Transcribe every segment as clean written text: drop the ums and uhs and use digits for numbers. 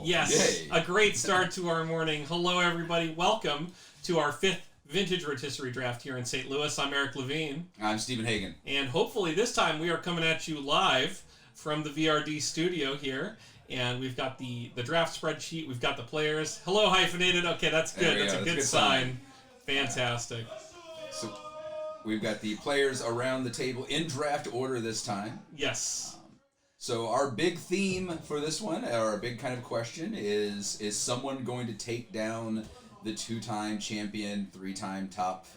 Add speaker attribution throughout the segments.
Speaker 1: Yes,
Speaker 2: Yay.
Speaker 1: a great start to our morning. Hello, everybody. Welcome to our 5th Vintage Rotisserie Draft here in St. Louis. I'm Eric Levine.
Speaker 2: I'm Stephen Hagan.
Speaker 1: And hopefully this time we are coming at you live from the VRD studio here. And we've got the draft spreadsheet. We've got the players. Hello, hyphenated. Okay, that's good. That's a good sign. Fantastic.
Speaker 2: So we've got the players around the table in draft order this time.
Speaker 1: Yes.
Speaker 2: So our big theme for this one, or our big kind of question is someone going to take down the 2-time champion, 3-time top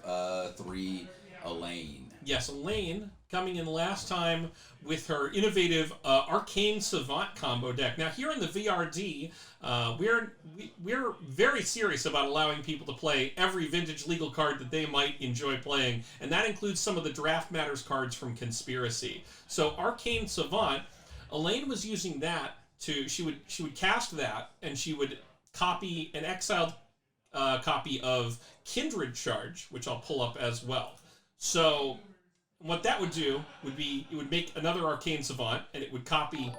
Speaker 2: 3, Elaine?
Speaker 1: Yes, Elaine coming in last time with her innovative Arcane Savant combo deck. Now here in the VRD, we're very serious about allowing people to play every vintage legal card that they might enjoy playing, and that includes some of the Draft Matters cards from Conspiracy. So Arcane Savant, Elaine was using that she would cast that, and she would copy an exiled copy of Kindred Charge, which I'll pull up as well. So what that would do would be it would make another Arcane Savant, and it would copy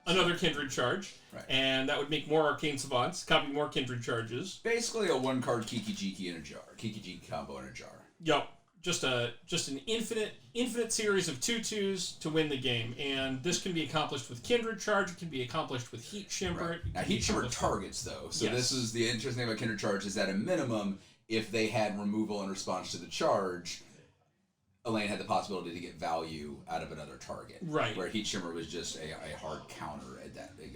Speaker 1: another Kindred Charge, right. And that would make more Arcane Savants, copy more Kindred Charges.
Speaker 2: Basically a 1-card Kiki-Jiki in a jar, Kiki-Jiki combo in a jar.
Speaker 1: Yep. Just an infinite series of 2/2s to win the game, and this can be accomplished with Kindred Charge. It can be accomplished with Heat Shimmer.
Speaker 2: Right. Now Heat Shimmer targets though, so yes. This is the interesting thing about Kindred Charge is that at a minimum, if they had removal in response to the charge, Elaine had the possibility to get value out of another target.
Speaker 1: Right.
Speaker 2: Where Heat Shimmer was just a hard counter at that point.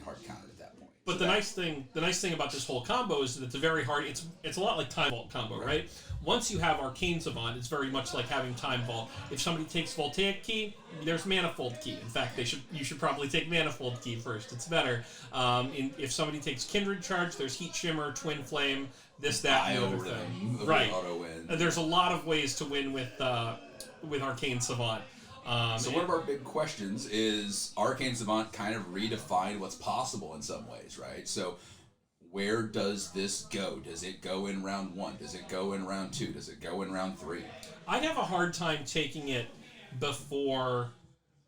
Speaker 1: But the nice thing about this whole combo is that it's a very hard. It's a lot like Time Vault combo, right? Once you have Arcane Savant, it's very much like having Time Vault. If somebody takes Voltaic Key, there's Manifold Key. In fact, you should probably take Manifold Key first. It's better. If somebody takes Kindred Charge, there's Heat Shimmer, Twin Flame, this, that, and the other thing. Right.
Speaker 2: Auto win.
Speaker 1: There's a lot of ways to win with Arcane Savant.
Speaker 2: So one of our big questions is Arcane Savant kind of redefined what's possible in some ways, right? So where does this go? Does it go in round 1? Does it go in round 2? Does it go in round 3?
Speaker 1: I'd have a hard time taking it before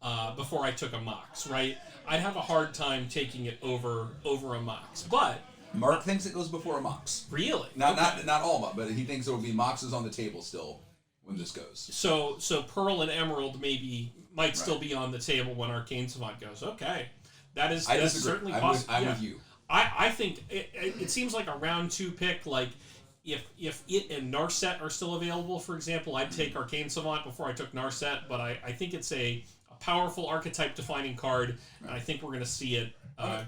Speaker 1: I took a Mox, right? I'd have a hard time taking it over a Mox, but
Speaker 2: Mark thinks it goes before a Mox.
Speaker 1: Really?
Speaker 2: Not all Mox, but he thinks there will be Moxes on the table still when this goes.
Speaker 1: So Pearl and Emerald might still be on the table when Arcane Savant goes. Okay, that's certainly possible.
Speaker 2: I'm with you.
Speaker 1: I think it seems like a round 2 pick. Like if it and Narset are still available, for example, I'd take Arcane Savant before I took Narset. But I think it's a powerful archetype defining card, and I think we're going to see it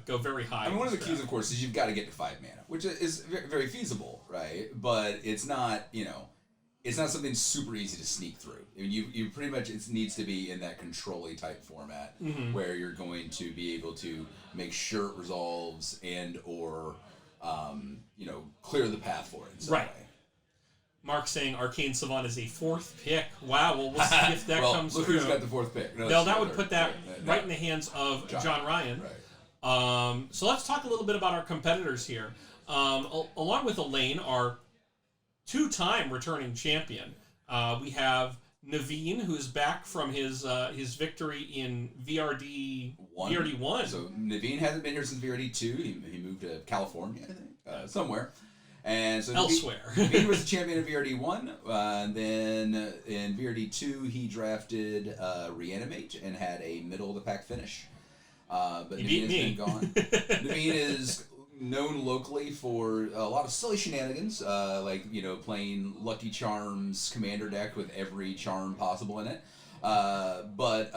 Speaker 1: go very high.
Speaker 2: I mean, one of the keys, of course, is you've got to get to 5 mana, which is very, very feasible, right? But it's not, it's not something super easy to sneak through. I mean, you pretty much, it needs to be in that control-y type format where you're going to be able to make sure it resolves and or, clear the path for it in some way.
Speaker 1: Mark saying Arcane Savant is a 4th pick. Wow, well, we'll see if that comes
Speaker 2: look
Speaker 1: through.
Speaker 2: Who's got the 4th pick.
Speaker 1: No, that would put that right in the hands of John Ryan.
Speaker 2: Right.
Speaker 1: So let's talk a little bit about our competitors here. Along with Elaine, our 2-time returning champion, we have Naveen, who's back from his victory in VRD1.
Speaker 2: So Naveen hasn't been here since VRD2. He moved to California, I think, somewhere. And so
Speaker 1: elsewhere.
Speaker 2: Naveen was the champion of VRD1. And then in VRD2, he drafted Reanimate and had a middle-of-the-pack finish. But Naveen has been gone. Naveen is known locally for a lot of silly shenanigans, like playing Lucky Charms Commander deck with every charm possible in it. But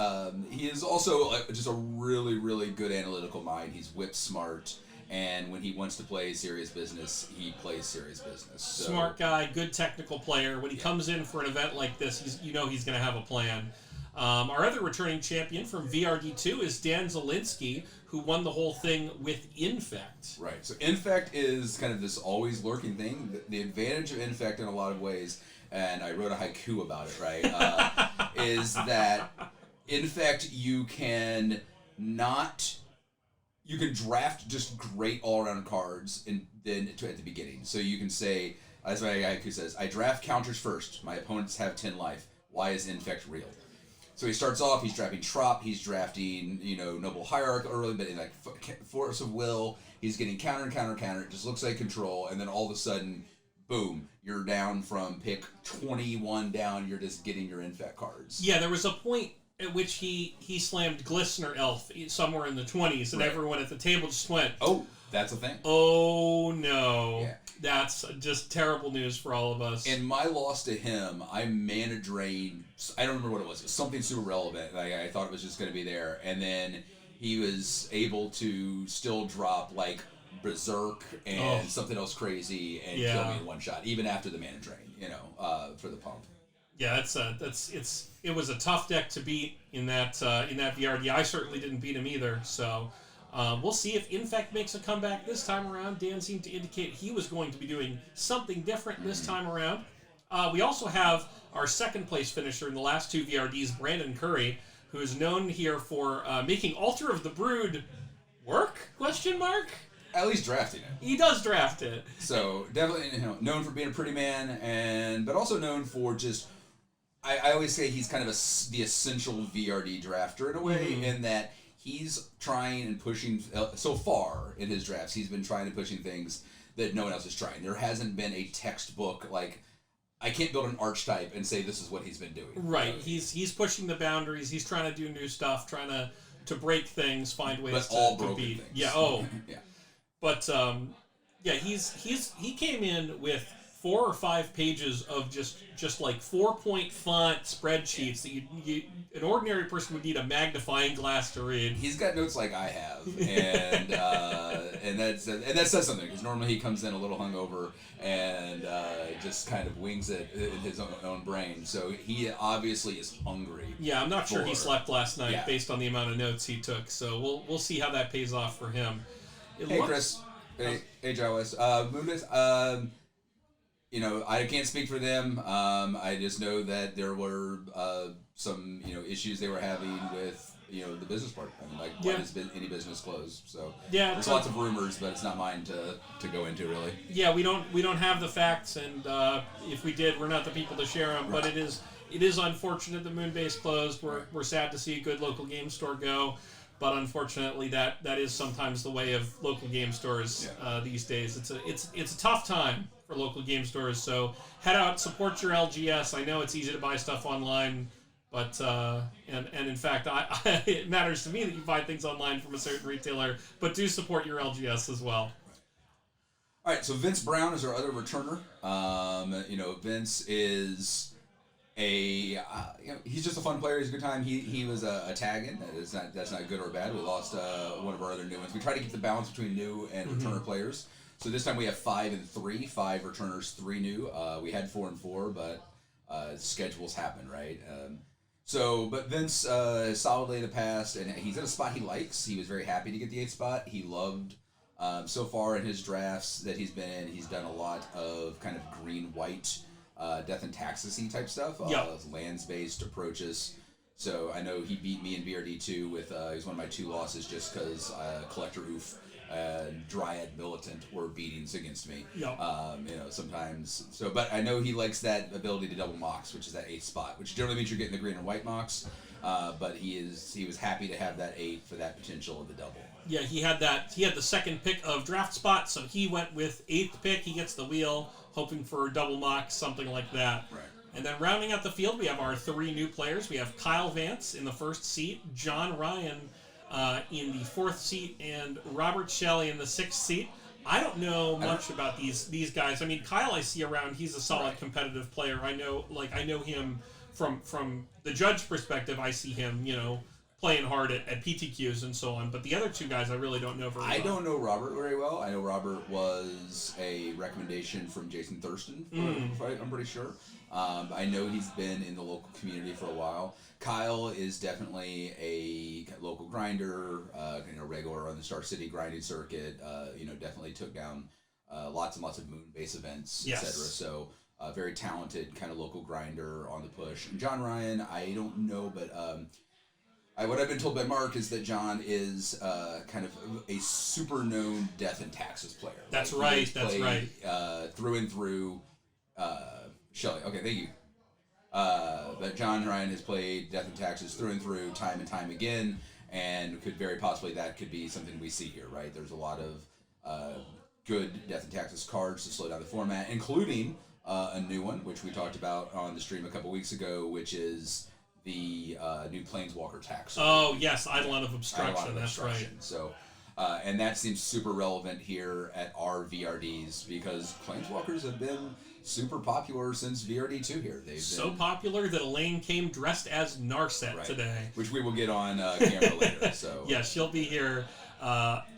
Speaker 2: he is also just a really, really good analytical mind. He's whip smart, and when he wants to play serious business, he plays serious business. So,
Speaker 1: smart guy, good technical player. When he comes in for an event like this, he's going to have a plan. Our other returning champion from VRD2 is Dan Zielinski, who won the whole thing with Infect.
Speaker 2: Right. So Infect is kind of this always lurking thing. The advantage of Infect in a lot of ways, and I wrote a haiku about it, right, is that Infect you can draft just great all-around cards and then at the beginning. So you can say, as my haiku says, I draft counters first. My opponents have 10 life. Why is Infect real? So he starts off, he's drafting Trop, he's drafting, Noble Hierarch early, but in like Force of Will, He's getting counter. It just looks like control, and then all of a sudden, boom, you're down from pick 21 down. You're just getting your infect cards.
Speaker 1: Yeah, there was a point at which he slammed Glistener Elf somewhere in the 20s, and everyone at the table just went,
Speaker 2: "Oh, that's a thing."
Speaker 1: Oh no.
Speaker 2: Yeah.
Speaker 1: That's just terrible news for all of us.
Speaker 2: And my loss to him, I mana drained. I don't remember what it was. It was something super relevant. I thought it was just going to be there. And then he was able to still drop like Berserk and something else crazy and kill me in one shot, even after the mana drain, for the pump.
Speaker 1: Yeah, it was a tough deck to beat in that VRD. I certainly didn't beat him either, so... we'll see if Infect makes a comeback this time around. Dan seemed to indicate he was going to be doing something different this time around. We also have our second place finisher in the last 2 VRDs, Brandon Curry, who is known here for making Altar of the Brood work? ?
Speaker 2: At least drafting it.
Speaker 1: He does draft it.
Speaker 2: So definitely known for being a pretty man, but also known for just... I always say he's kind of the essential VRD drafter in a way, in that he's trying and pushing, so far in his drafts, he's been trying and pushing things that no one else is trying. There hasn't been a textbook, like, I can't build an archetype and say this is what he's been doing.
Speaker 1: Right. He's pushing the boundaries. He's trying to do new stuff, trying to break things, find ways to beat.
Speaker 2: Things.
Speaker 1: Yeah,
Speaker 2: yeah.
Speaker 1: But, he came in with 4 or 5 pages of just like 4-point font spreadsheets that an ordinary person would need a magnifying glass to read.
Speaker 2: He's got notes like I have, and that says something, because normally he comes in a little hungover and just kind of wings it in his own brain. So he obviously is hungry.
Speaker 1: Yeah, I'm not sure he slept last night based on the amount of notes he took. So we'll see how that pays off for him.
Speaker 2: Chris. Hey, Joe. Moonbase. I can't speak for them. I just know that there were some, issues they were having with, the business part. I mean, why has any business closed? So there's lots of rumors, but it's not mine to go into, really.
Speaker 1: Yeah, we don't have the facts, and if we did, we're not the people to share them. Right. But it is unfortunate the Moonbase closed. We're sad to see a good local game store go. But unfortunately, that is sometimes the way of local game stores these days. It's a tough time for local game stores. So head out, support your LGS. I know it's easy to buy stuff online, but and in fact, it matters to me that you buy things online from a certain retailer. But do support your LGS as well.
Speaker 2: All right. So Vince Brown is our other returner. Vince is he's just a fun player. He's a good time. He was a tag-in. That's not good or bad. We lost one of our other new ones. We try to keep the balance between new and returner players. So this time we have 5 and 3. 5 returners, 3 new. We had 4 and 4, but schedules happen, right? But Vince solidly in the past, and he's in a spot he likes. He was very happy to get the 8th spot. He loved so far in his drafts that he's been in. He's done a lot of kind of green-white. Death and Taxes-y type stuff, lands-based approaches. So I know he beat me in VRD2 with, he was one of my 2 losses just because Collector Oof and Dryad Militant were beatings against me. Sometimes. So, but I know he likes that ability to double mocks, which is that 8th spot, which generally means you're getting the green and white mocks. But he was happy to have that 8 for that potential of the double.
Speaker 1: Yeah, he had the second pick of draft spot, so he went with 8th pick. He gets the wheel, hoping for a double mock, something like that.
Speaker 2: Right.
Speaker 1: And then rounding out the field, we have our 3 new players. We have Kyle Vance in the 1st seat, John Ryan in the 4th seat, and Robert Shelley in the 6th seat. I don't know much about these guys. I mean, Kyle I see around. He's a solid competitive player. I know him from the judge perspective. I see him, playing hard at PTQs and so on. But the other 2 guys I really don't know very well.
Speaker 2: I don't know Robert very well. I know Robert was a recommendation from Jason Thurston, I'm pretty sure. I know he's been in the local community for a while. Kyle is definitely a local grinder, regular on the Star City grinding circuit. Definitely took down lots and lots of Moonbase events, etc. So very talented kind of local grinder on the push. And John Ryan, I don't know, but what I've been told by Mark is that John is kind of a super known Death and Taxes player.
Speaker 1: That's right. That's right.
Speaker 2: Through and through. Shelley. Okay, thank you. But John Ryan has played Death and Taxes through and through, time and time again, and could very possibly that could be something we see here, right? There's a lot of good Death and Taxes cards to slow down the format, including a new one, which we talked about on the stream a couple weeks ago, which is the new Planeswalker tax.
Speaker 1: Oh, yes, Eidolon of Obstruction, that's right.
Speaker 2: So, and that seems super relevant here at our VRDs because Planeswalkers have been super popular since VRD2 here. They've
Speaker 1: so
Speaker 2: been
Speaker 1: popular that Elaine came dressed as Narset today.
Speaker 2: Which we will get on camera later. So
Speaker 1: yeah, she'll be here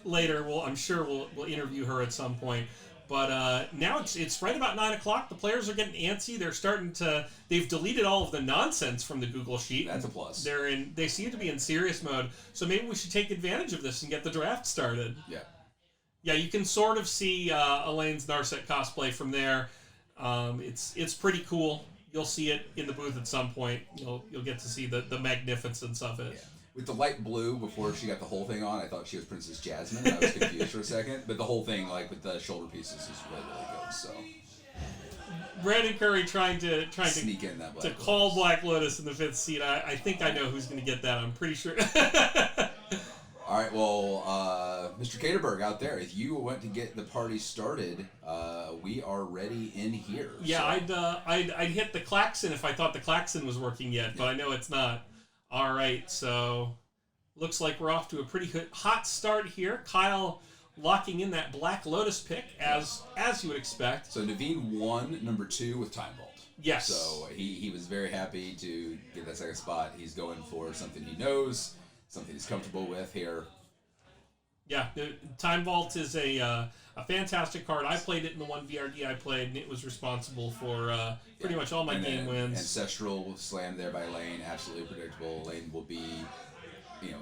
Speaker 1: later. I'm sure we'll interview her at some point. But now it's right about 9 o'clock. The players are getting antsy. They're starting to. They've deleted all of the nonsense from the Google Sheet.
Speaker 2: That's a plus.
Speaker 1: They seem to be in serious mode. So maybe we should take advantage of this and get the draft started.
Speaker 2: Yeah.
Speaker 1: Yeah, you can sort of see Elaine's Narset cosplay from there. It's pretty cool. You'll see it in the booth at some point. You'll get to see the magnificence of it.
Speaker 2: Yeah. With the light blue before she got the whole thing on, I thought she was Princess Jasmine. I was confused for a second, but the whole thing, like with the shoulder pieces, is really good. So
Speaker 1: Brandon Curry trying to
Speaker 2: sneak in that
Speaker 1: to call Black Lotus in the 5th seat. I think I know who's going to get that. I'm pretty sure.
Speaker 2: All right, well, Mr. Caterberg out there, if you want to get the party started, we are ready in here.
Speaker 1: Yeah, so. I'd hit the klaxon if I thought the klaxon was working yet, but I know it's not. All right, so looks like we're off to a pretty hot start here. Kyle locking in that Black Lotus pick, as you would expect.
Speaker 2: So Naveen won number 2 with Time Vault.
Speaker 1: Yes.
Speaker 2: So he was very happy to get that second spot. He's going for something he knows, something he's comfortable with here.
Speaker 1: Yeah, Time Vault is a fantastic card. I played it in the one VRD I played, and it was responsible for pretty much all my game wins.
Speaker 2: Ancestral slam there by Elaine, absolutely predictable. Elaine will be,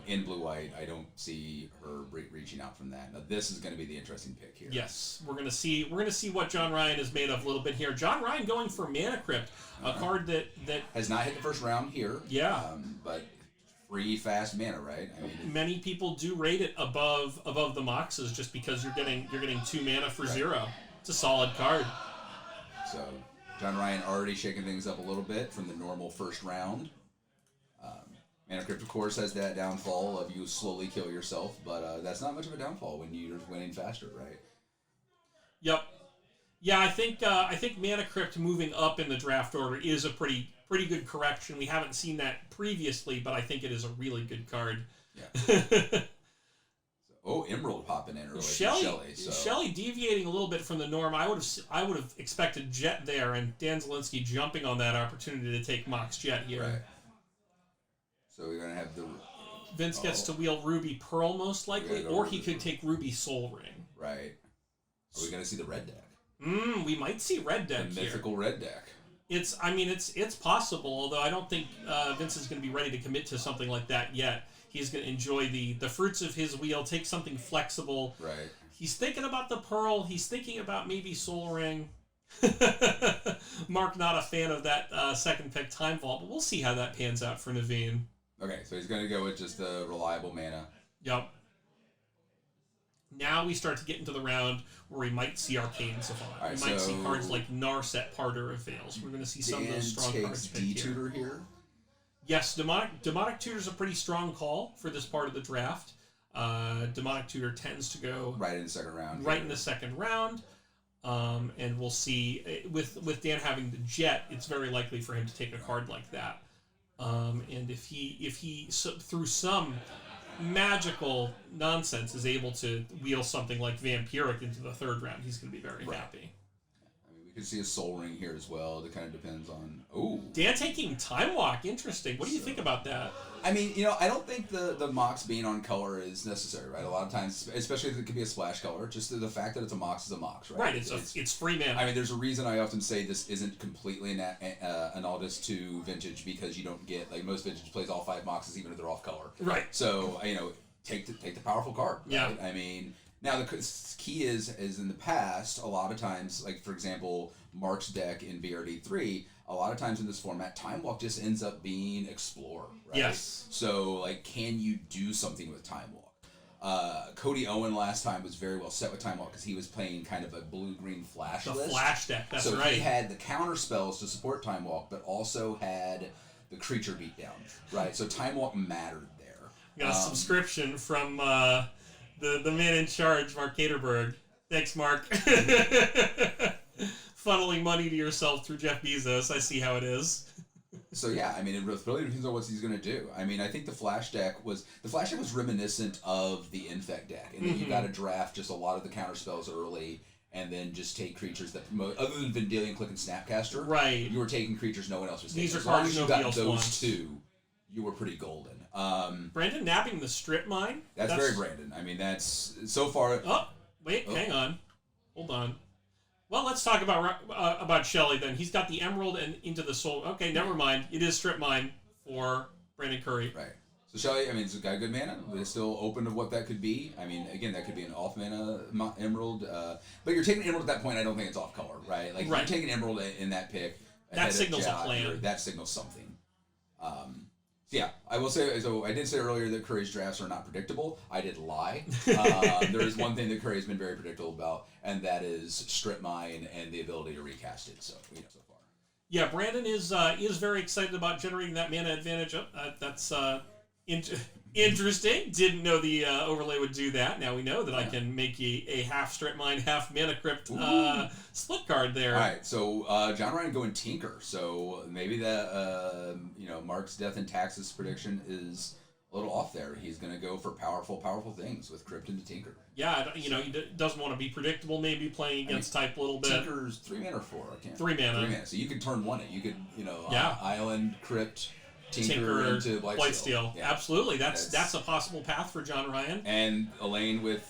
Speaker 2: in blue-white. I don't see her reaching out from that. Now this is going to be the interesting pick here.
Speaker 1: Yes, we're gonna see what John Ryan is made of a little bit here. John Ryan going for Mana Crypt, a card that
Speaker 2: has not hit the first round here.
Speaker 1: Yeah,
Speaker 2: but free fast mana, right? I mean,
Speaker 1: many people do rate it above the Moxes just because you're getting 2 mana for 0. It's a solid card.
Speaker 2: So John Ryan already shaking things up a little bit from the normal first round. Mana Crypt, of course, has that downfall of you slowly kill yourself, but that's not much of a downfall when you're winning faster, right?
Speaker 1: Yep. Yeah, I think Mana Crypt moving up in the draft order is a pretty good correction. We haven't seen that previously, but I think it is a really good card.
Speaker 2: Yeah. Emerald popping in early.
Speaker 1: Shelly deviating a little bit from the norm. I would have expected Jet there, and Dan Zielinski jumping on that opportunity to take Mox Jet here.
Speaker 2: Right. So we're gonna have the
Speaker 1: Vince gets to wheel Ruby Pearl most likely, or he could take Ruby Soul Ring.
Speaker 2: Right. Are we gonna see the red deck?
Speaker 1: We might see red deck
Speaker 2: the mythical
Speaker 1: here.
Speaker 2: Red deck.
Speaker 1: It's possible, although I don't think Vince is going to be ready to commit to something like that yet. He's going to enjoy the fruits of his wheel, take something flexible.
Speaker 2: Right.
Speaker 1: He's thinking about the Pearl. He's thinking about maybe Soul Ring. Mark, not a fan of that second pick, Time Vault, but we'll see how that pans out for Naveen.
Speaker 2: Okay, so he's going to go with just the reliable mana.
Speaker 1: Yep. Now we start to get into the round where we might see Arcane Savant.
Speaker 2: Right,
Speaker 1: we might see cards like Narset, Parter of Veils. We're going to see some of those strong cards picked
Speaker 2: D-Tutor here.
Speaker 1: Yes, Demonic Tutor is a pretty strong call for this part of the draft. Demonic Tutor tends to go
Speaker 2: right in the second round.
Speaker 1: Right in the second round. And we'll see, with Dan having the Jet, it's very likely for him to take a card like that. And if he through some magical nonsense is able to wheel something like Vampiric into the third round, he's going to be very happy.
Speaker 2: I mean, we could see a Soul Ring here as well. It kind of depends on... Oh.
Speaker 1: Dan taking Time Walk. Interesting. What do you think about that?
Speaker 2: I mean, I don't think the Mox being on color is necessary, right? A lot of times, especially if it could be a splash color, just the fact that it's a Mox is a Mox, right?
Speaker 1: Right, it's free mana.
Speaker 2: I mean, there's a reason I often say this isn't completely analogous to Vintage because you don't get, like, most Vintage plays all 5 Moxes even if they're off color.
Speaker 1: Right.
Speaker 2: So, take the powerful card, right?
Speaker 1: Yeah.
Speaker 2: I mean, now the key is in the past, a lot of times, like, for example, Mark's deck in VRD3, a lot of times in this format, Time Walk just ends up being Explore, right?
Speaker 1: Yes.
Speaker 2: So, like, can you do something with Time Walk? Cody Owen last time was very well set with Time Walk because he was playing kind of a blue-green flash list.
Speaker 1: Flash deck, that's right.
Speaker 2: So he had the counter spells to support Time Walk, but also had the creature beatdown, right? So Time Walk mattered there.
Speaker 1: Got a subscription from The man in charge, Mark Caterberg. Thanks, Mark. Funneling money to yourself through Jeff Bezos. I see how it is.
Speaker 2: So yeah, I mean, it really depends on what he's going to do. I mean, I think the Flash deck was reminiscent of the Infect deck, and then you got to draft just a lot of the counter spells early, and then just take creatures that other than Vendilion, Click, and Snapcaster,
Speaker 1: right?
Speaker 2: You were taking creatures no one else was taking.
Speaker 1: These are
Speaker 2: as long
Speaker 1: cards
Speaker 2: as you
Speaker 1: nobody
Speaker 2: got
Speaker 1: else
Speaker 2: those
Speaker 1: wants.
Speaker 2: two, you were pretty golden.
Speaker 1: Brandon nabbing the strip mine.
Speaker 2: That's very Brandon. I mean, that's so far.
Speaker 1: Oh, wait, hang on, hold on. Well, let's talk about Shelley then. He's got the Emerald and Into the Soul. Okay, never mind. It is Strip Mine for Brandon Curry.
Speaker 2: Right. So Shelley, I mean, it's got good mana, but it's still open to what that could be. I mean, again, that could be an off mana Emerald. But you're taking Emerald at that point. I don't think it's off color, right? Like you're taking Emerald in that pick.
Speaker 1: That signals a plan.
Speaker 2: That signals something. Yeah, I will say. So I did say earlier that Curry's drafts are not predictable. I did lie. There is one thing that Curry's been very predictable about, and that is Strip Mine and the ability to recast it. So so far.
Speaker 1: Yeah, Brandon is very excited about generating that mana advantage. That's interesting. Didn't know the overlay would do that. Now we know that I can make a half Strip Mine, half Mana Crypt split card there.
Speaker 2: All right, so John Ryan going Tinker. So maybe that Mark's Death and Taxes prediction is a little off there. He's going to go for powerful things with Crypt into Tinker.
Speaker 1: Yeah, he doesn't want to be predictable. Maybe playing against type a little bit.
Speaker 2: Tinker's 3 mana or 4. I can't.
Speaker 1: 3 mana.
Speaker 2: 3 mana. So you could turn one it. You could Island Crypt.
Speaker 1: Tinker
Speaker 2: into
Speaker 1: Blightsteel.
Speaker 2: Yeah.
Speaker 1: Absolutely, that's a possible path for John Ryan.
Speaker 2: And Elaine with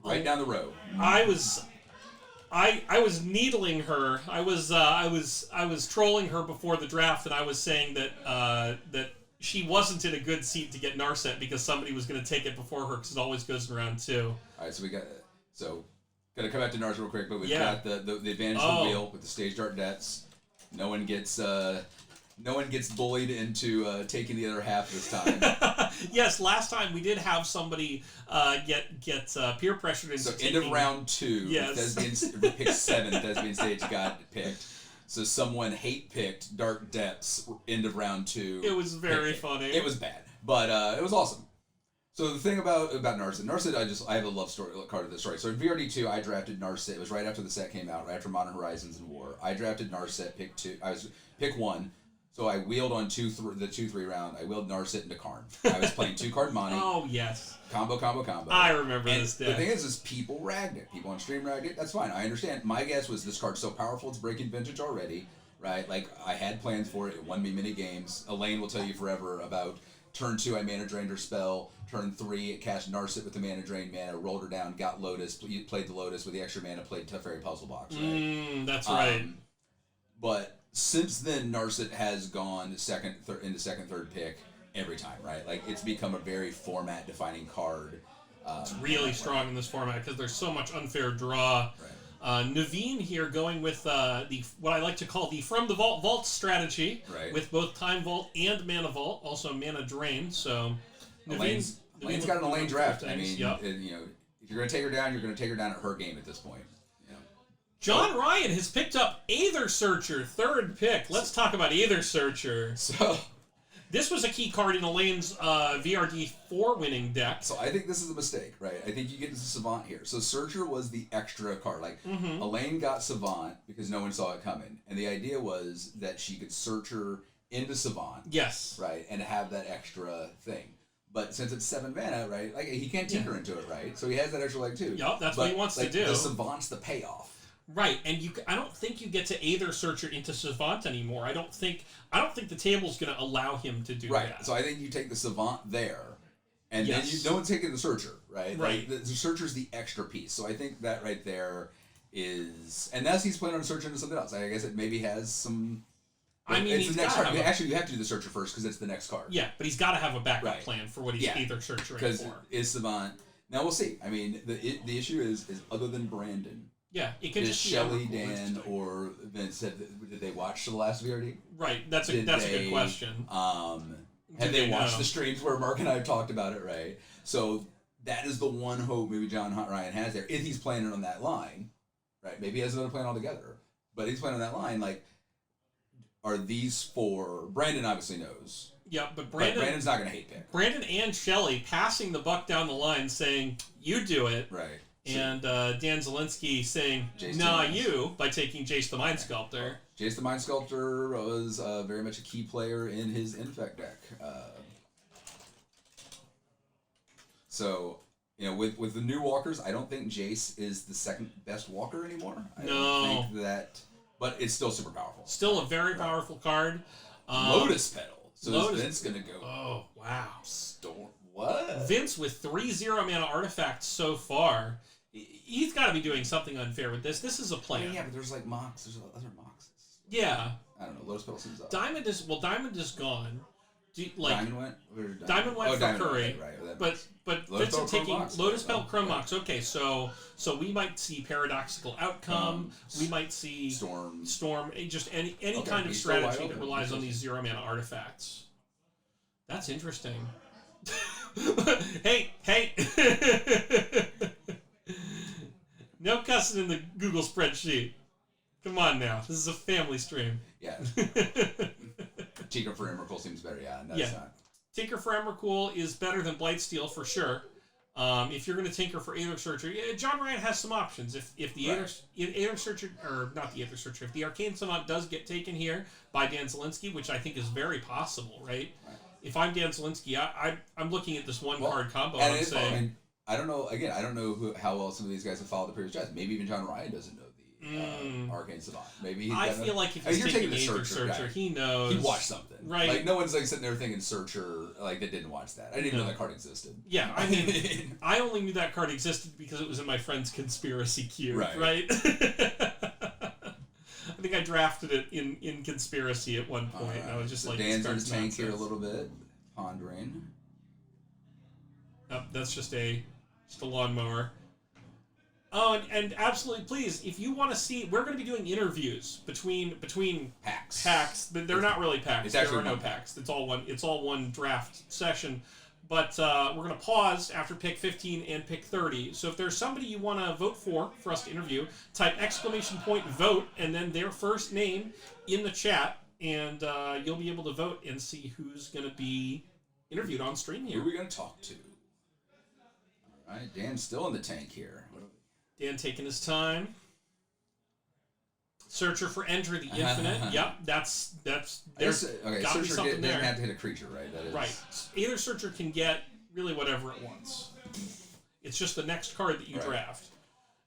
Speaker 2: right down the road.
Speaker 1: I was needling her. I was trolling her before the draft, and I was saying that she wasn't in a good seat to get Narset because somebody was going to take it before her because it always goes in round 2.
Speaker 2: All right, so got to come back to Narset real quick, but we've got the advantage of the wheel with the Stage Dart Debts. No one gets bullied into taking the other half this time.
Speaker 1: Yes, last time we did have somebody get peer pressured into
Speaker 2: end of round 2.
Speaker 1: Yes.
Speaker 2: Thespian picked 7. Thespian Stage got picked. So someone hate-picked Dark Depths end of round 2.
Speaker 1: It was very funny.
Speaker 2: It was bad, but it was awesome. So the thing about Narset, I have a love story card of this story. So in VRD2, I drafted Narset. It was right after the set came out, right after Modern Horizons and War. I drafted Narset, pick 1. So I wheeled on the 2-3 round. I wheeled Narset into Karn. I was playing 2-card Monty.
Speaker 1: Oh, yes.
Speaker 2: Combo.
Speaker 1: I remember this deck.
Speaker 2: The thing is people ragged it. People on stream ragged it. That's fine. I understand. My guess was this card's so powerful it's breaking Vintage already, right? Like, I had plans for it. It won me many games. Elaine will tell you forever about turn 2, I mana drained her spell. Turn 3, it cast Narset with the mana drain mana, rolled her down, got Lotus, played the Lotus with the extra mana, played Teferi Puzzle Box, right?
Speaker 1: That's right.
Speaker 2: But since then, Narset has gone second, third pick every time, right? Like, it's become a very format-defining card.
Speaker 1: It's really strong in this format because there's so much unfair draw.
Speaker 2: Right.
Speaker 1: Naveen here going with what I like to call the From the Vault strategy, with both Time Vault and Mana Vault, also Mana Drain. So
Speaker 2: Elaine's got an Elaine draft. I mean, if you're going to take her down, you're going to take her down at her game at this point.
Speaker 1: John Ryan has picked up Aether Searcher, 3rd pick. Let's talk about Aether Searcher.
Speaker 2: So,
Speaker 1: this was a key card in Elaine's VRD4 winning deck.
Speaker 2: So I think this is a mistake, right? I think you get into Savant here. So Searcher was the extra card. Like, Elaine got Savant because no one saw it coming. And the idea was that she could Searcher into Savant.
Speaker 1: Yes.
Speaker 2: Right? And have that extra thing. But since it's 7 mana, right? Like, he can't tinker into it, right? So he has that extra leg too.
Speaker 1: Yup, that's what he wants to do.
Speaker 2: The Savant's the payoff.
Speaker 1: Right, and I don't think you get to Aether Searcher into Savant anymore. I don't think the table's going to allow him to do that.
Speaker 2: Right, so I think you take the Savant there, and then no one's taking the Searcher, right?
Speaker 1: Right.
Speaker 2: Like, the Searcher's the extra piece. So I think that right there is, and as he's planning on Searcher into something else, I guess it maybe has some.
Speaker 1: I mean,
Speaker 2: it's the next card. Actually, you have to do the Searcher first because it's the next card.
Speaker 1: Yeah, but he's got to have a backup plan for what he's Aether Searchering for.
Speaker 2: Because it's Savant. Now we'll see. I mean, the issue is other than Brandon.
Speaker 1: Yeah, it could just be
Speaker 2: Shelley, Dan, or Vince, did they watch the last VRD?
Speaker 1: Right, that's a good question.
Speaker 2: Have they watched the streams where Mark and I have talked about it, right? So that is the one hope maybe John Ryan has there, if he's playing on that line, right? Maybe he has another plan altogether, but he's playing on that line, like, are these 4, Brandon obviously knows.
Speaker 1: Yeah, but
Speaker 2: Brandon's not going to hate pick.
Speaker 1: Brandon and Shelley passing the buck down the line saying, you do it.
Speaker 2: Right.
Speaker 1: And Dan Zielinski saying, nah, you, by taking Jace the Mind Sculptor.
Speaker 2: Jace the Mind Sculptor was very much a key player in his Infect deck. So, with the new walkers, I don't think Jace is the second best walker anymore. I don't think that, but it's still super powerful.
Speaker 1: Still a very powerful card.
Speaker 2: Lotus Petal. So is Vince going to go?
Speaker 1: Oh, wow.
Speaker 2: Storm. What?
Speaker 1: Vince with 3 0-mana artifacts so far. He's got to be doing something unfair with this. This is a plan.
Speaker 2: Yeah, but there's like Mox. There's other Moxes.
Speaker 1: Yeah.
Speaker 2: I don't know. Lotus Petal seems up.
Speaker 1: Diamond is gone.
Speaker 2: Diamond went?
Speaker 1: Diamond went for Curry.
Speaker 2: Right.
Speaker 1: But Vince is taking Lotus Petal Chrome Mox. Okay, so we might see Paradoxical Outcome. We might see Storm. Just any kind of strategy that relies on these 0-mana artifacts. That's interesting. Hey. No cussing in the Google spreadsheet. Come on now. This is a family stream.
Speaker 2: Yeah. Tinker for Emrakul seems better, not.
Speaker 1: Tinker for Emrakul is better than Blightsteel for sure. If you're going to tinker for Aether Searcher, John Ryan has some options. If the Aether Searcher, or not the Aether Searcher, if the Arcane Savant does get taken here by Dan Zielinski, which I think is very possible, right? If I'm Dan Zielinski, I'm looking at this one-card combo and I'm saying...
Speaker 2: I don't know, again, how well some of these guys have followed the previous drafts. Maybe even John Ryan doesn't know the Arcane Savant. Maybe he's
Speaker 1: I feel like if he's taking the Aether Searcher, he knows.
Speaker 2: He watched something.
Speaker 1: Right.
Speaker 2: Like, no one's like sitting there thinking Searcher, like, that didn't watch that. I didn't even know that card existed.
Speaker 1: Yeah, I mean, I only knew that card existed because it was in my friend's conspiracy queue, right? I think I drafted it in conspiracy at one point. And I was just
Speaker 2: so
Speaker 1: like,
Speaker 2: Dan's in his tank here a little bit. Pondering.
Speaker 1: Oh, that's just a lawnmower. Oh, and absolutely, please, if you want to see, we're going to be doing interviews between packs, but they're not really packs. There are no packs. It's all one draft session. But we're going to pause after pick 15 and pick 30. So if there's somebody you want to vote for us to interview, type !vote and then their first name in the chat, and you'll be able to vote and see who's going to be interviewed on stream here.
Speaker 2: Who are we going to talk to? All right, Dan's still in the tank here.
Speaker 1: Dan taking his time. Searcher for Enter the Infinite. Yep, there's
Speaker 2: okay.
Speaker 1: Searcher
Speaker 2: doesn't have to hit a creature, right? That is...
Speaker 1: Right. Aether Searcher can get really whatever it wants. It's just the next card that you draft.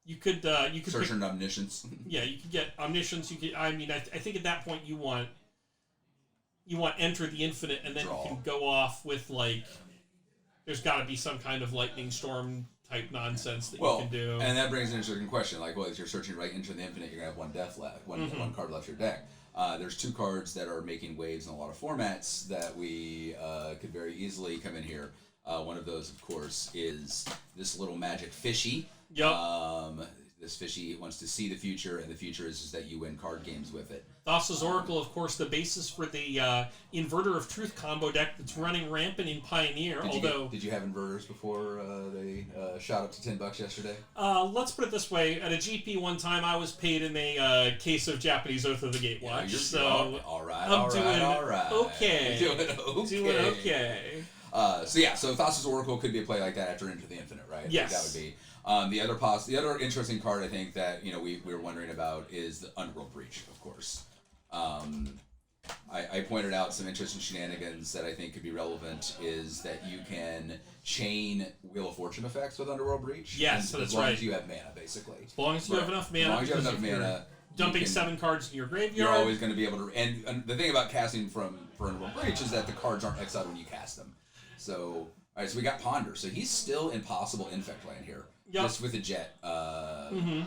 Speaker 1: You could
Speaker 2: Searcher and Omniscience.
Speaker 1: Yeah, you could get Omniscience. I think at that point you want Enter the Infinite, and then you can go off with like. There's got to be some kind of Lightning Storm type nonsense that you can do.
Speaker 2: And that brings in a certain question, like, if you're searching right into the Infinite, you're going to have one death left, one card left in your deck. There's 2 cards that are making waves in a lot of formats that we could very easily come in here. One of those, of course, is this little magic fishy.
Speaker 1: Yep.
Speaker 2: This fishy wants to see the future, and the future is that you win card games with it.
Speaker 1: Thassa's Oracle, of course, the basis for the Inverter of Truth combo deck that's running rampant in Pioneer.
Speaker 2: Did you have inverters before they shot up to $10 yesterday?
Speaker 1: Let's put it this way: at a GP one time, I was paid in a case of Japanese Oath of the Gatewatch.
Speaker 2: So all right.
Speaker 1: Okay.
Speaker 2: Doing okay. So Thassa's Oracle could be a play like that after Into the Infinite, right?
Speaker 1: Yes.
Speaker 2: That would be. The other interesting card I think that we were wondering about is the Underworld Breach, of course. I pointed out some interesting shenanigans that I think could be relevant is that you can chain Wheel of Fortune effects with Underworld Breach.
Speaker 1: Yes, that's right.
Speaker 2: As long as you have mana, basically.
Speaker 1: As long as you have enough mana.
Speaker 2: As long as you have enough mana.
Speaker 1: Dumping 7 cards in your graveyard.
Speaker 2: You're always going to be able to... And the thing about casting for Underworld Breach is that the cards aren't exiled when you cast them. So... All right, so we got Ponder. So he's still in possible Infect land here.
Speaker 1: Yep.
Speaker 2: Just with a Jet.
Speaker 1: And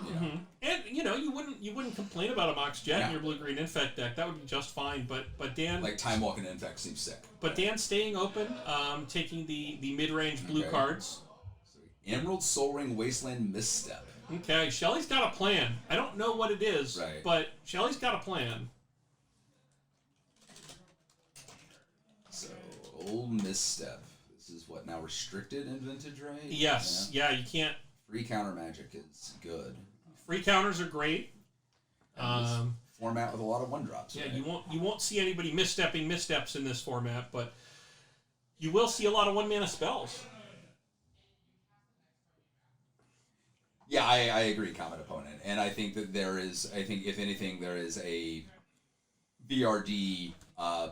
Speaker 1: you wouldn't complain about a Mox Jet in your blue-green Infect deck. That would be just fine. But Dan,
Speaker 2: like Time Walking Infect seems sick.
Speaker 1: But Dan staying open, taking the mid-range blue cards.
Speaker 2: So Emerald Soul Ring Wasteland Misstep.
Speaker 1: Okay, Shelly's got a plan. I don't know what it is, but Shelly's got a plan.
Speaker 2: So Old Misstep. This is what now restricted in Vintage, right?
Speaker 1: Yes. Yeah, you can't.
Speaker 2: Free counter magic is good.
Speaker 1: Free counters are great.
Speaker 2: Format with a lot of 1-drops.
Speaker 1: Yeah,
Speaker 2: right?
Speaker 1: you won't see anybody missteps in this format, but You will see a lot of one-mana spells.
Speaker 2: Yeah, I agree, Common Opponent. And I think that if anything, there is a VRD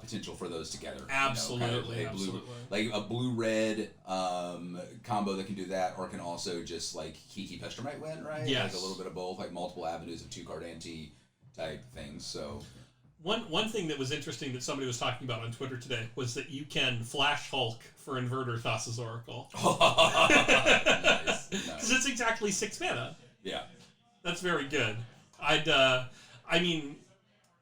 Speaker 2: potential for those together.
Speaker 1: Absolutely,
Speaker 2: you know,
Speaker 1: absolutely.
Speaker 2: Like a blue-red combo that can do that, or can also just, like, Kiki Pester might win, right?
Speaker 1: Yes.
Speaker 2: Like a little bit of both, like multiple avenues of 2-card ante type things, so...
Speaker 1: One thing that was interesting that somebody was talking about on Twitter today was that you can Flash Hulk for Inverter Thassa's Oracle.
Speaker 2: Nice.
Speaker 1: Because it's exactly 6 mana.
Speaker 2: Yeah.
Speaker 1: That's very good. I mean,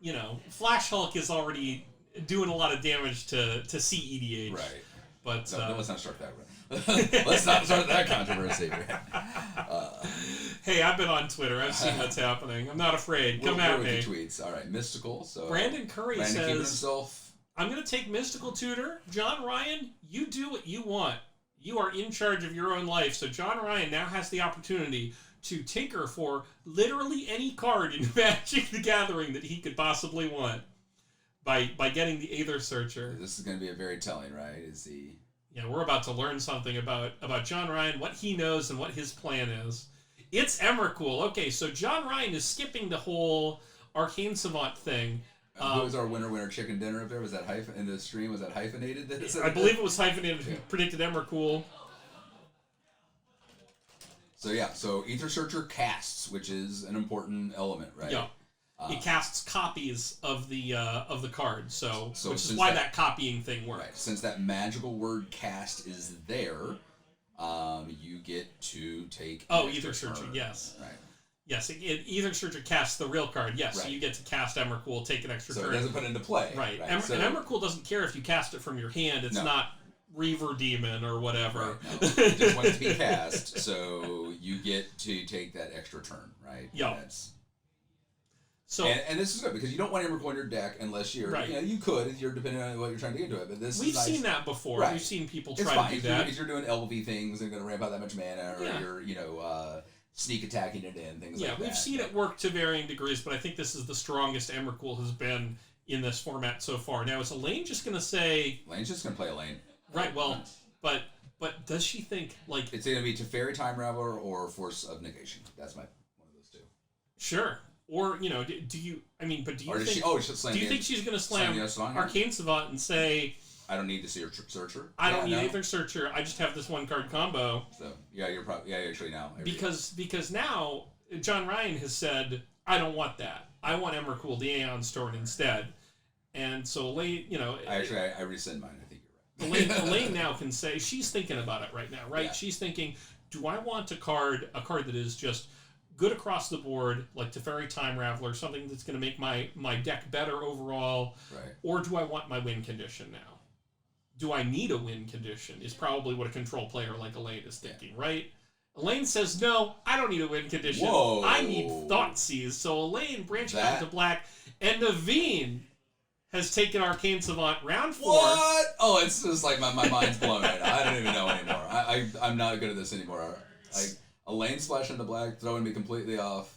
Speaker 1: you know, Flash Hulk is already doing a lot of damage to CEDH.
Speaker 2: Right.
Speaker 1: But
Speaker 2: no, let's not start that. Let's not start that controversy.
Speaker 1: Hey, I've been on Twitter. I've seen what's happening. I'm not afraid. Come at me.
Speaker 2: With the tweets. All right, Mystical. So
Speaker 1: Brandon Curry
Speaker 2: keeping
Speaker 1: says,
Speaker 2: himself.
Speaker 1: I'm going to take Mystical Tutor. John Ryan, you do what you want. You are in charge of your own life. So John Ryan now has the opportunity to tinker for literally any card in Magic the Gathering that he could possibly want by getting the Aether Searcher.
Speaker 2: This is going to be a very telling, right?
Speaker 1: Yeah, we're about to learn something about John Ryan, what he knows, and what his plan is. It's Emrakul. Okay, so John Ryan is skipping the whole Arcane Savant thing.
Speaker 2: What was our winner chicken dinner up there? Was that in the stream? Was that hyphenated?
Speaker 1: I believe it was hyphenated. Yeah. Predicted Emrakul.
Speaker 2: So yeah, so Aether Searcher casts, which is an important element, right?
Speaker 1: Yeah. It casts copies of the card, so which is why that copying thing works.
Speaker 2: Right. Since that magical word cast is there, you get to take.
Speaker 1: Aether Searcher, yes.
Speaker 2: Right.
Speaker 1: Yes, Aether Searcher casts the real card. Yes, right. So you get to cast Emrakul, take an extra turn.
Speaker 2: So it doesn't put into play.
Speaker 1: Right. And Emrakul doesn't care if you cast it from your hand. It's not Reaver Demon or whatever.
Speaker 2: Right. No, it just wants to be cast, so you get to take that extra turn, right?
Speaker 1: Yeah.
Speaker 2: So and this is good because you don't want Emrakul in your deck unless you're you could if you're depending on what you're trying to get into it. But we've
Speaker 1: seen that before. Right. We've seen people try to do that.
Speaker 2: If you're doing LV things and going to ramp out that much mana, or you're sneak attacking it in things like that.
Speaker 1: Yeah, we've seen it work to varying degrees, but I think this is the strongest Emrakul has been in this format so far. Now, is Elaine just going to say?
Speaker 2: Elaine's just going to play Elaine.
Speaker 1: Right. Well, but does she think like
Speaker 2: it's going to be Teferi Time Raveler or Force of Negation? That's one of those two.
Speaker 1: Sure. Or, do you... I mean, but do you think...
Speaker 2: Do
Speaker 1: you think she's going to slam Arcane Savant and say...
Speaker 2: I don't need to see your Searcher.
Speaker 1: I don't need Aether Searcher. I just have this one-card combo.
Speaker 2: So, yeah, you're probably... Yeah, actually now.
Speaker 1: Because now, John Ryan has said, I don't want that. I want Emrakul, the Aeon Storm, instead. And so Elaine,
Speaker 2: I rescind mine. I think you're
Speaker 1: right. Elaine now can say... She's thinking about it right now, right? Yeah. She's thinking, do I want a card that is just... good across the board, like Teferi Time Raveler, something that's going to make my deck better overall,
Speaker 2: right?
Speaker 1: Or do I want my win condition now? Do I need a win condition? Is probably what a control player like Elaine is thinking, right? Elaine says, no, I don't need a win condition.
Speaker 2: Whoa.
Speaker 1: I need Thoughtseize. So Elaine branching out to black, and Naveen has taken Arcane Savant round 4.
Speaker 2: What? Oh, it's just like my mind's blown right now. I don't even know anymore. I'm not good at this anymore. Elaine splashing the black, throwing me completely off.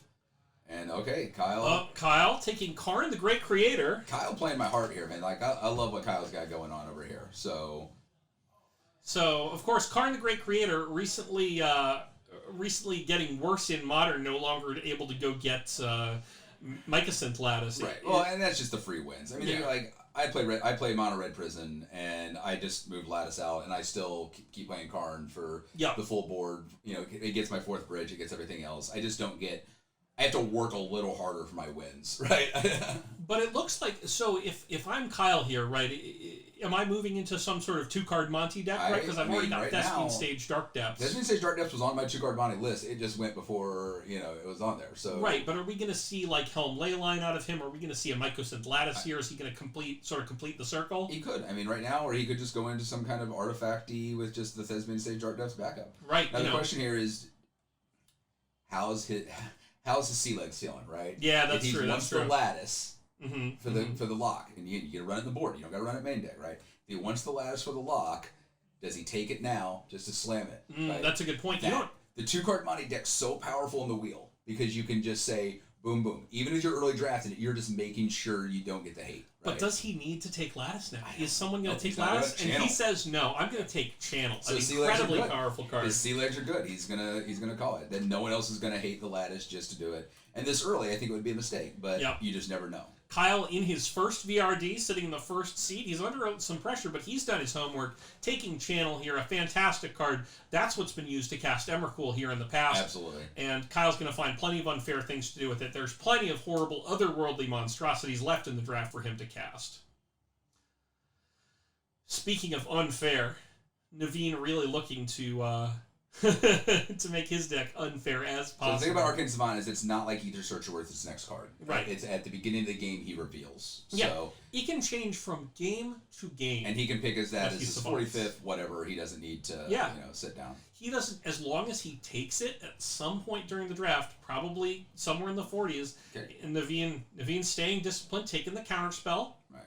Speaker 2: And okay, Kyle.
Speaker 1: Kyle taking Karn, the Great Creator.
Speaker 2: Kyle playing my heart here, man. Like I love what Kyle's got going on over here. So
Speaker 1: of course, Karn, the Great Creator, recently getting worse in Modern, no longer able to go get Mycosynth Lattice.
Speaker 2: Right. Well, and that's just the free wins. I mean, I play Mono Red Prison, and I just moved Lattice out, and I still keep playing Karn for the full board. It gets my 4th bridge, it gets everything else. I just don't get... I have to work a little harder for my wins, right?
Speaker 1: But it looks like... So if I'm Kyle here, right, am I moving into some sort of 2-card Monty deck, right? Because I've already got Thespian Stage Dark Depths.
Speaker 2: Thespian Stage Dark Depths was on my 2-card Monty list. It just went before, it was on there. So
Speaker 1: right, but are we going to see, like, Helm Leyline out of him? Are we going to see a Mycosynth Lattice here? Is he going to complete the circle?
Speaker 2: He could. I mean, right now, or he could just go into some kind of artifact-y with just the Thespian Stage Dark Depths backup.
Speaker 1: Right.
Speaker 2: Now, the question here is, how's his sea legs feeling, right?
Speaker 1: Yeah, that's true.
Speaker 2: If he wants the lattice
Speaker 1: for
Speaker 2: the lock, and you get to run it in the board, you don't got to run it main deck, right? If he wants the lattice for the lock, does he take it now just to slam it? Right?
Speaker 1: That's a good point.
Speaker 2: The 2-card Monty deck's so powerful in the wheel because you can just say boom, boom. Even if you're early drafting it, you're just making sure you don't get the hate,
Speaker 1: But does he need to take Lattice now? Is someone going to take Lattice? And he says, no, I'm going to take Channel. So an incredibly powerful card.
Speaker 2: His sea legs are good. He's gonna call it. Then no one else is going to hate the Lattice just to do it. And this early, I think it would be a mistake, but you just never know.
Speaker 1: Kyle, in his first VRD, sitting in the first seat, he's under some pressure, but he's done his homework, taking Channel here, a fantastic card. That's what's been used to cast Emrakul here in the past.
Speaker 2: Absolutely.
Speaker 1: And Kyle's going to find plenty of unfair things to do with it. There's plenty of horrible, otherworldly monstrosities left in the draft for him to cast. Speaking of unfair, Naveen really looking to to make his deck unfair as possible.
Speaker 2: So the thing about Arcane Savant is it's not like Ether Searcher with its next card.
Speaker 1: Right.
Speaker 2: It's at the beginning of the game he reveals.
Speaker 1: Yeah.
Speaker 2: So
Speaker 1: he can change from game to game.
Speaker 2: And he can pick as his 45th, whatever. He doesn't need to sit down.
Speaker 1: He doesn't, as long as he takes it at some point during the draft, probably somewhere in the 40s, and Naveen staying disciplined, taking the counterspell.
Speaker 2: Right.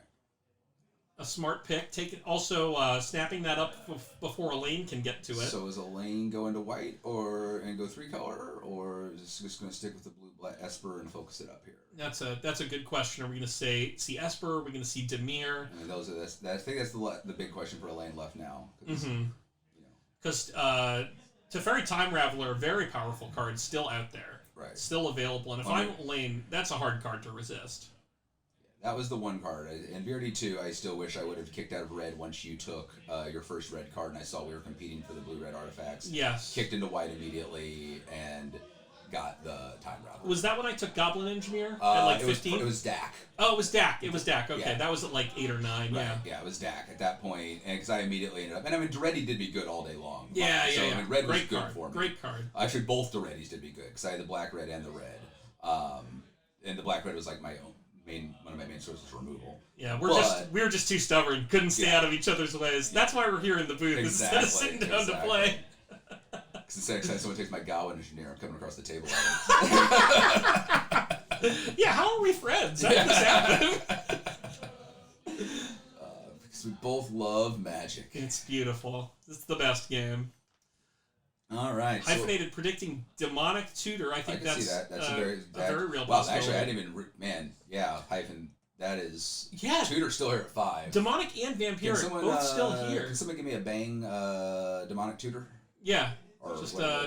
Speaker 1: A smart pick. Also snapping that up before Elaine can get to it.
Speaker 2: So is Elaine go into white and go 3-color, or is it just going to stick with the blue-black Esper and focus it up here?
Speaker 1: That's a good question. Are we going to see Esper? Are we going to see Dimir?
Speaker 2: I mean, I think that's the big question for Elaine left now.
Speaker 1: Because Teferi Time Raveler, a very powerful card, still out there.
Speaker 2: Right.
Speaker 1: Still available. And if I'm Elaine, that's a hard card to resist.
Speaker 2: That was the one card. In VRD2, I still wish I would have kicked out of red once you took your first red card, and I saw we were competing for the blue-red artifacts.
Speaker 1: Yes.
Speaker 2: Kicked into white immediately and got the Time Raveler.
Speaker 1: Was that when I took Goblin Engineer at like 15?
Speaker 2: It was Dak.
Speaker 1: Oh, it was Dak. It was Dak. Okay, that was at like 8 or 9.
Speaker 2: Right. Yeah, it was Dak at that point, and because I immediately ended up, and I mean, Duretti did be good all day long.
Speaker 1: Yeah.
Speaker 2: I mean, red was good
Speaker 1: card.
Speaker 2: for me.
Speaker 1: Great card.
Speaker 2: Actually, both Durettis did be good because I had the black, red, and the red. And the black, red was like one of my main sources of removal.
Speaker 1: Yeah, we were just too stubborn. Couldn't stay out of each other's ways. That's why we're here in the booth instead of sitting down to play.
Speaker 2: Because the next time someone takes my Gawain Engineer, I'm coming across the table.
Speaker 1: Yeah, how are we friends? How did this happen?
Speaker 2: Because we both love Magic.
Speaker 1: It's beautiful. It's the best game.
Speaker 2: All right.
Speaker 1: Hyphenated predicting demonic tutor. I think that's
Speaker 2: see that. That's a very
Speaker 1: real
Speaker 2: possibility.
Speaker 1: Actually,
Speaker 2: I didn't even. Hyphen. That is.
Speaker 1: Yeah.
Speaker 2: Tutor's still here at 5.
Speaker 1: Demonic and Vampiric both still here.
Speaker 2: Can someone give me a bang demonic tutor?
Speaker 1: Yeah.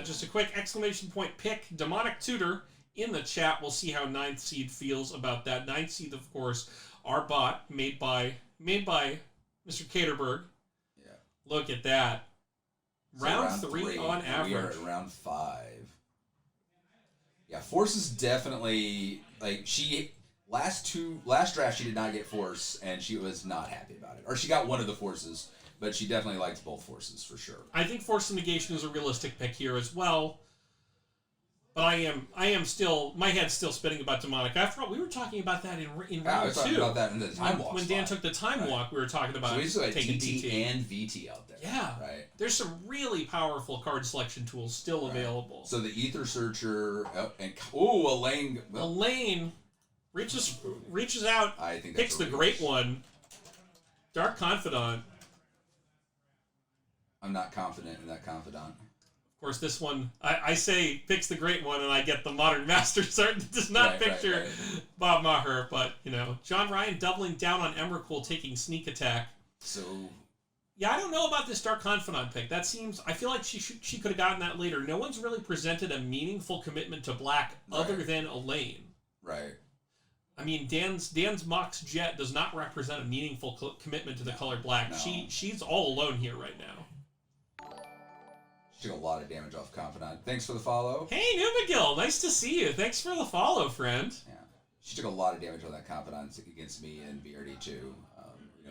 Speaker 1: Just a quick exclamation point pick demonic tutor in the chat. We'll see how 9th Seed feels about that. 9th Seed, of course, our bot made by Mr. Caterberg.
Speaker 2: Yeah.
Speaker 1: Look at that. So round 3 on average.
Speaker 2: We are at round 5. Yeah, Force is definitely last draft she did not get Force and she was not happy about it. Or she got one of the Forces, but she definitely likes both Forces for sure.
Speaker 1: I think Force of Negation is a realistic pick here as well. But I am still, my head's still spinning about Demonic. After all, we were talking about that in round 2.
Speaker 2: I was talking about that in the Time Walk
Speaker 1: When Dan took the Time Walk, we were talking about taking
Speaker 2: DT and VT out there.
Speaker 1: Yeah.
Speaker 2: Right.
Speaker 1: There's some really powerful card selection tools still available.
Speaker 2: So the Ether Searcher Elaine.
Speaker 1: Elaine reaches out,
Speaker 2: I think
Speaker 1: picks the great one. Dark Confidant.
Speaker 2: I'm not confident in that Confidant.
Speaker 1: Of course, this one, I say picks the great one, and I get the Modern Master Cert that does not picture Bob Maher. But, John Ryan doubling down on Emrakul, taking Sneak Attack.
Speaker 2: So...
Speaker 1: Yeah, I don't know about this Dark Confidant pick. That seems... I feel like she could have gotten that later. No one's really presented a meaningful commitment to black other than Elaine.
Speaker 2: Right.
Speaker 1: I mean, Dan's Mox Jet does not represent a meaningful commitment to the color black.
Speaker 2: No.
Speaker 1: She's all alone here right now.
Speaker 2: She took a lot of damage off Confidant. Thanks for the follow.
Speaker 1: Hey, Newmcgill, nice to see you. Thanks for the follow, friend.
Speaker 2: Yeah, she took a lot of damage on that Confidant against me in VRD2.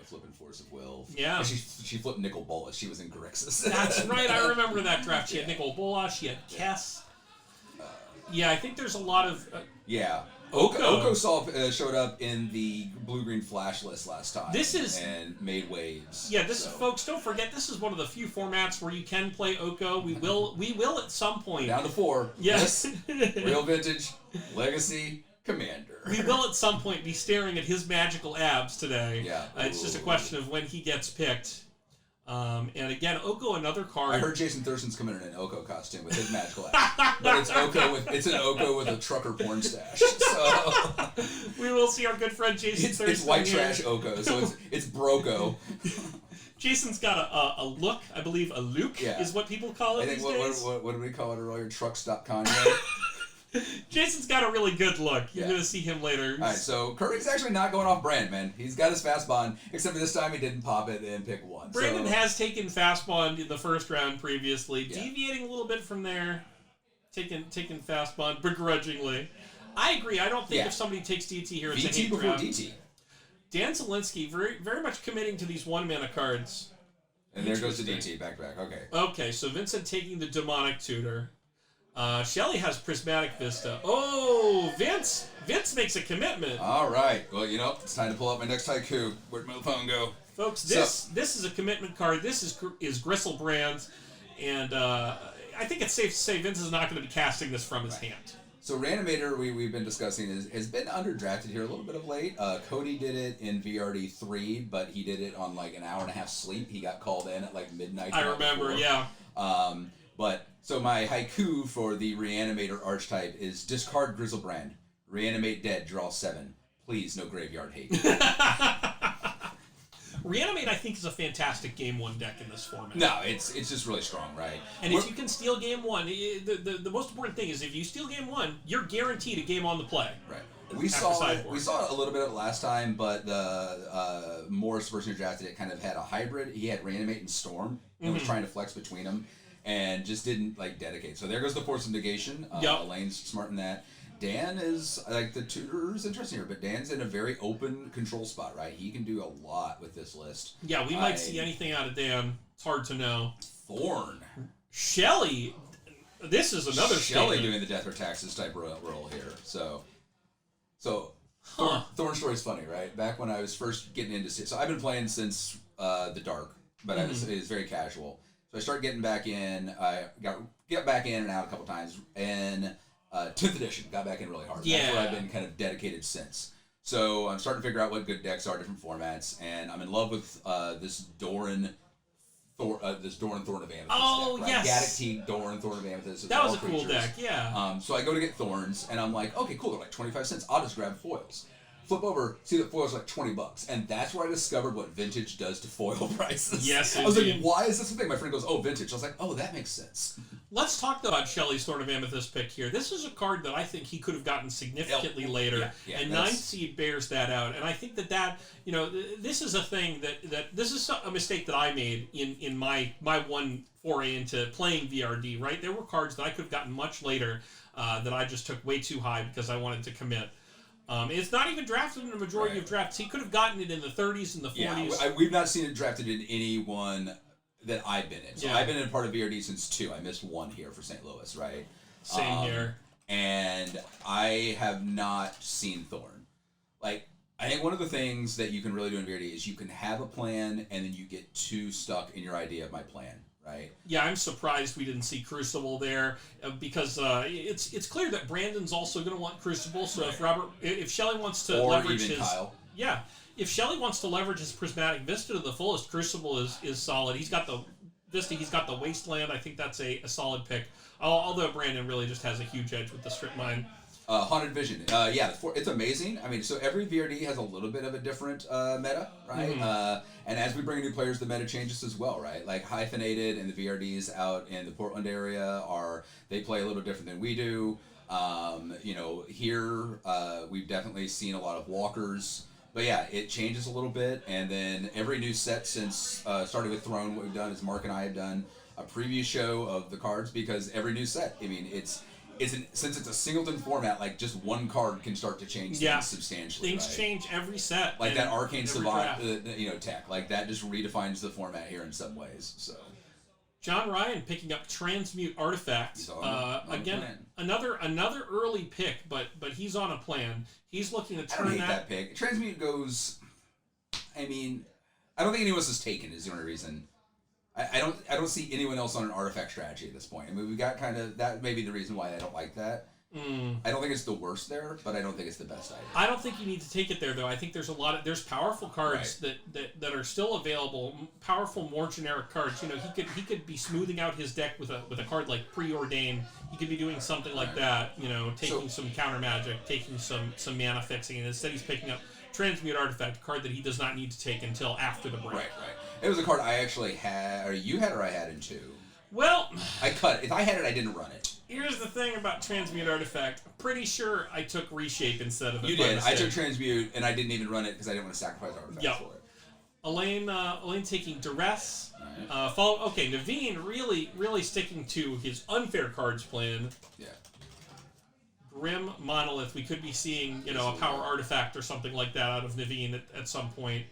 Speaker 2: Flipping Force of Will.
Speaker 1: Yeah.
Speaker 2: She flipped Nicol Bolas. She was in Grixis.
Speaker 1: That's right. I remember that draft. She had Nicol Bolas. She had Kess. I think there's a lot of...
Speaker 2: Oko showed up in the blue-green flash list last time. And made waves.
Speaker 1: Yeah, folks, don't forget, this is one of the few formats where you can play Oko. We will at some point.
Speaker 2: Down to 4.
Speaker 1: Yes.
Speaker 2: Real Vintage, Legacy, Commander.
Speaker 1: We will at some point be staring at his magical abs today.
Speaker 2: Yeah.
Speaker 1: It's just a question of when he gets picked. And again, Oko, another card.
Speaker 2: I heard Jason Thurston's coming in an Oko costume with his magical axe, but it's an Oko with a trucker porn stash. So
Speaker 1: we will see our good friend Jason Thurston.
Speaker 2: It's white trash Oko, so it's Broco.
Speaker 1: Jason's got a look, I believe a Luke is what people call it.
Speaker 2: I think
Speaker 1: days.
Speaker 2: What did we call it earlier? Truck stop Kanye.
Speaker 1: Jason's got a really good look. You're going to see him later.
Speaker 2: All right, so Kirby's actually not going off brand, man. He's got his fast bond, except for this time he didn't pop it and pick one.
Speaker 1: Brandon has taken fast bond in the first round previously, deviating a little bit from there, taking fast bond begrudgingly. I agree. I don't think if somebody takes DT here, it's
Speaker 2: VT
Speaker 1: a hate
Speaker 2: before
Speaker 1: round.
Speaker 2: DT.
Speaker 1: Dan Zielinski very much committing to these one-mana cards.
Speaker 2: And there goes the DT, back. Okay.
Speaker 1: Okay, so Vincent taking the Demonic Tutor. Shelly has Prismatic Vista. Oh, Vince makes a commitment.
Speaker 2: All right. Well, it's time to pull out my next haiku. Where'd my phone go?
Speaker 1: Folks, this is a commitment card. This is Gristlebrand's, and I think it's safe to say Vince is not going to be casting this from his hand.
Speaker 2: So Reanimator, we've been discussing, has been underdrafted here a little bit of late. Cody did it in VRD3, but he did it on like an hour and a half sleep. He got called in at like midnight.
Speaker 1: I remember, yeah.
Speaker 2: So my haiku for the Reanimator archetype is discard Grizzlebrand, reanimate dead, draw 7. Please, no graveyard hate.
Speaker 1: Reanimate, I think, is a fantastic Game 1 deck in this format.
Speaker 2: No, it's just really strong, right?
Speaker 1: And if you can steal Game 1, the most important thing is if you steal Game 1, you're guaranteed a game on the play.
Speaker 2: Right. We saw a little bit of it last time, but the Morris version who drafted it kind of had a hybrid. He had Reanimate and Storm and was trying to flex between them and just didn't dedicate. So there goes the Force of Negation. Elaine's smart in that. Dan is, the tutor is interesting here, but Dan's in a very open control spot, right? He can do a lot with this list.
Speaker 1: Yeah, we might see anything out of Dan. It's hard to know.
Speaker 2: Thorn.
Speaker 1: Shelly. This is another
Speaker 2: Shelly doing the Death or Taxes type role here. So Thorn story's funny, right? Back when I was first getting into it. So I've been playing since the Dark, but it was very casual. So I started getting back in. I got back in and out a couple times, and 10th edition got back in really hard.
Speaker 1: Yeah.
Speaker 2: That's where I've been kind of dedicated since. So I'm starting to figure out what good decks are, different formats, and I'm in love with this Doran Thorn of Amethyst.
Speaker 1: Oh,
Speaker 2: deck, right?
Speaker 1: yes.
Speaker 2: Gaddock Teeg, Doran, Thorn of Amethyst.
Speaker 1: That was a cool deck, yeah.
Speaker 2: So I go to get Thorns, and I'm like, okay, cool, they're like 25 cents. I'll just grab foils. Flip over, see that foils are like $20, and that's where I discovered what Vintage does to foil prices.
Speaker 1: Yes,
Speaker 2: I was like, why is this a thing? My friend goes, oh, Vintage. I was like, oh, that makes sense.
Speaker 1: Let's talk about Shelly's Thorn of Amethyst pick here. This is a card that I think he could have gotten significantly later, and 9th Seed bears that out. And I think that this is a thing that this is a mistake that I made in my one foray into playing VRD, right? There were cards that I could have gotten much later that I just took way too high because I wanted to commit. It's not even drafted in a majority of drafts. He could have gotten it in the 30s and the 40s.
Speaker 2: Yeah, we've not seen it drafted in any one that I've been in. So I've been in part of VRD since 2. I missed 1 here for St. Louis, right?
Speaker 1: Same here.
Speaker 2: And I have not seen Thorn. I think one of the things that you can really do in VRD is you can have a plan and then you get too stuck in your idea of my plan. Right.
Speaker 1: Yeah, I'm surprised we didn't see Crucible there because it's clear that Brandon's also going to want Crucible. So if Shelly wants to leverage his
Speaker 2: Kyle.
Speaker 1: If Shelly wants to leverage his Prismatic Vista to the fullest, Crucible is solid. He's got the Vista, he's got the Wasteland. I think that's a solid pick. Although Brandon really just has a huge edge with the Strip Mine.
Speaker 2: Haunted Vision. It's amazing. I mean, so every VRD has a little bit of a different meta, right? And as we bring new players, the meta changes as well, right? Like Hyphenated and the VRDs out in the Portland area they play a little different than we do. Here we've definitely seen a lot of walkers. But yeah, it changes a little bit. And then every new set since starting with Throne, what we've done is Mark and I have done a preview show of the cards because every new set, I mean, since it's a singleton format, like just one card can start to change things substantially.
Speaker 1: Things change every set.
Speaker 2: Like that Arcane Savant, tech. Like that just redefines the format here in some ways. So,
Speaker 1: John Ryan picking up Transmute Artifact. Again, another early pick, but he's on a plan. He's looking to turn
Speaker 2: I don't hate that pick. Transmute goes. I mean, I don't think anyone else has taken is the only reason. I don't see anyone else on an artifact strategy at this point. I mean, we got kind of that may be the reason why I don't like that. I don't think it's the worst there, but I don't think it's the best idea.
Speaker 1: I don't think you need to take it there, though. I think there's powerful cards that are still available. Powerful, more generic cards. You know, he could be smoothing out his deck with a card like Preordain. He could be doing something like that. You know, taking some counter magic, taking some mana fixing, and instead he's picking up Transmute Artifact, a card that he does not need to take until after the break.
Speaker 2: Right. It was a card I actually had, or you had, or I had in 2.
Speaker 1: Well,
Speaker 2: I cut it. If I had it, I didn't run it.
Speaker 1: Here's the thing about Transmute Artifact. I'm pretty sure I took Reshape instead of it.
Speaker 2: You did. I took Transmute, and I didn't even run it because I didn't want to sacrifice artifacts for it.
Speaker 1: Elaine taking Duress.
Speaker 2: Right.
Speaker 1: Naveen really sticking to his unfair cards plan.
Speaker 2: Yeah. Grim
Speaker 1: Monolith. We could be seeing, a power artifact or something like that out of Naveen at some point.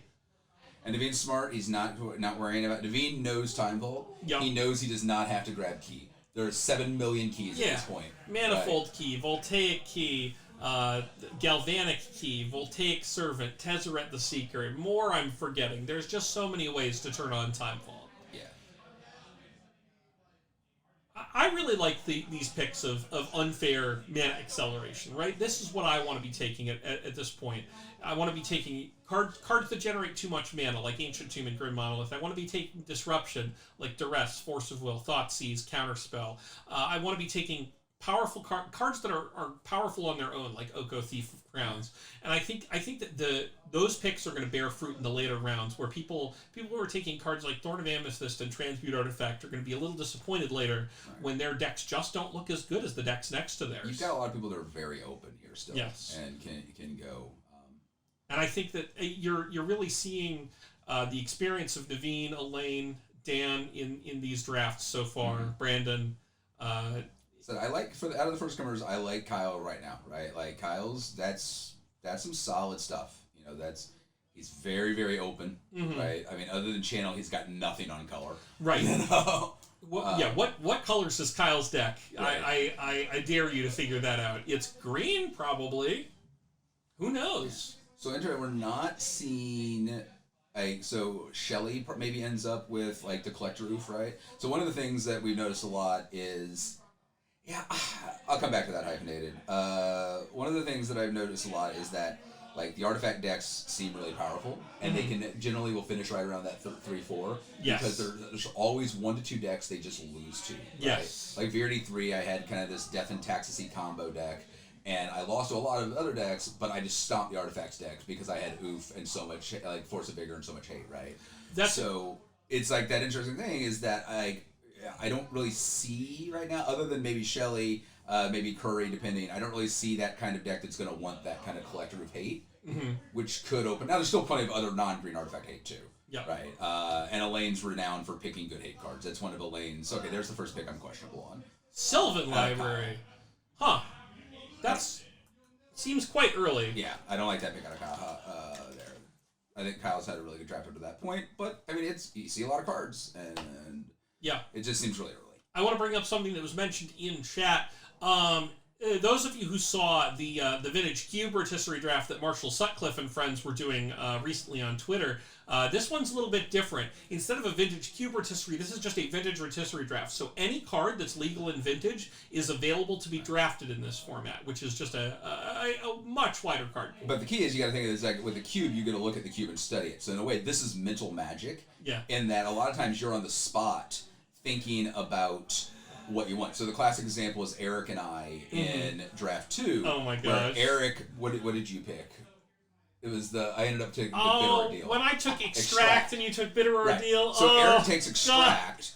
Speaker 2: And Naveen's smart. He's not worrying about. Naveen knows Time Vault.
Speaker 1: Yep.
Speaker 2: He knows he does not have to grab key. There are 7 million keys at this point.
Speaker 1: Manifold Key, Voltaic Key, Galvanic Key, Voltaic Servant, Tezzeret the Seeker. More I'm forgetting. There's just so many ways to turn on Time Vault.
Speaker 2: Yeah.
Speaker 1: I really like these picks of unfair mana acceleration, right? This is what I want to be taking at this point. I want to be taking cards that generate too much mana, like Ancient Tomb and Grim Monolith. I want to be taking Disruption, like Duress, Force of Will, Thoughtseize, Counterspell. I want to be taking powerful cards that are powerful on their own, like Oko, Thief of Crowns. And I think that those picks are going to bear fruit in the later rounds, where people who are taking cards like Thorn of Amethyst and Transmute Artifact are going to be a little disappointed later when their decks just don't look as good as the decks next to theirs.
Speaker 2: You've got a lot of people that are very open here still.
Speaker 1: Yes.
Speaker 2: And can go.
Speaker 1: And I think that you're really seeing the experience of Naveen, Elaine, Dan in these drafts so far. Mm-hmm. Brandon.
Speaker 2: So I like out of the first comers, I like Kyle right now. Right, like Kyle's that's some solid stuff. He's very, very open. Mm-hmm. Right. I mean, other than channel, he's got nothing on color.
Speaker 1: Right. What colors is Kyle's deck? Right. I dare you to figure that out. It's green, probably. Who knows?
Speaker 2: So we're not seeing, so Shelly maybe ends up with like the Collector Oof, right? So one of the things that we've noticed a lot is, I'll come back to that hyphenated. One of the things that I've noticed a lot is that like the artifact decks seem really powerful, and they can generally will finish right around that 3-4.
Speaker 1: Yes.
Speaker 2: Because there's always 1 to 2 decks they just lose to. Right?
Speaker 1: Yes.
Speaker 2: Like VRD3, I had kind of this Death and Taxis combo deck. And I lost to a lot of other decks, but I just stomped the artifacts decks because I had Oof and so much, like Force of Vigor and so much hate, right? So it's like that interesting thing is that I don't really see right now, other than maybe Shelly, maybe Curry, depending. I don't really see that kind of deck that's going to want that kind of Collector of hate, which could open. Now, there's still plenty of other non-green artifact hate, too.
Speaker 1: Yeah.
Speaker 2: Right. And Elaine's renowned for picking good hate cards. That's one of Elaine's. Okay, there's the first pick I'm questionable on.
Speaker 1: Sylvan Library. Huh. That's seems quite early.
Speaker 2: Yeah, I don't like that pick out of Kyle there. I think Kyle's had a really good draft up to that point, but I mean, you see a lot of cards, and it just seems really early.
Speaker 1: I want to bring up something that was mentioned in chat. Those of you who saw the Vintage Cube Rotisserie Draft that Marshall Sutcliffe and friends were doing recently on Twitter, this one's a little bit different. Instead of a Vintage Cube Rotisserie, this is just a Vintage Rotisserie Draft. So any card that's legal in Vintage is available to be drafted in this format, which is just a much wider card pool.
Speaker 2: But the key is you got to think of this, like with the cube, you got to look at the cube and study it. So in a way, this is mental magic.
Speaker 1: Yeah. In
Speaker 2: that a lot of times you're on the spot thinking about what you want. So the classic example is Eric and I in Draft 2.
Speaker 1: Oh my gosh.
Speaker 2: Eric, what did you pick? It was I ended up taking the Bitter Ordeal.
Speaker 1: When I took Extract and you took Bitter Ordeal.
Speaker 2: Right. So Eric takes Extract,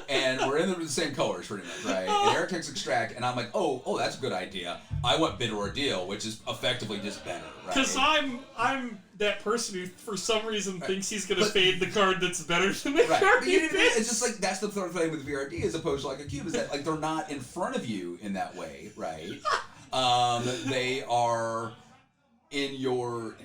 Speaker 2: and we're in the same colors pretty much, right? And Eric takes Extract, and I'm like, oh, that's a good idea. I want Bitter Ordeal, which is effectively just better, right?
Speaker 1: Because I'm that person who, for some reason, thinks he's going to fade the card that's better than the card he picks.
Speaker 2: It's just like, that's the third thing with VRD as opposed to like a cube, is that like they're not in front of you in that way, right? They are in your,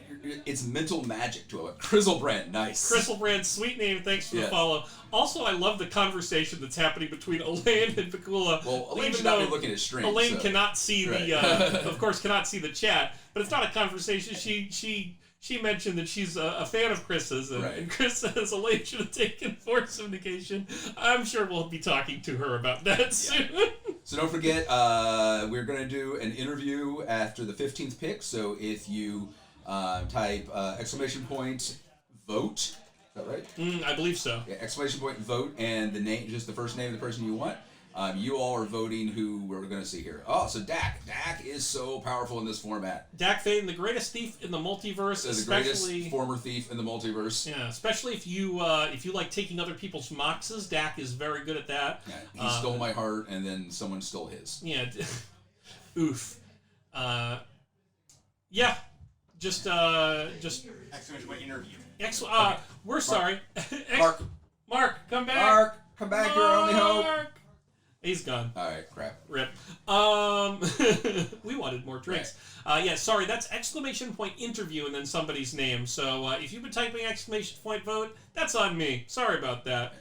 Speaker 2: it's mental magic to it. Crizzlebrand, nice.
Speaker 1: Crizzlebrand, sweet name, thanks for the follow. Also, I love the conversation that's happening between Elaine and Bakula.
Speaker 2: Well, Elaine should not be looking at stream.
Speaker 1: Elaine cannot see the, of course, cannot see the chat, but it's not a conversation. She she mentioned that she's a fan of Chris's, and Chris says Elaine should have taken Force of Negation. I'm sure we'll be talking to her about that soon.
Speaker 2: So don't forget, we're going to do an interview after the 15th pick. So if you type !vote, is that right?
Speaker 1: I believe so.
Speaker 2: Yeah, !vote and the name, just the first name of the person you want. You all are voting who we're going to see here. Oh, so Dak. Dak is so powerful in this format.
Speaker 1: Dak Faden, the greatest thief in the multiverse,
Speaker 2: the greatest former thief in the multiverse.
Speaker 1: Yeah, especially if you like taking other people's moxes. Dak is very good at that.
Speaker 2: Yeah, he stole my heart, and then someone stole his.
Speaker 1: Yeah. Oof. Yeah. Just.
Speaker 3: Exclamation point interview.
Speaker 1: Okay. We're sorry. Mark, come back.
Speaker 2: Mark, come back. You're our only hope.
Speaker 1: He's gone.
Speaker 2: All right, crap.
Speaker 1: Rip. We wanted more drinks. Yeah, sorry, that's !interview and then somebody's name. So if you've been typing !vote, that's on me. Sorry about that.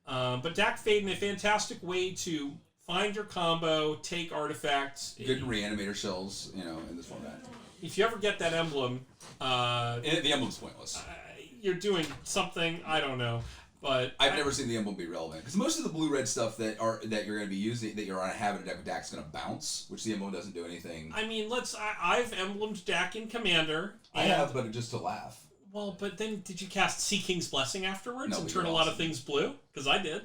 Speaker 1: But Dak Faden, a fantastic way to find your combo, take artifacts.
Speaker 2: Good reanimator shells, in this format.
Speaker 1: If you ever get that emblem...
Speaker 2: the emblem's pointless.
Speaker 1: You're doing something, I don't know. But
Speaker 2: I've never seen the emblem be relevant because most of the blue-red stuff that you're going to be using, that you're on a habit of deck with Dak, is going to bounce, which the emblem doesn't do anything.
Speaker 1: I mean, I've emblemed Dak in Commander.
Speaker 2: I have, but just to laugh.
Speaker 1: Well, but then did you cast Sea King's Blessing afterwards and turn a
Speaker 2: awesome.
Speaker 1: lot of things blue? Because I did.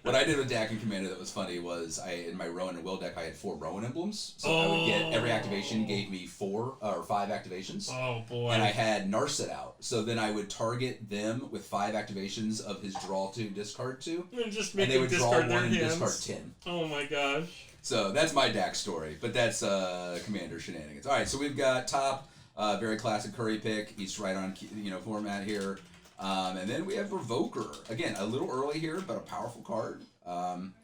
Speaker 2: What I did with Dak and Commander that was funny was in my Rowan and Will deck I had 4 Rowan emblems, so I would get every activation gave me 4 or 5 activations.
Speaker 1: Oh boy!
Speaker 2: And I had Narset out, so then I would target them with 5 activations of his draw 2, discard 2,
Speaker 1: and
Speaker 2: they would draw 1 and
Speaker 1: hands.
Speaker 2: discard 10.
Speaker 1: Oh my gosh!
Speaker 2: So that's my Dak story, but that's Commander shenanigans. All right, so we've got top, very classic Curry pick. He's right on format here. And then we have Revoker. Again, a little early here, but a powerful card.
Speaker 1: An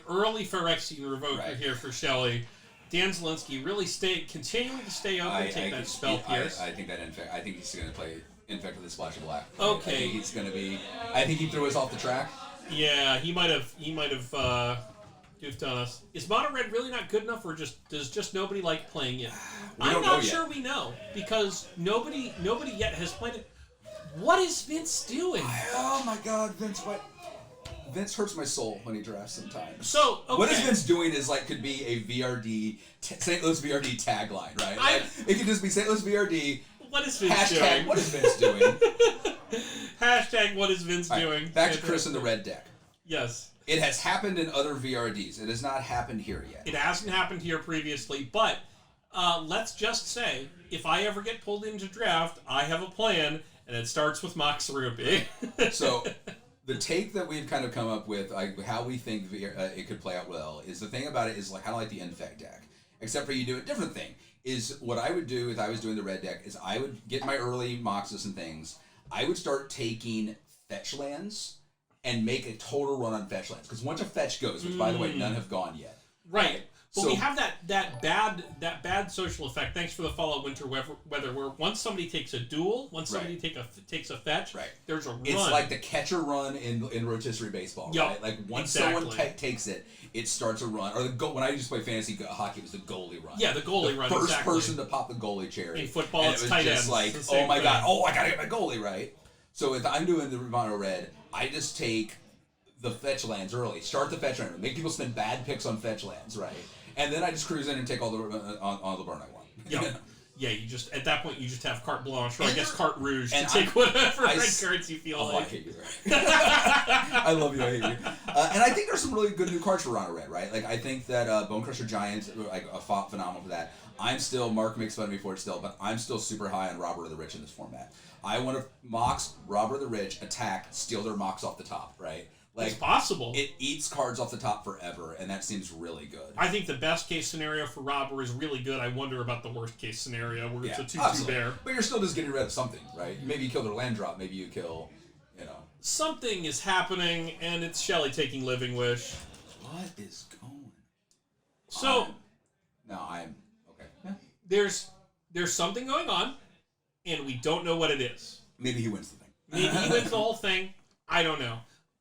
Speaker 1: early Phyrexian Revoker here for Shelley. Dan Zielinski really continuing to stay up and take that spell pierce.
Speaker 2: I think that I think he's going to play Infect with a Splash of Black.
Speaker 1: Okay.
Speaker 2: I think he's going to be. I think he threw us off the track.
Speaker 1: Yeah, he might have goofed on us. Is Mono Red really not good enough, or does just nobody like playing it? I'm not sure we know because nobody yet has played it. What is Vince doing?
Speaker 2: Oh my God, Vince! Vince hurts my soul when he drafts sometimes.
Speaker 1: So
Speaker 2: what is Vince doing could be a VRD St. Louis VRD tagline, right? It could just be St. Louis VRD.
Speaker 1: What is Vince doing?
Speaker 2: Hashtag what is Vince doing?
Speaker 1: Hashtag what is Vince doing?
Speaker 2: Back to Chris in the red deck.
Speaker 1: Yes.
Speaker 2: It has happened in other VRDs. It has not happened here yet.
Speaker 1: It hasn't happened here previously, but let's just say if I ever get pulled into draft, I have a plan. And it starts with Mox Ruby.
Speaker 2: So, the take that we've kind of come up with, how we think it could play out well, is the thing about it is kind of like the Infect deck. Except for you do a different thing. Is what I would do if I was doing the red deck is I would get my early Moxes and things. I would start taking fetch lands and make a total run on fetch lands. Because once a fetch goes, which by the way, none have gone yet.
Speaker 1: Right. But we have that bad social effect. Thanks for the follow, Winter Weather. Where once somebody takes a duel, once somebody takes a fetch, there's a run.
Speaker 2: It's like the catcher run in rotisserie baseball, right? Like once someone takes it, it starts a run. Or when I used to play fantasy hockey, it was the goalie run.
Speaker 1: Yeah, the goalie run.
Speaker 2: First person to pop the goalie cherry.
Speaker 1: In football,
Speaker 2: and
Speaker 1: it's
Speaker 2: it was
Speaker 1: tight
Speaker 2: just
Speaker 1: ends.
Speaker 2: like, oh my God, I gotta get my goalie right. So if I'm doing the Mono Red, I just take the fetch lands early. Start the fetch land. Make people spend bad picks on fetch lands, right? And then I just cruise in and take all the burn I want.
Speaker 1: Yeah, you just at that point you just have carte blanche, or I guess carte rouge to take whatever red cards you feel like.
Speaker 2: I hate you there. I love you. I hate you. And I think there's some really good new cards for Mono Red, right? Like I think that Bone Crusher Giant, like a phenomenal for that. Mark makes fun of me for it still, but I'm still super high on Robber of the Rich in this format. I want to Mox, Robber of the Rich, attack, steal their Mox off the top, right?
Speaker 1: It's possible.
Speaker 2: It eats cards off the top forever, and that seems really good.
Speaker 1: I think the best case scenario for Robber is really good. I wonder about the worst case scenario where it's a 2/2 bear.
Speaker 2: But you're still just getting rid of something, right? Maybe you kill their land drop. Maybe you kill,
Speaker 1: Something is happening, and it's Shelley taking Living Wish.
Speaker 2: What is going
Speaker 1: on?
Speaker 2: No, I'm... Okay. Yeah.
Speaker 1: There's something going on, and we don't know what it is.
Speaker 2: Maybe he wins the thing.
Speaker 1: Maybe he wins the whole thing. I don't know.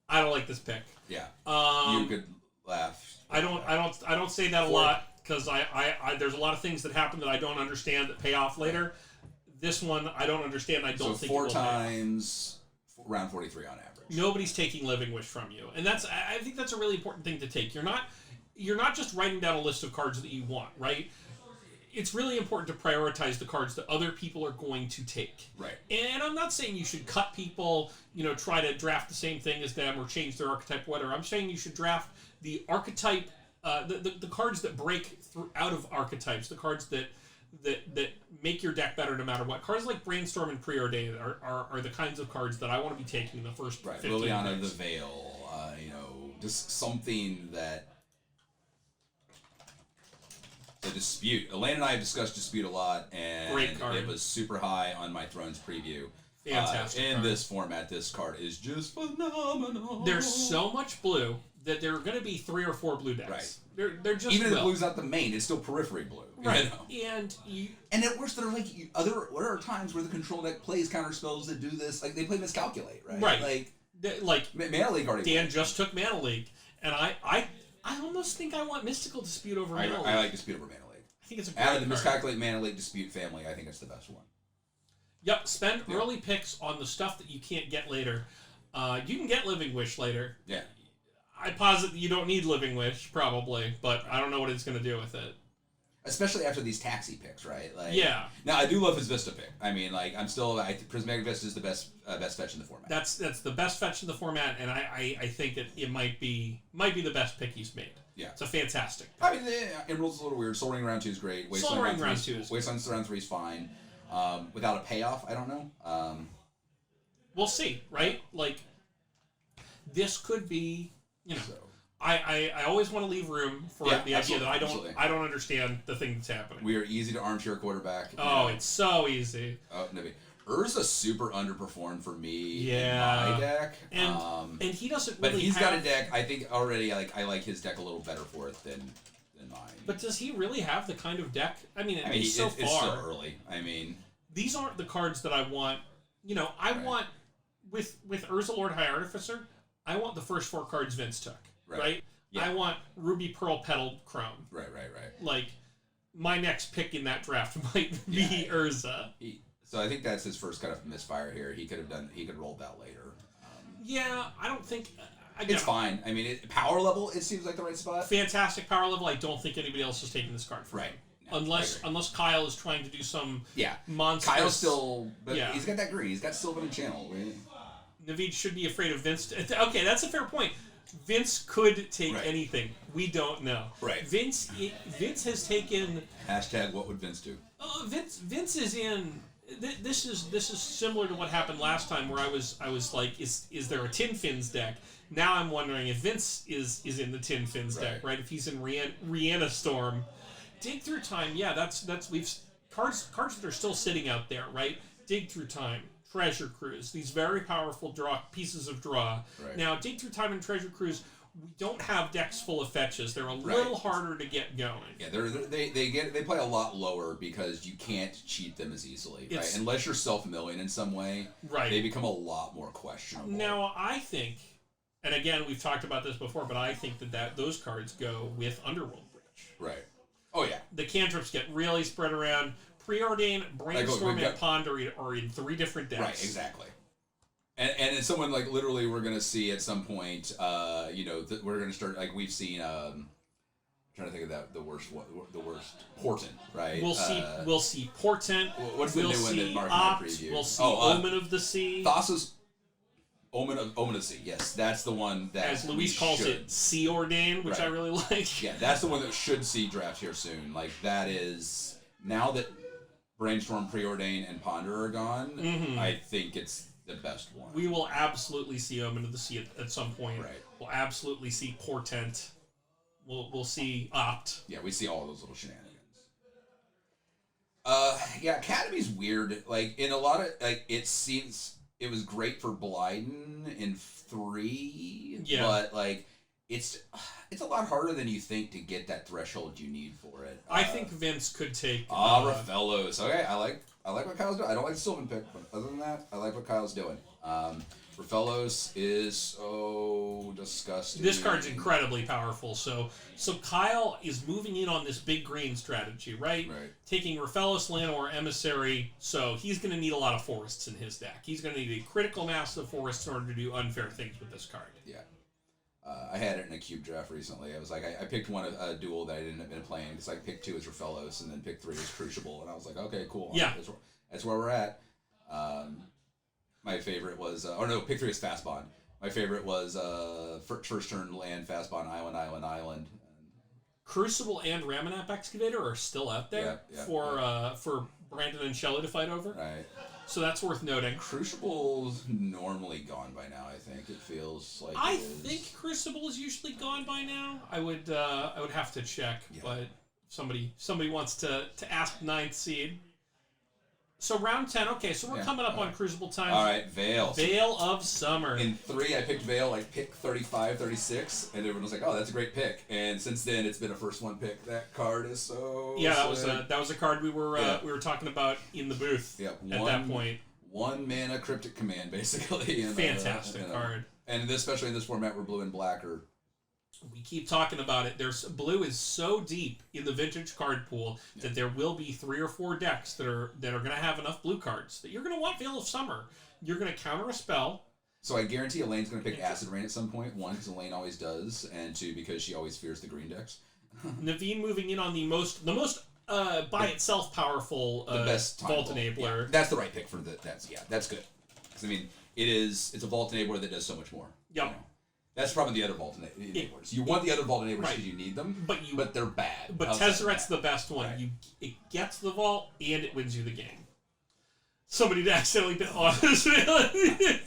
Speaker 1: I don't like this pick.
Speaker 2: Yeah. You could laugh.
Speaker 1: I don't say that a lot because I there's a lot of things that happen that I don't understand that pay off later. This one I don't understand. I don't think
Speaker 2: 4 times around 43 on average.
Speaker 1: Nobody's taking Living Wish from you, and I think that's a really important thing to take. You're not just writing down a list of cards that you want, right? It's really important to prioritize the cards that other people are going to take.
Speaker 2: Right.
Speaker 1: And I'm not saying you should cut people, try to draft the same thing as them or change their archetype, whatever. I'm saying you should draft the archetype, the cards that break out of archetypes, the cards that make your deck better no matter what. Cards like Brainstorm and Preordained are the kinds of cards that I want to be taking in the first 15
Speaker 2: Liliana
Speaker 1: minutes.
Speaker 2: the Veil, just something that... The Dispute. Elaine and I have discussed Dispute a lot, and
Speaker 1: Great card.
Speaker 2: It was super high on my Thrones preview.
Speaker 1: Fantastic
Speaker 2: in
Speaker 1: card.
Speaker 2: this format, this card is just phenomenal.
Speaker 1: There's so much blue that there are going to be 3 or 4 blue decks.
Speaker 2: Right.
Speaker 1: They're just
Speaker 2: even if the blue's not the main, it's still periphery blue.
Speaker 1: Right.
Speaker 2: And at worst, there are times where the control deck plays counter spells that do this. Like they play Miscalculate, right?
Speaker 1: Right. Like
Speaker 2: Mana League already.
Speaker 1: Dan just took Mana League, and I almost think I want Mystical Dispute over Mana League.
Speaker 2: I like Dispute over Mana League.
Speaker 1: I think it's a great
Speaker 2: out of the
Speaker 1: card.
Speaker 2: Miscalculate Mana League Dispute family, I think it's the best one.
Speaker 1: Yep. Spend early picks on the stuff that you can't get later. You can get Living Wish later.
Speaker 2: Yeah.
Speaker 1: I posit that you don't need Living Wish, probably, but I don't know what it's going to do with it.
Speaker 2: Especially after these taxi picks, right? Like,
Speaker 1: yeah.
Speaker 2: Now I do love his Vista pick. I mean, like Prismatic Vista is the best fetch in the format.
Speaker 1: That's the best fetch in the format, and I think that it might be the best pick he's made.
Speaker 2: Yeah,
Speaker 1: it's a fantastic pick.
Speaker 2: I mean, Emerald's a little weird. Soul Ring round 2 is great.
Speaker 1: Soul Ring round 2 is
Speaker 2: Wasteland's round 3 is fine. Without a payoff, I don't know.
Speaker 1: We'll see, right? Like this could be, So. I always want to leave room for the idea that I don't understand the thing that's happening.
Speaker 2: We are easy to armchair quarterback.
Speaker 1: Oh, it's so easy.
Speaker 2: Oh, no. Urza super underperformed for me
Speaker 1: in
Speaker 2: my deck.
Speaker 1: And he doesn't
Speaker 2: really
Speaker 1: But
Speaker 2: he's got a deck, I think already I like his deck a little better for it than mine.
Speaker 1: But does he really have the kind of deck? I mean,
Speaker 2: it's
Speaker 1: still
Speaker 2: still early. I mean,
Speaker 1: these aren't the cards that I want. I want with Urza Lord High Artificer, I want the first 4 cards Vince took. Right? Yeah. I want Ruby Pearl Petal Chrome.
Speaker 2: Right.
Speaker 1: Like, my next pick in that draft might be Urza.
Speaker 2: So I think that's his first kind of misfire here. He could roll that later.
Speaker 1: I don't think...
Speaker 2: it's fine. I mean, power level, it seems like the right spot.
Speaker 1: Fantastic power level. I don't think anybody else is taking this card from him. No, unless Kyle is trying to do some monstrous...
Speaker 2: Kyle's still... But he's got that green. He's got Sylvan Channel. Right?
Speaker 1: Naveed should be afraid of Vince. Okay, that's a fair point. Vince could take anything. We don't know.
Speaker 2: Right.
Speaker 1: Vince has taken...
Speaker 2: Hashtag what would Vince do?
Speaker 1: Vince is in... This is similar to what happened last time where I was like, is there a Tin Fins deck? Now I'm wondering if Vince is in the Tin Fins deck, right? If he's in Rihanna Storm. Dig Through Time, we've cards that are still sitting out there, right? Dig Through Time. Treasure Cruise, these very powerful pieces of draw.
Speaker 2: Right.
Speaker 1: Now, Dig Through Time and Treasure Cruise, we don't have decks full of fetches. They're a little harder to get going.
Speaker 2: Yeah, they play a lot lower because you can't cheat them as easily, right? Unless you're self-milling in some way, they become a lot more questionable.
Speaker 1: Now, I think, and again, we've talked about this before, but I think that those cards go with Underworld Bridge.
Speaker 2: Right. Oh, yeah.
Speaker 1: The cantrips get really spread around. Preordain, Brainstorm, and Ponder are in 3 different decks.
Speaker 2: Right, exactly. And it's someone like literally we're gonna see at some point. We're gonna start like we've seen. I'm trying to think of the worst Portent, right?
Speaker 1: We'll see Portent.
Speaker 2: What's the new one that Mark
Speaker 1: Opt,
Speaker 2: and I previewed?
Speaker 1: We'll see Omen of the Sea.
Speaker 2: Thassa's Omen of the Sea. Yes, that's the one that
Speaker 1: as Luis calls it, Sea Ordain, which I really like.
Speaker 2: Yeah, that's the one that should see draft here soon. Like that is now that Brainstorm, Preordain, and Ponder are gone. Mm-hmm. I think it's the best one.
Speaker 1: We will absolutely see Omen of the Sea at some point.
Speaker 2: Right.
Speaker 1: We'll absolutely see Portent. We'll see Opt.
Speaker 2: Yeah, we see all those little shenanigans. Academy's weird. Like in a lot of it seems it was great for Blyden in 3. Yeah. But like it's a lot harder than you think to get that threshold you need for it.
Speaker 1: I think Vince could take...
Speaker 2: Raffellos. Okay, I like what Kyle's doing. I don't like the Sylvan pick, but other than that, I like what Kyle's doing. Rafellos is so disgusting.
Speaker 1: This card's incredibly powerful. So Kyle is moving in on this big green strategy, right?
Speaker 2: Right.
Speaker 1: Taking Rafellos, Llanowar, Emissary. So he's going to need a lot of forests in his deck. He's going to need a critical mass of forests in order to do unfair things with this card.
Speaker 2: Yeah. I had it in a cube draft recently. I was like, I picked one a duel that I didn't have been playing because I picked 2 as Rafellos and then picked 3 as Crucible, and I was like, okay, cool.
Speaker 1: Yeah.
Speaker 2: That's where we're at. My favorite was, pick 3 is Fast Bond. My favorite was first turn land, Fast Bond, Island.
Speaker 1: Crucible and Ramanap Excavator are still out there for Brandon and Shelley to fight over.
Speaker 2: Right.
Speaker 1: So that's worth noting.
Speaker 2: Crucible's normally gone by now, I think. It feels like
Speaker 1: I think Crucible is usually gone by now. I would have to check, but if somebody wants to ask 9th seed. So round 10, okay, so we're coming up on Crucible time.
Speaker 2: All right, Veil.
Speaker 1: Veil of Summer.
Speaker 2: In 3, I picked Veil, I picked 35, 36, and everyone was like, oh, that's a great pick. And since then, it's been a first one pick. That card is so
Speaker 1: that was a card we were talking about in the booth at that point.
Speaker 2: 1 mana Cryptic Command, basically.
Speaker 1: Fantastic card.
Speaker 2: And especially in this format where blue and black are...
Speaker 1: We keep talking about it. Blue is so deep in the vintage card pool that there will be 3 or 4 decks that are going to have enough blue cards that you're going to want Veil of Summer. You're going to counter a spell.
Speaker 2: So I guarantee Elaine's going to pick Acid Rain at some point. 1, because Elaine always does, and 2, because she always fears the green decks.
Speaker 1: Naveen moving in on the most by itself powerful
Speaker 2: the best
Speaker 1: Vault Enabler.
Speaker 2: Yeah, that's the right pick for that's good. Because I mean, it's a Vault Enabler that does so much more.
Speaker 1: Yep.
Speaker 2: You know? That's probably the other Vault Enablers. You want the other Vault Enablers because you need them, but they're bad.
Speaker 1: But Tezzeret's the best one.
Speaker 2: Right.
Speaker 1: It gets the Vault, and it wins you the game. Somebody accidentally bit Lotus.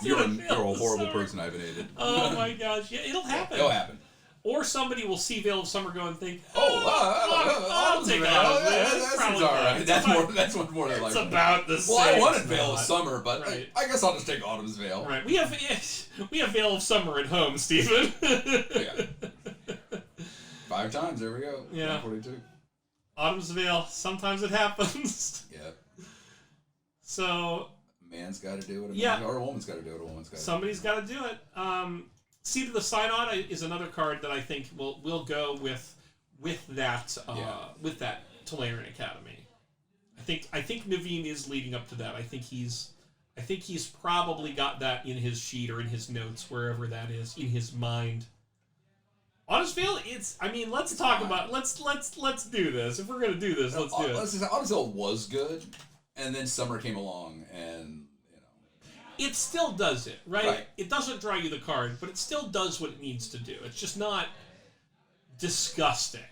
Speaker 2: You're a horrible person, I've hated.
Speaker 1: Oh my gosh. Yeah, it'll happen.
Speaker 2: It'll happen.
Speaker 1: Or somebody will see Veil of Summer go and think,
Speaker 2: I'll take
Speaker 1: Autumn's
Speaker 2: Veil. All right. That's more than
Speaker 1: it's about the same.
Speaker 2: Well, I wanted Veil of Summer, but
Speaker 1: right.
Speaker 2: I guess I'll just take Autumn's Veil.
Speaker 1: Right. We have Veil of Summer at home, Stephen.
Speaker 2: Yeah. 5 times. There we go.
Speaker 1: Yeah.
Speaker 2: 42.
Speaker 1: Autumn's Veil. Sometimes it happens.
Speaker 2: Yep.
Speaker 1: So.
Speaker 2: A man's got to do it. Or a woman's got to do it.
Speaker 1: Somebody's got to do it. Seed of the Synod is another card that I think will go with that Tolarian Academy. I think Naveen is leading up to that. I think he's probably got that in his sheet or in his notes, wherever that is, in his mind. Honest Veil, let's talk about let's do this. If we're gonna do this, let's do it.
Speaker 2: Honest Veil was good, and then Summer came along and.
Speaker 1: It still does it, right? It doesn't draw you the card, but it still does what it needs to do. It's just not disgusting.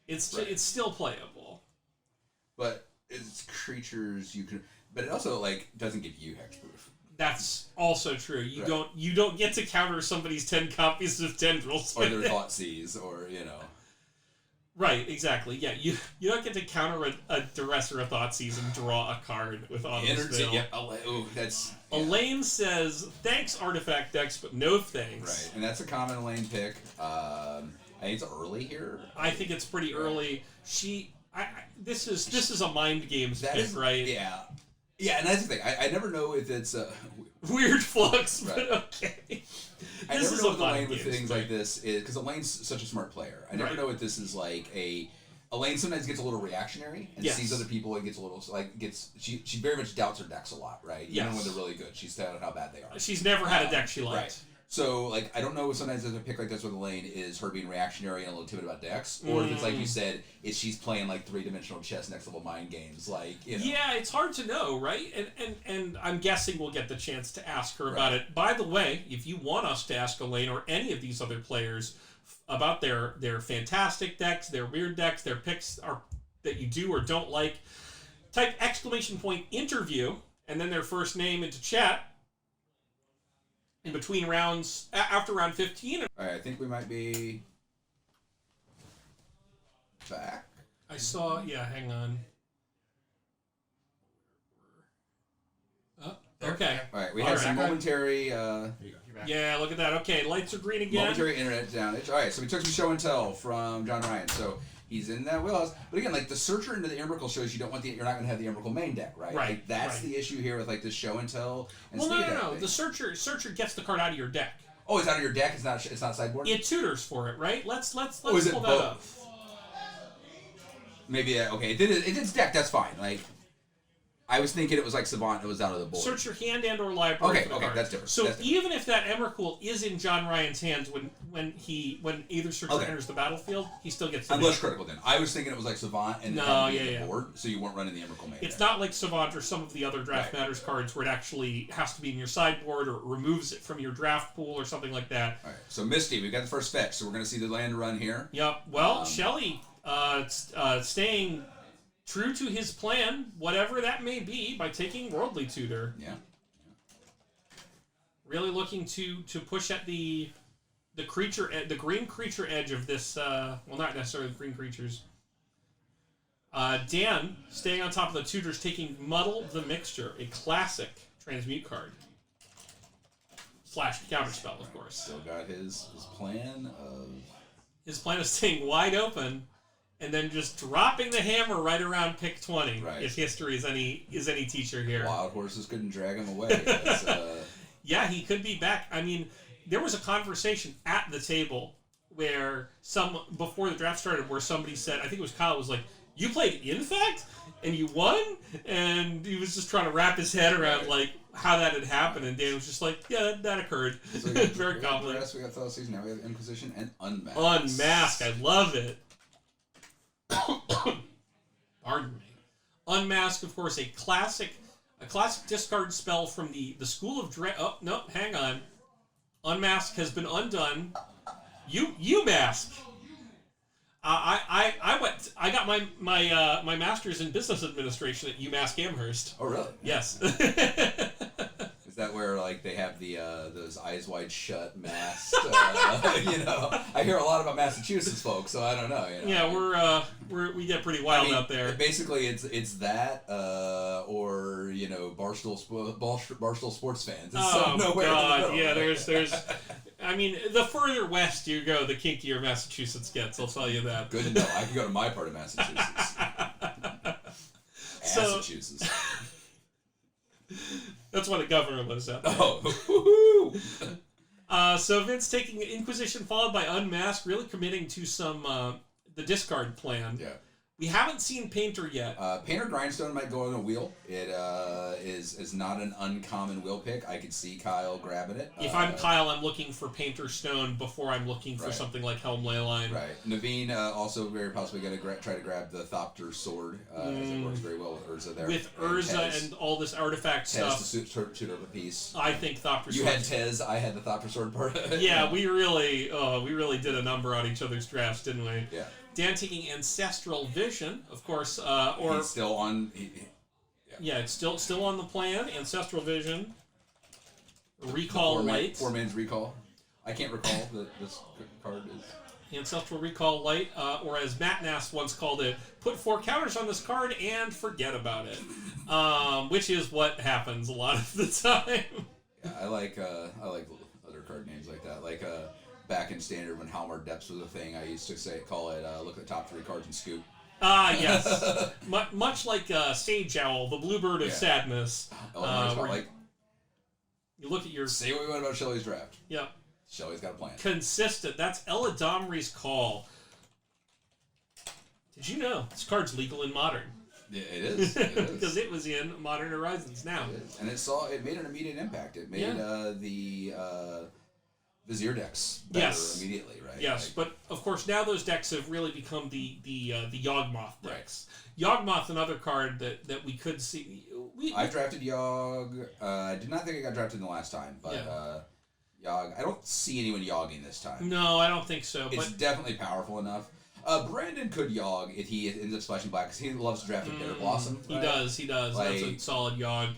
Speaker 1: It's still playable.
Speaker 2: But it's creatures you can... But it also, doesn't give you hexproof.
Speaker 1: That's also true. You don't get to counter somebody's 10 copies of Tendrils.
Speaker 2: Or their Thoughtseize, or,
Speaker 1: Right, exactly. Yeah, you don't get to counter a Duress or a Thoughtseize and draw a card with Autumn's Veil.
Speaker 2: Yeah, that's... Yeah.
Speaker 1: Elaine says, thanks Artifact decks, but no thanks.
Speaker 2: Right, and that's a common Elaine pick. I think it's early here.
Speaker 1: I think it's pretty early. This is a mind games pick, right?
Speaker 2: Yeah. Yeah, and that's the thing. I never know if it's a...
Speaker 1: Weird flux, but okay.
Speaker 2: I never know with Elaine with things like this is because Elaine's such a smart player. I never know if this is Elaine sometimes gets a little reactionary and sees other people and gets a little she very much doubts her decks a lot, right?
Speaker 1: Yes.
Speaker 2: Even when they're really good, she's doubted how bad they are.
Speaker 1: She's never had a deck she liked.
Speaker 2: Right. So I don't know if sometimes a pick like this with Elaine is her being reactionary and a little timid about decks, or if it's like you said, is she's playing 3-dimensional chess, next level mind games, Yeah,
Speaker 1: it's hard to know, right? And I'm guessing we'll get the chance to ask her about it. By the way, if you want us to ask Elaine or any of these other players about their fantastic decks, their weird decks, their picks that you do or don't like, type !interview and then their first name into chat. In between rounds, after round 15.
Speaker 2: All right, I think we might be back.
Speaker 1: I saw, hang on. Oh, okay.
Speaker 2: All right, we had some momentary...
Speaker 1: Yeah, look at that. Okay, lights are green again.
Speaker 2: Momentary internet damage. All right, so we took some show and tell from John Ryan. So He's in that wheelhouse. But again, like the Searcher into the Emrakul shows you're not going to have the Emrakul main deck, right?
Speaker 1: Right.
Speaker 2: Like, that's the issue here with like the show and tell and
Speaker 1: well,
Speaker 2: speed
Speaker 1: no. The Searcher gets the card out of your deck.
Speaker 2: Oh, it's out of your deck. It's not sideboard.
Speaker 1: It tutors for it, right? Let's pull that up.
Speaker 2: Maybe okay. It's deck. That's fine. Like, I was thinking it was like Savant. It was out of the board.
Speaker 1: Search your hand and or library.
Speaker 2: Okay, that's different.
Speaker 1: So
Speaker 2: that's
Speaker 1: even if that Emrakul is in John Ryan's hands when either Searcher enters the battlefield, he still gets the
Speaker 2: I'm less critical then. I was thinking it was like Savant and the board, so you weren't running the Emrakul main.
Speaker 1: It's not like Savant or some of the other Draft Matters cards where it actually has to be in your sideboard or it removes it from your draft pool or something like that.
Speaker 2: All right. So Misty, we've got the first fetch, so we're going to see the land run here.
Speaker 1: Yep. Well, Shelley staying true to his plan, whatever that may be, by taking Worldly Tutor.
Speaker 2: Yeah.
Speaker 1: Really looking to push at the green creature edge of this. Well, not necessarily the green creatures. Dan staying on top of the tutors, taking Muddle the Mixture, a classic transmute card. / counterspell, of course.
Speaker 2: Still got his plan of.
Speaker 1: His plan is staying wide open. And then just dropping the hammer right around pick 20.
Speaker 2: Right.
Speaker 1: If history is any teacher here.
Speaker 2: Wild horses couldn't drag him away.
Speaker 1: Yeah, he could be back. I mean, there was a conversation at the table where before the draft started, where somebody said, I think it was Kyle, was like, "You played Infect and you won," and he was just trying to wrap his head around like how that had happened, and Dan was just like, "Yeah, that occurred." So very confident.
Speaker 2: We got Thoughtseized, now we have Inquisition and Unmask.
Speaker 1: Unmask, I love it. Pardon me. Unmask, of course, a classic discard spell from the School of Dread. Oh no, hang on. Unmask has been undone. You mask. I got my master's in business administration at UMass Amherst.
Speaker 2: Oh really?
Speaker 1: Yes.
Speaker 2: Is that where like they have the those eyes wide shut masks? I hear a lot about Massachusetts folks, so I don't know.
Speaker 1: Yeah, we get pretty wild out there.
Speaker 2: Basically, it's that or Barstool sports fans. It's
Speaker 1: God, yeah. There's. I mean, the further west you go, the kinkier Massachusetts gets. I'll tell you that.
Speaker 2: Good to know. I can go to my part of Massachusetts. Massachusetts.
Speaker 1: That's why the governor lives out there.
Speaker 2: Oh,
Speaker 1: so Vince taking Inquisition followed by Unmask, really committing to some the discard plan.
Speaker 2: Yeah.
Speaker 1: We haven't seen Painter yet.
Speaker 2: Painter Grindstone might go on a wheel. It is not an uncommon wheel pick. I could see Kyle grabbing it.
Speaker 1: If I'm Kyle, I'm looking for Painter Stone before I'm looking for something like Helm Leyline.
Speaker 2: Right. Naveen also very possibly going to try to grab the Thopter sword, as it works very well with Urza there.
Speaker 1: With Urza and all this artifact stuff.
Speaker 2: Tez the tutor of a piece.
Speaker 1: I think Thopter sword.
Speaker 2: You had Tez, I had the Thopter sword part.
Speaker 1: Yeah, we really did a number on each other's drafts, didn't we?
Speaker 2: Yeah.
Speaker 1: Dan taking Ancestral Vision, of course,
Speaker 2: he's still on.
Speaker 1: It's still on the plan. Ancestral Vision, Recall Light.
Speaker 2: 4 man's Recall. I can't recall that this card is.
Speaker 1: Ancestral Recall Light, or as Matt Nass once called it, put 4 counters on this card and forget about it, which is what happens a lot of the time.
Speaker 2: Yeah, I like other card names like that, like back in Standard when Halmar Depths was a thing, I used to call it look at the top 3 cards and scoop.
Speaker 1: Yes. Much like Sage Owl, the Bluebird of Sadness. You look at your...
Speaker 2: Say what we want about Shelley's draft.
Speaker 1: Yep.
Speaker 2: Shelley's got a plan.
Speaker 1: Consistent. That's Ella Domry's call. Did you know this card's legal in Modern?
Speaker 2: Yeah, it is.
Speaker 1: Because it was in Modern Horizons now.
Speaker 2: It is. And it made an immediate impact. It made the Vizier decks better immediately, right?
Speaker 1: Yes, but of course now those decks have really become the Yawgmoth decks. Right. Yawgmoth, another card that we could see.
Speaker 2: I drafted Yawg. I did not think I got drafted in the last time, but Yawg. I don't see anyone Yawging this time.
Speaker 1: No, I don't think so.
Speaker 2: It's definitely powerful enough. Brandon could Yawg if he ends up splashing black because he loves drafting Bitter Blossom.
Speaker 1: He does. Like, that's a solid Yawg.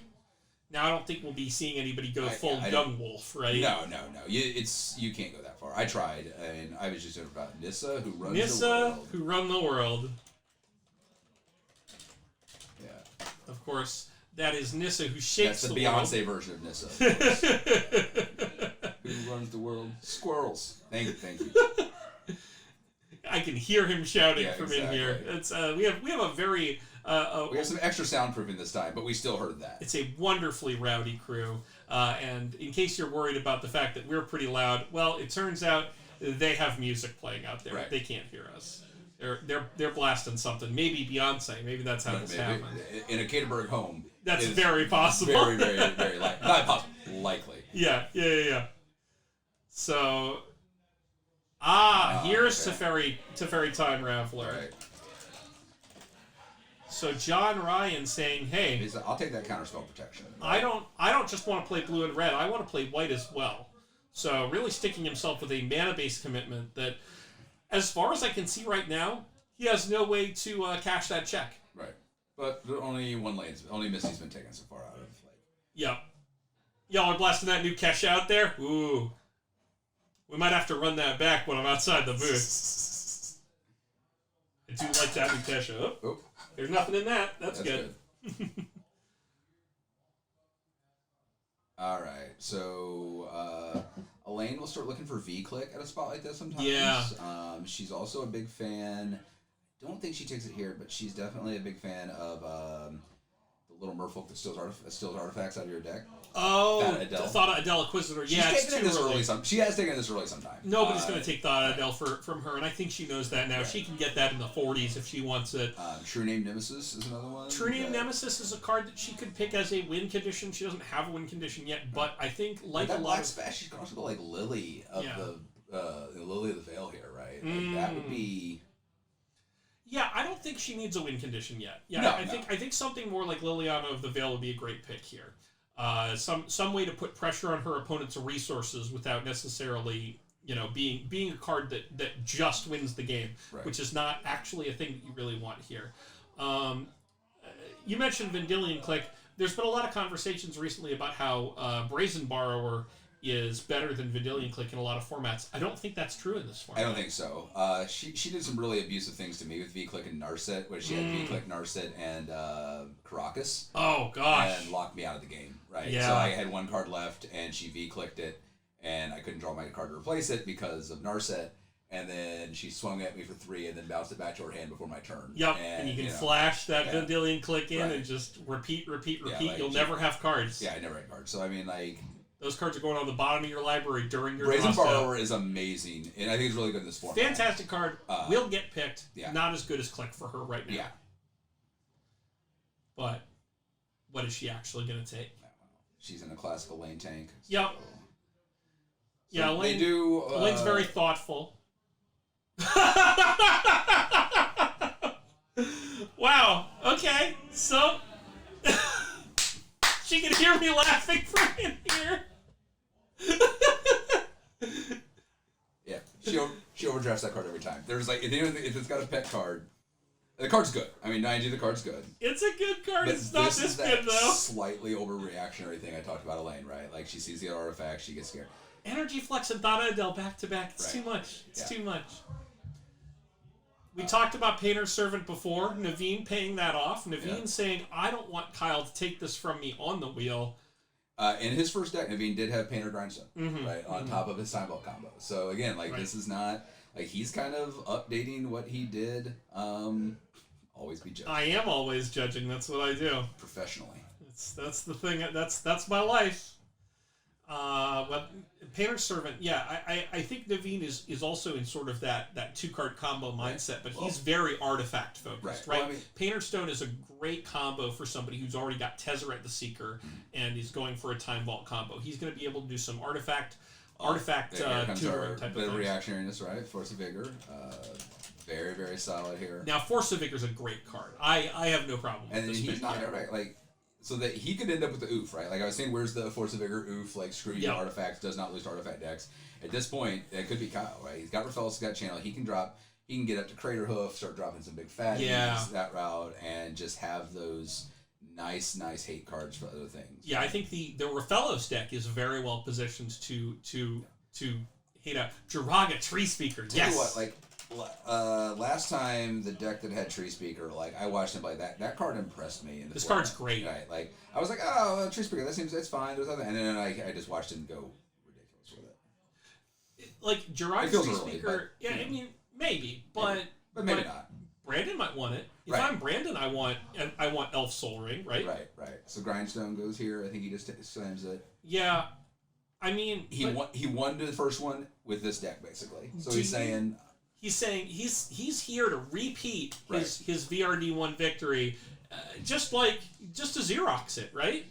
Speaker 1: Now, I don't think we'll be seeing anybody go full Young Wolf, right?
Speaker 2: No. You can't go that far. I tried, and I was just talking about Nissa, who runs the world.
Speaker 1: Nissa, who run the world.
Speaker 2: Yeah.
Speaker 1: Of course, that is Nissa, who shapes the world.
Speaker 2: That's the Beyonce version of Nissa. Who runs the world? Squirrels. Thank you.
Speaker 1: I can hear him shouting from in
Speaker 2: exactly.
Speaker 1: here. It's we have a very
Speaker 2: we have some extra soundproofing this time, but we still heard that.
Speaker 1: It's a wonderfully rowdy crew. And in case you're worried about the fact that we're pretty loud, well, it turns out they have music playing out there.
Speaker 2: Right.
Speaker 1: They can't hear us. They're blasting something. Maybe Beyonce. Maybe that's how this happened.
Speaker 2: In a Caterburg home.
Speaker 1: That's very possible.
Speaker 2: Very, very, very likely. Not possible. Likely.
Speaker 1: Yeah. So, here's
Speaker 2: okay.
Speaker 1: Teferi Time Raveler.
Speaker 2: Right.
Speaker 1: So John Ryan saying, "Hey,
Speaker 2: I'll take that counterspell protection."
Speaker 1: I don't just want to play blue and red. I want to play white as well." So really sticking himself with a mana-based commitment that, as far as I can see right now, he has no way to cash that check.
Speaker 2: Right. But only Misty's been taken so far out of.
Speaker 1: Yep. Y'all are blasting that new cash out there? Ooh. We might have to run that back when I'm outside the booth. I do like that new cash out. Oh. There's nothing in that. That's good.
Speaker 2: All right. So Elaine will start looking for V-Click at a spot like this sometimes.
Speaker 1: Yeah.
Speaker 2: She's also a big fan. Don't think she takes it here, but she's definitely a big fan of the little merfolk that steals artifacts out of your deck.
Speaker 1: Oh, Thought Adele Inquisitor. Yeah,
Speaker 2: She's taken this early. She has taken this early sometime.
Speaker 1: Nobody's going to take Thought Adele from her, and I think she knows that now. Right. She can get that in the 40s if she wants it.
Speaker 2: True Name Nemesis is another one.
Speaker 1: True Name Nemesis is a card that she could pick as a win condition. She doesn't have a win condition yet, but I think like
Speaker 2: that
Speaker 1: a lot
Speaker 2: black
Speaker 1: of
Speaker 2: splash, she's also like Lily of the Lily of the Veil here, right? Like, that would be.
Speaker 1: Yeah, I don't think she needs a win condition yet. Yeah,
Speaker 2: no,
Speaker 1: I think something more like Liliana of the Veil would be a great pick here. Some way to put pressure on her opponent's resources without necessarily, being a card that just wins the game, right. Which is not actually a thing that you really want here. You mentioned Vendilion Click. There's been a lot of conversations recently about how Brazen Borrower is better than Vendilion Click in a lot of formats. I don't think that's true in this format.
Speaker 2: I don't think so. She did some really abusive things to me with V-Click and Narset, where she had V-Click, Narset, and Caracas.
Speaker 1: Oh, gosh.
Speaker 2: And locked me out of the game, right?
Speaker 1: Yeah.
Speaker 2: So I had one card left, and she V-Clicked it, and I couldn't draw my card to replace it because of Narset, and then she swung at me for 3 and then bounced it back to her hand before my turn.
Speaker 1: Yep, and you can flash that Vendilion Click in and just repeat.
Speaker 2: Yeah,
Speaker 1: You'll never have cards.
Speaker 2: Yeah, I never had cards. So, I mean, like...
Speaker 1: Those cards are going on the bottom of your library during your
Speaker 2: Brazen Borrower is amazing, and I think it's really good in this format.
Speaker 1: Fantastic card. Will get picked.
Speaker 2: Yeah.
Speaker 1: Not as good as Click for her right now.
Speaker 2: Yeah.
Speaker 1: But what is she actually going to take?
Speaker 2: She's in a classical lane tank.
Speaker 1: Yep.
Speaker 2: So
Speaker 1: yeah, Elaine, Elaine's very thoughtful. Wow. Okay. So... She can hear me laughing from in here.
Speaker 2: Yeah, she overdrafts that card every time. There's like, if it's got a pet card, the card's good. I mean, 90, the card's good.
Speaker 1: It's a good card.
Speaker 2: But
Speaker 1: it's not this good, though.
Speaker 2: Slightly overreactionary thing I talked about Elaine, right? Like, she sees the artifact, she gets scared.
Speaker 1: Energy Flex and Thought Adele back to back. It's too much. It's too much. We talked about Painter's Servant before. Naveen paying that off. Naveen saying, I don't want Kyle to take this from me on the wheel.
Speaker 2: In his first deck, Naveen did have Painter Grindstone, right, on top of his Time Vault combo. So, again, like, this is not... Like, he's kind of updating what he did. Always be judging.
Speaker 1: I am always judging. That's what I do.
Speaker 2: Professionally.
Speaker 1: That's the thing. That's my life. But Painter's Servant, I think Naveen is also in sort of that 2-card combo mindset, but he's very artifact focused, right? Well, I mean, Painter's Stone is a great combo for somebody who's already got Tezzeret the Seeker and is going for a Time Vault combo. He's going to be able to do some artifact tutoring type of things.
Speaker 2: Reactionariness, right? Force of Vigor, very, very solid here.
Speaker 1: Now, Force of Vigor is a great card. I have no problem with this.
Speaker 2: And he's not right, like. So that he could end up with the oof, right? Like I was saying, where's the Force of Vigor oof? Like, screw you, artifacts, does not lose to artifact decks. At this point, it could be Kyle, right? He's got Rafel's, he's got Channel. He can get up to Crater Hoof, start dropping some big fatties that route, and just have those nice hate cards for other things.
Speaker 1: Yeah, I think the Rafelos deck is very well positioned to hate out. Jiraga Tree Speaker,
Speaker 2: Tell you what, like, last time the deck that had Tree Speaker, like I watched him play that card impressed me.
Speaker 1: This card's great.
Speaker 2: Right, like I was like, oh, Tree Speaker, that's fine. There's other, and then I just watched him go ridiculous with it.
Speaker 1: Like Jiraga Tree Speaker, I mean, Maybe, but
Speaker 2: maybe not.
Speaker 1: Brandon might want it. If
Speaker 2: Right.
Speaker 1: I'm Brandon, I want Elf Soul Ring, right?
Speaker 2: Right. So Grindstone goes here. I think he just slams it.
Speaker 1: Yeah, I mean,
Speaker 2: he won the first one with this deck basically. So he's saying
Speaker 1: he's here to repeat his VRD1 victory, just to Xerox it, right?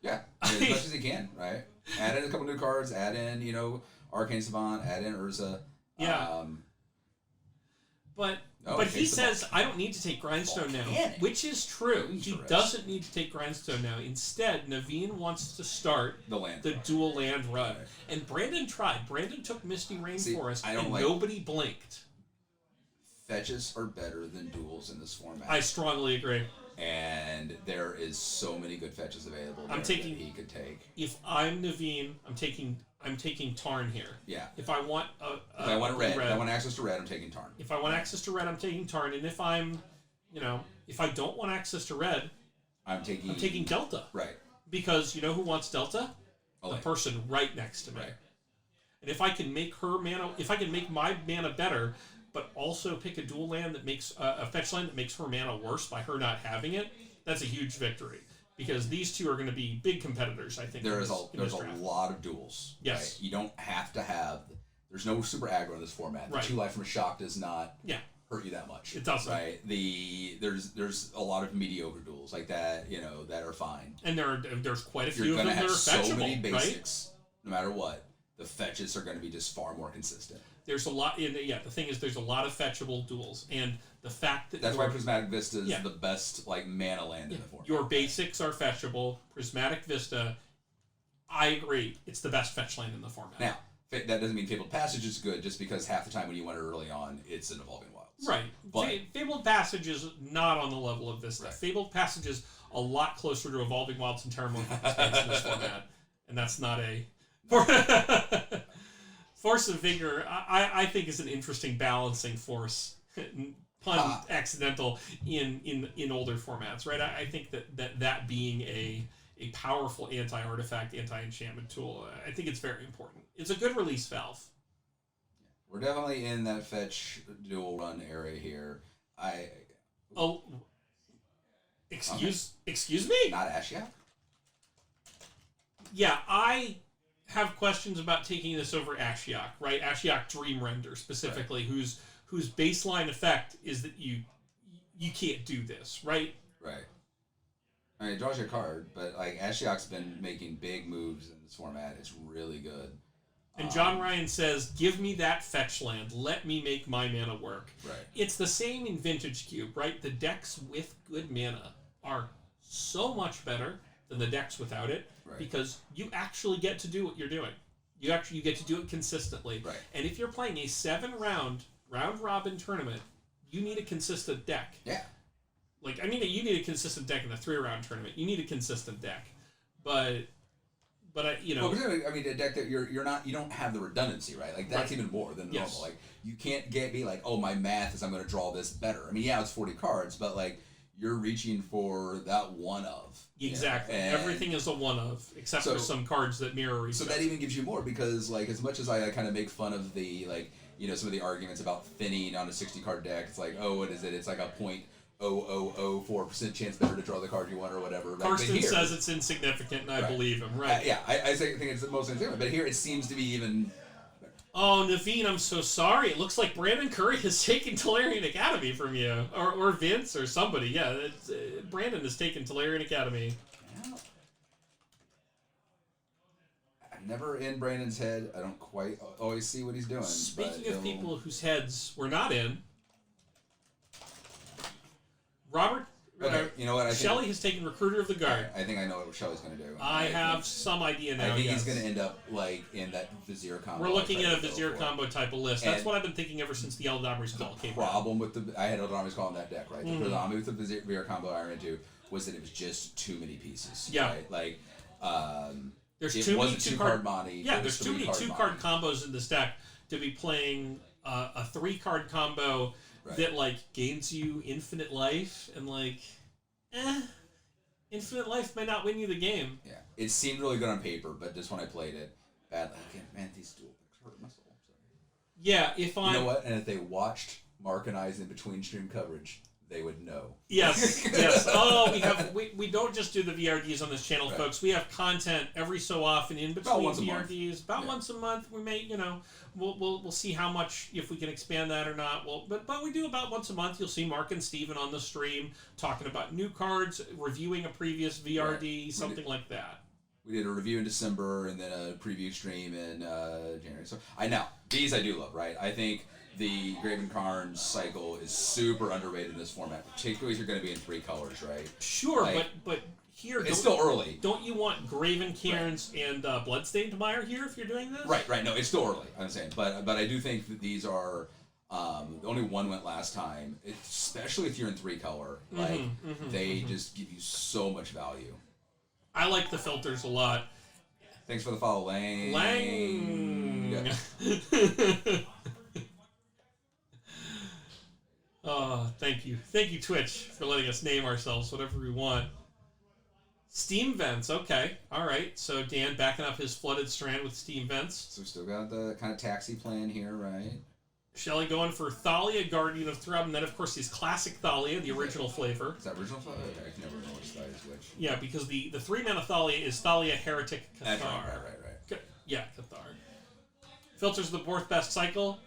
Speaker 2: Yeah, as much as he can, right? Add in a couple new cards. Add in Arcane Savant. Add in Urza.
Speaker 1: Yeah. But he says, I don't need to take Grindstone now, which is true. He doesn't need to take Grindstone now. Instead, Naveen wants to start the dual land run. Right. And Brandon tried. Brandon took Misty Rainforest, and nobody blinked.
Speaker 2: Fetches are better than duels in this format.
Speaker 1: I strongly agree.
Speaker 2: And there is so many good fetches available that he could take.
Speaker 1: If I'm Naveen, I'm taking Tarn here.
Speaker 2: Yeah.
Speaker 1: If I want
Speaker 2: if I want access to red, I'm taking Tarn.
Speaker 1: If I want access to red, I'm taking Tarn. And if if I don't want access to red, I'm taking Delta.
Speaker 2: Right.
Speaker 1: Because you know who wants Delta?
Speaker 2: Elaine.
Speaker 1: The person right next to me.
Speaker 2: Right.
Speaker 1: And if I can make my mana better, but also pick a dual land that makes a fetch land that makes her mana worse by her not having it, that's a huge victory. Because these two are going to be big competitors, I think.
Speaker 2: There's a lot of duels.
Speaker 1: Yes.
Speaker 2: Right? You don't have to have... There's no super aggro in this format. The 2 life from a shock does not hurt you that much.
Speaker 1: It doesn't.
Speaker 2: Right? There's a lot of mediocre duels like that, that are fine.
Speaker 1: And there's quite a few of them that are fetchable,
Speaker 2: so many basics, no matter what. The fetches are going to be just far more consistent.
Speaker 1: There's a lot... the thing is, there's a lot of fetchable duels. And the fact that...
Speaker 2: That's why Prismatic Vista is the best mana land in the format.
Speaker 1: Your basics are fetchable. Prismatic Vista, I agree. It's the best fetch land in the format.
Speaker 2: Now, that doesn't mean Fabled Passage is good just because half the time when you want it early on, it's an Evolving Wilds.
Speaker 1: Right.
Speaker 2: But
Speaker 1: Fabled Passage is not on the level of Vista.
Speaker 2: Right.
Speaker 1: Fabled Passage is a lot closer to Evolving Wilds and Terramorphic Space in this format. And that's not a... Force of Vigor, I think, is an interesting balancing force, pun accidental, in older formats, right? I think that being a powerful anti-artifact, anti-enchantment tool, I think it's very important. It's a good release valve.
Speaker 2: We're definitely in that fetch dual run area here.
Speaker 1: Excuse me?
Speaker 2: Not Ashiok?
Speaker 1: Yeah, I have questions about taking this over Ashiok, right? Ashiok Dream Render specifically, right. whose baseline effect is that you can't do this, right?
Speaker 2: Right. I mean, it draws your card, but Ashiok's been making big moves in this format. It's really good.
Speaker 1: And John Ryan says, "Give me that fetch land. Let me make my mana work."
Speaker 2: Right.
Speaker 1: It's the same in Vintage Cube, right? The decks with good mana are so much better than the decks without it. Right. Because you actually get to do what you're doing. You get to do it consistently.
Speaker 2: Right.
Speaker 1: And if you're playing a 7-round round-robin tournament, you need a consistent deck.
Speaker 2: Yeah.
Speaker 1: You need a consistent deck in the 3-round tournament. You need a consistent deck. But a deck that you don't have the redundancy, right? That's even more than normal. You can't be oh, my math is I'm going to draw this better. I mean, yeah, it's 40 cards, but you're reaching for that one of. Exactly. Everything is a one of, except for some cards that mirror each other.
Speaker 2: So that even gives you more because, as much as I kind of make fun of the, some of the arguments about thinning on a 60-card deck, it's what is it? It's a 0.0004% chance better to draw the card you want or whatever.
Speaker 1: Karsten says it's insignificant, and I believe him, right?
Speaker 2: I think it's the most insignificant, but here it seems to be even...
Speaker 1: Oh, Naveen, I'm so sorry. It looks like Brandon Curry has taken Tolarian Academy from you. Or Vince or somebody. Yeah, Brandon has taken Tolarian Academy.
Speaker 2: Yeah. I'm never in Brandon's head. I don't quite always see what he's doing.
Speaker 1: Speaking of people whose heads we're not in, Robert...
Speaker 2: Okay, you know what?
Speaker 1: Shelley has taken Recruiter of the Guard.
Speaker 2: I think I know what Shelley's going to do.
Speaker 1: I have some idea now.
Speaker 2: I think he's going to end up in that Vizier combo.
Speaker 1: We're looking at a Vizier combo type of list. That's what I've been thinking ever since the Eldamri's Call came out.
Speaker 2: I had Eldamri's Call in that deck, right? The problem with the Vizier combo I ran into was that it was just too many pieces.
Speaker 1: Yeah.
Speaker 2: Right?
Speaker 1: There's too many two-card
Speaker 2: money.
Speaker 1: Yeah, there's too many two-card combos in this deck to be playing a 3-card combo that gains you infinite life and infinite life may not win you the game.
Speaker 2: Yeah, it seemed really good on paper, but just when I played it, bad. Man, these dual picks hurt my soul.
Speaker 1: Yeah, if I...
Speaker 2: You know what? And if they watched Mark and I's in between stream coverage, they would know.
Speaker 1: Yes, yes. Oh, we don't just do the VRDs on this channel,
Speaker 2: right.
Speaker 1: folks. We have content every so often in between VRDs. About once a month. We may, we'll see how much, if we can expand that or not. But we do about once a month. You'll see Mark and Steven on the stream talking about new cards, reviewing a previous VRD, something like that.
Speaker 2: We did a review in December and then a preview stream in January. So these I do love, right? I think the Graven Karns cycle is super underrated in this format, particularly if you're going to be in 3 colors, right?
Speaker 1: Sure, but here
Speaker 2: it's still early.
Speaker 1: Don't you want Graven Cairns and Bloodstained Mire here if you're doing this?
Speaker 2: Right. No, it's still early. I'm saying, but I do think that these are only one went last time, especially if you're in 3 color. They just give you so much value.
Speaker 1: I like the filters a lot.
Speaker 2: Thanks for the follow, Lang.
Speaker 1: Yeah. Oh, thank you. Thank you, Twitch, for letting us name ourselves whatever we want. Steam vents, okay. Alright, so Dan backing up his flooded strand with steam vents.
Speaker 2: So we still got the kind of taxi plan here, right?
Speaker 1: Shelly going for Thalia, Guardian of Thrub, and then, of course, these classic Thalia, the original flavor.
Speaker 2: Is that original Thalia? Okay, I can never know which Thalia is which.
Speaker 1: Yeah, because the 3-mana Thalia is Thalia, Heretic, Cathar.
Speaker 2: That's right.
Speaker 1: Yeah, Cathar. Filters the 4th best cycle.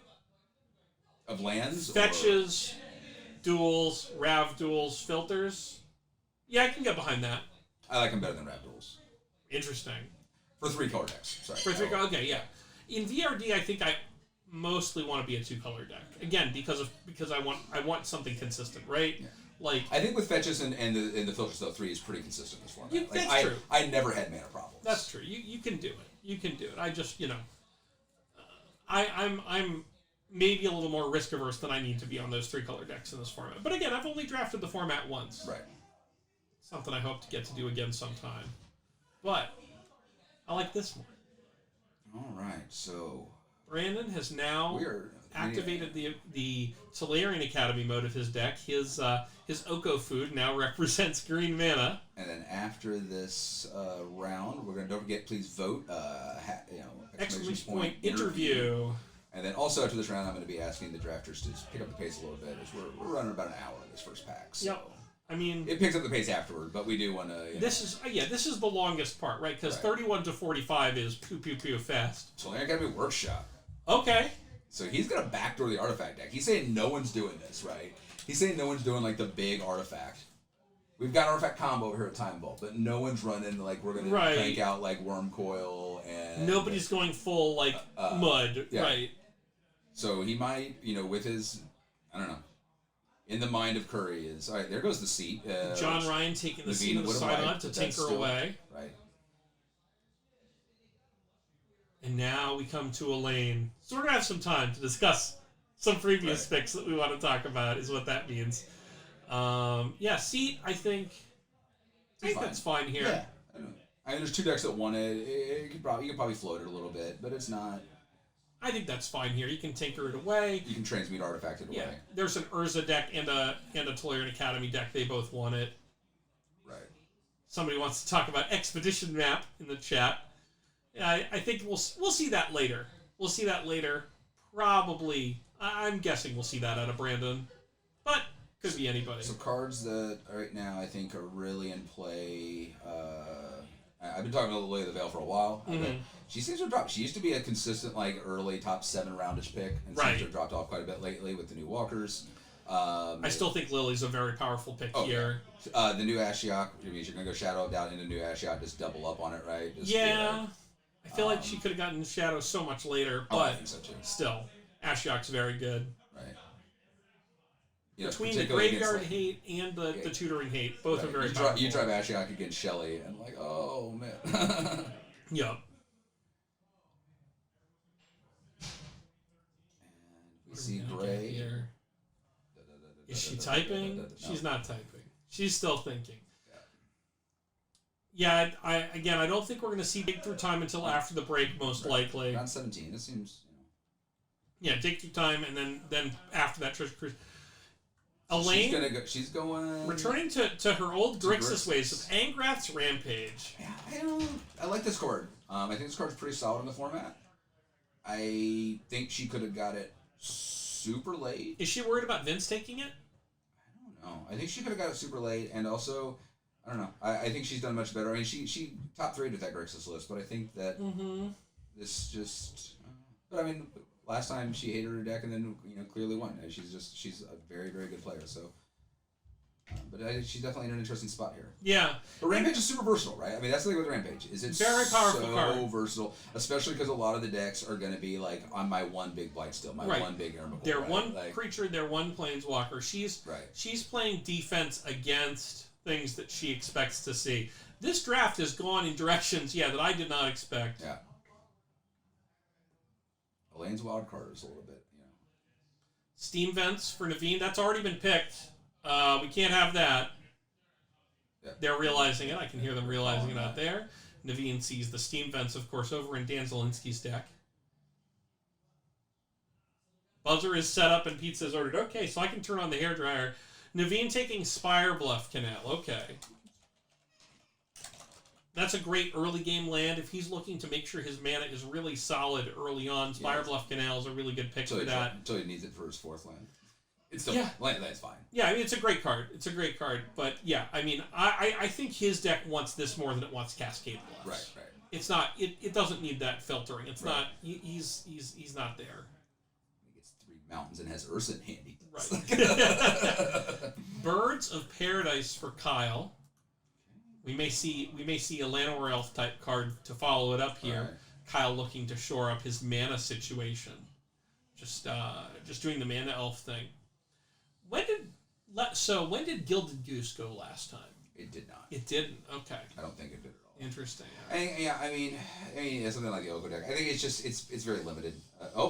Speaker 2: Of lands?
Speaker 1: Fetches, duels, Rav duels, filters. Yeah, I can get behind that.
Speaker 2: I like them better than Rav duels.
Speaker 1: Interesting.
Speaker 2: For 3 color decks. Sorry.
Speaker 1: For 3 color, okay, yeah. In VRD, I think I mostly want to be a 2-color deck. Again, because I want something consistent, right? Yeah. Like
Speaker 2: I think with fetches and the filters though 3 is pretty consistent in this format.
Speaker 1: That's true.
Speaker 2: I never had mana problems.
Speaker 1: That's true. You can do it. You can do it. I just I'm maybe a little more risk averse than I need to be on those 3-color decks in this format. But again, I've only drafted the format once.
Speaker 2: Right.
Speaker 1: Something I hope to get to do again sometime. But I like this one.
Speaker 2: All right, so
Speaker 1: Brandon has now activated the Tolarian Academy mode of his deck. His Oko food now represents green mana.
Speaker 2: And then after this round, we're gonna don't forget, please vote.
Speaker 1: Exclamation point interview.
Speaker 2: And then also after this round, I'm going to be asking the drafters to pick up the pace a little bit, as we're running about an hour in this first pack. So.
Speaker 1: Yep. I mean,
Speaker 2: it picks up the pace afterward, but we do want to.
Speaker 1: This is the longest part, right? Because 31 to 45 is pew fast.
Speaker 2: So I got to be workshop.
Speaker 1: Okay.
Speaker 2: So he's gonna backdoor the artifact deck. He's saying no one's doing this, right? He's saying no one's doing like the big artifact. We've got artifact combo over here at Time Vault, but no one's running like we're gonna crank out like Worm Coil and
Speaker 1: nobody's going full like mud, right?
Speaker 2: So he might, with his, I don't know, in the mind of Curry is, all right, there goes the seat.
Speaker 1: John Ryan taking the seat of the Synod to tinker away.
Speaker 2: Right. And
Speaker 1: now we come to Elaine. So we're going to have some time to discuss some previous picks that we want to talk about, is what that means. Seat, I think that's fine here.
Speaker 2: Yeah. I mean, there's 2 decks that won it. You could probably float it a little bit, but it's not.
Speaker 1: I think that's fine here. You can tinker it away.
Speaker 2: You can transmute artifact it away.
Speaker 1: There's an Urza deck and a Tolarian Academy deck. They both won it.
Speaker 2: Right.
Speaker 1: Somebody wants to talk about Expedition Map in the chat. I think we'll see that later. We'll see that later. Probably. I'm guessing we'll see that out of Brandon. But could be anybody.
Speaker 2: So cards that right now I think are really in play. I've been talking about Lily of the Veil for a while. Mm-hmm. She seems to have dropped. She used to be a consistent early top 7 roundish pick, and seems to have dropped off quite a bit lately with the new walkers.
Speaker 1: I still think Lily's a very powerful pick here.
Speaker 2: The new Ashiok, you're going to go Shadow down into new Ashiok, just double up on it, right?
Speaker 1: I feel like she could have gotten Shadow so much later, but
Speaker 2: I think so too.
Speaker 1: Still, Ashiok's very good.
Speaker 2: Right.
Speaker 1: Between the graveyard hate and the tutoring hate, both are very powerful.
Speaker 2: You drive Ashiok against Shelly, and oh man.
Speaker 1: Yep.
Speaker 2: We see Gray.
Speaker 1: Here. Is she typing? No. She's not typing. She's still thinking. Yeah, I don't think we're going to see Dig Through Time until after the break, most likely.
Speaker 2: Around 17, this seems.
Speaker 1: Yeah, Dig Through Time, and then after that, Treasure Cruise. Elaine,
Speaker 2: she's going
Speaker 1: returning to her old Grixis ways with Angrath's Rampage.
Speaker 2: Yeah, I like this card. I think this card's pretty solid in the format. I think she could have got it super late.
Speaker 1: Is she worried about Vince taking it?
Speaker 2: I don't know. I think she could have got it super late, and also, I don't know. I think she's done much better. I mean, she top 3 with that Grixis list, but I think that this just. But I mean, last time she hated her deck and then clearly won. She's a very very good player. So. But she's definitely in an interesting spot here.
Speaker 1: Yeah.
Speaker 2: But Rampage is super versatile, right? I mean, that's the thing with Rampage. Is it's
Speaker 1: very powerful
Speaker 2: so
Speaker 1: card.
Speaker 2: Versatile, especially because a lot of the decks are going to be like on my one big Blightsteel, my one big Ermical.
Speaker 1: They're one creature, they're one planeswalker. She's playing defense against things that she expects to see. This draft has gone in directions, that I did not expect.
Speaker 2: Yeah. Elaine's wild card is a little bit,
Speaker 1: Steam Vents for Naveen, that's already been picked. We can't have that. Yep. They're realizing it. I can hear them realizing it out there. Naveen sees the Steam Vents, of course, over in Dan Zielinski's deck. Buzzer is set up and pizza's ordered. Okay, so I can turn on the hairdryer. Naveen taking Spire Bluff Canal. Okay. That's a great early game land. If he's looking to make sure his mana is really solid early on, Spire Bluff Canal is a really good pick for that.
Speaker 2: Until he needs it for his 4th land. It's still that's fine.
Speaker 1: Yeah, I mean, it's a great card. But yeah, I mean, I think his deck wants this more than it wants Cascade Bluffs.
Speaker 2: Right.
Speaker 1: It's not. It doesn't need that filtering. It's not. He's not there.
Speaker 2: He gets 3 mountains and has Ursa handy.
Speaker 1: Right. Birds of Paradise for Kyle. We may see a Llanowar Elf type card to follow it up here. Right. Kyle looking to shore up his mana situation. Just doing the mana elf thing. When did Gilded Goose go last time?
Speaker 2: It did not.
Speaker 1: It didn't. Okay.
Speaker 2: I don't think it did at all.
Speaker 1: Interesting.
Speaker 2: I mean, it's something like the Oko deck. I think it's very limited.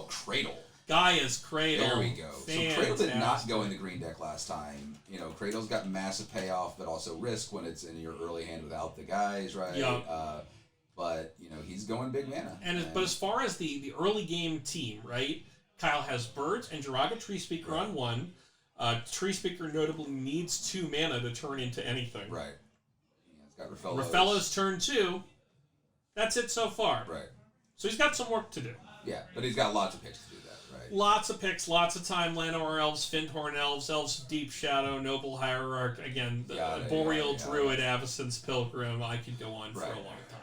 Speaker 2: Cradle.
Speaker 1: Gaia's Cradle.
Speaker 2: There we go.
Speaker 1: Fantastic.
Speaker 2: So Cradle did not go in the green deck last time. Cradle's got massive payoff, but also risk when it's in your early hand without the guys, right?
Speaker 1: Yeah.
Speaker 2: But he's going big mana.
Speaker 1: But as far as the early game team, right? Kyle has Birds and Jiraga Tree Speaker on 1. Tree Speaker notably needs 2 mana to turn into anything.
Speaker 2: Right. It's got Rafello's.
Speaker 1: Rafello's turn 2. That's it so far.
Speaker 2: Right.
Speaker 1: So he's got some work to do.
Speaker 2: Yeah, but he's got lots of picks to do that, right?
Speaker 1: Lots of picks, lots of time. Llanowar Elves, Findhorn Elves, Elves of Deep Shadow, Noble Hierarch. Again, the Boreal Druid, Avacyn's Pilgrim. I could go on for a long time.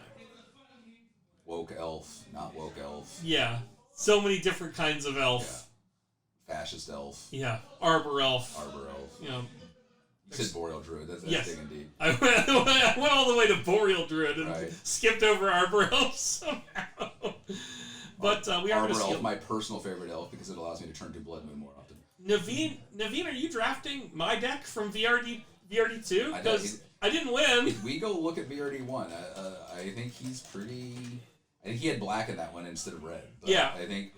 Speaker 2: Woke Elf, not Woke Elf.
Speaker 1: Yeah. So many different kinds of elf.
Speaker 2: Yeah. Fascist elf.
Speaker 1: Yeah. Arbor elf.
Speaker 2: You said Boreal Druid. That's digging deep.
Speaker 1: I went all the way to Boreal Druid and skipped over Arbor elf somehow. But we are going to see...
Speaker 2: Arbor elf, my personal favorite elf, because it allows me to turn to Blood Moon more often.
Speaker 1: Naveen, are you drafting my deck from VRD2? Because I didn't win.
Speaker 2: If we go look at VRD1, I think he's pretty... I think he had black in that one instead of red. But I think...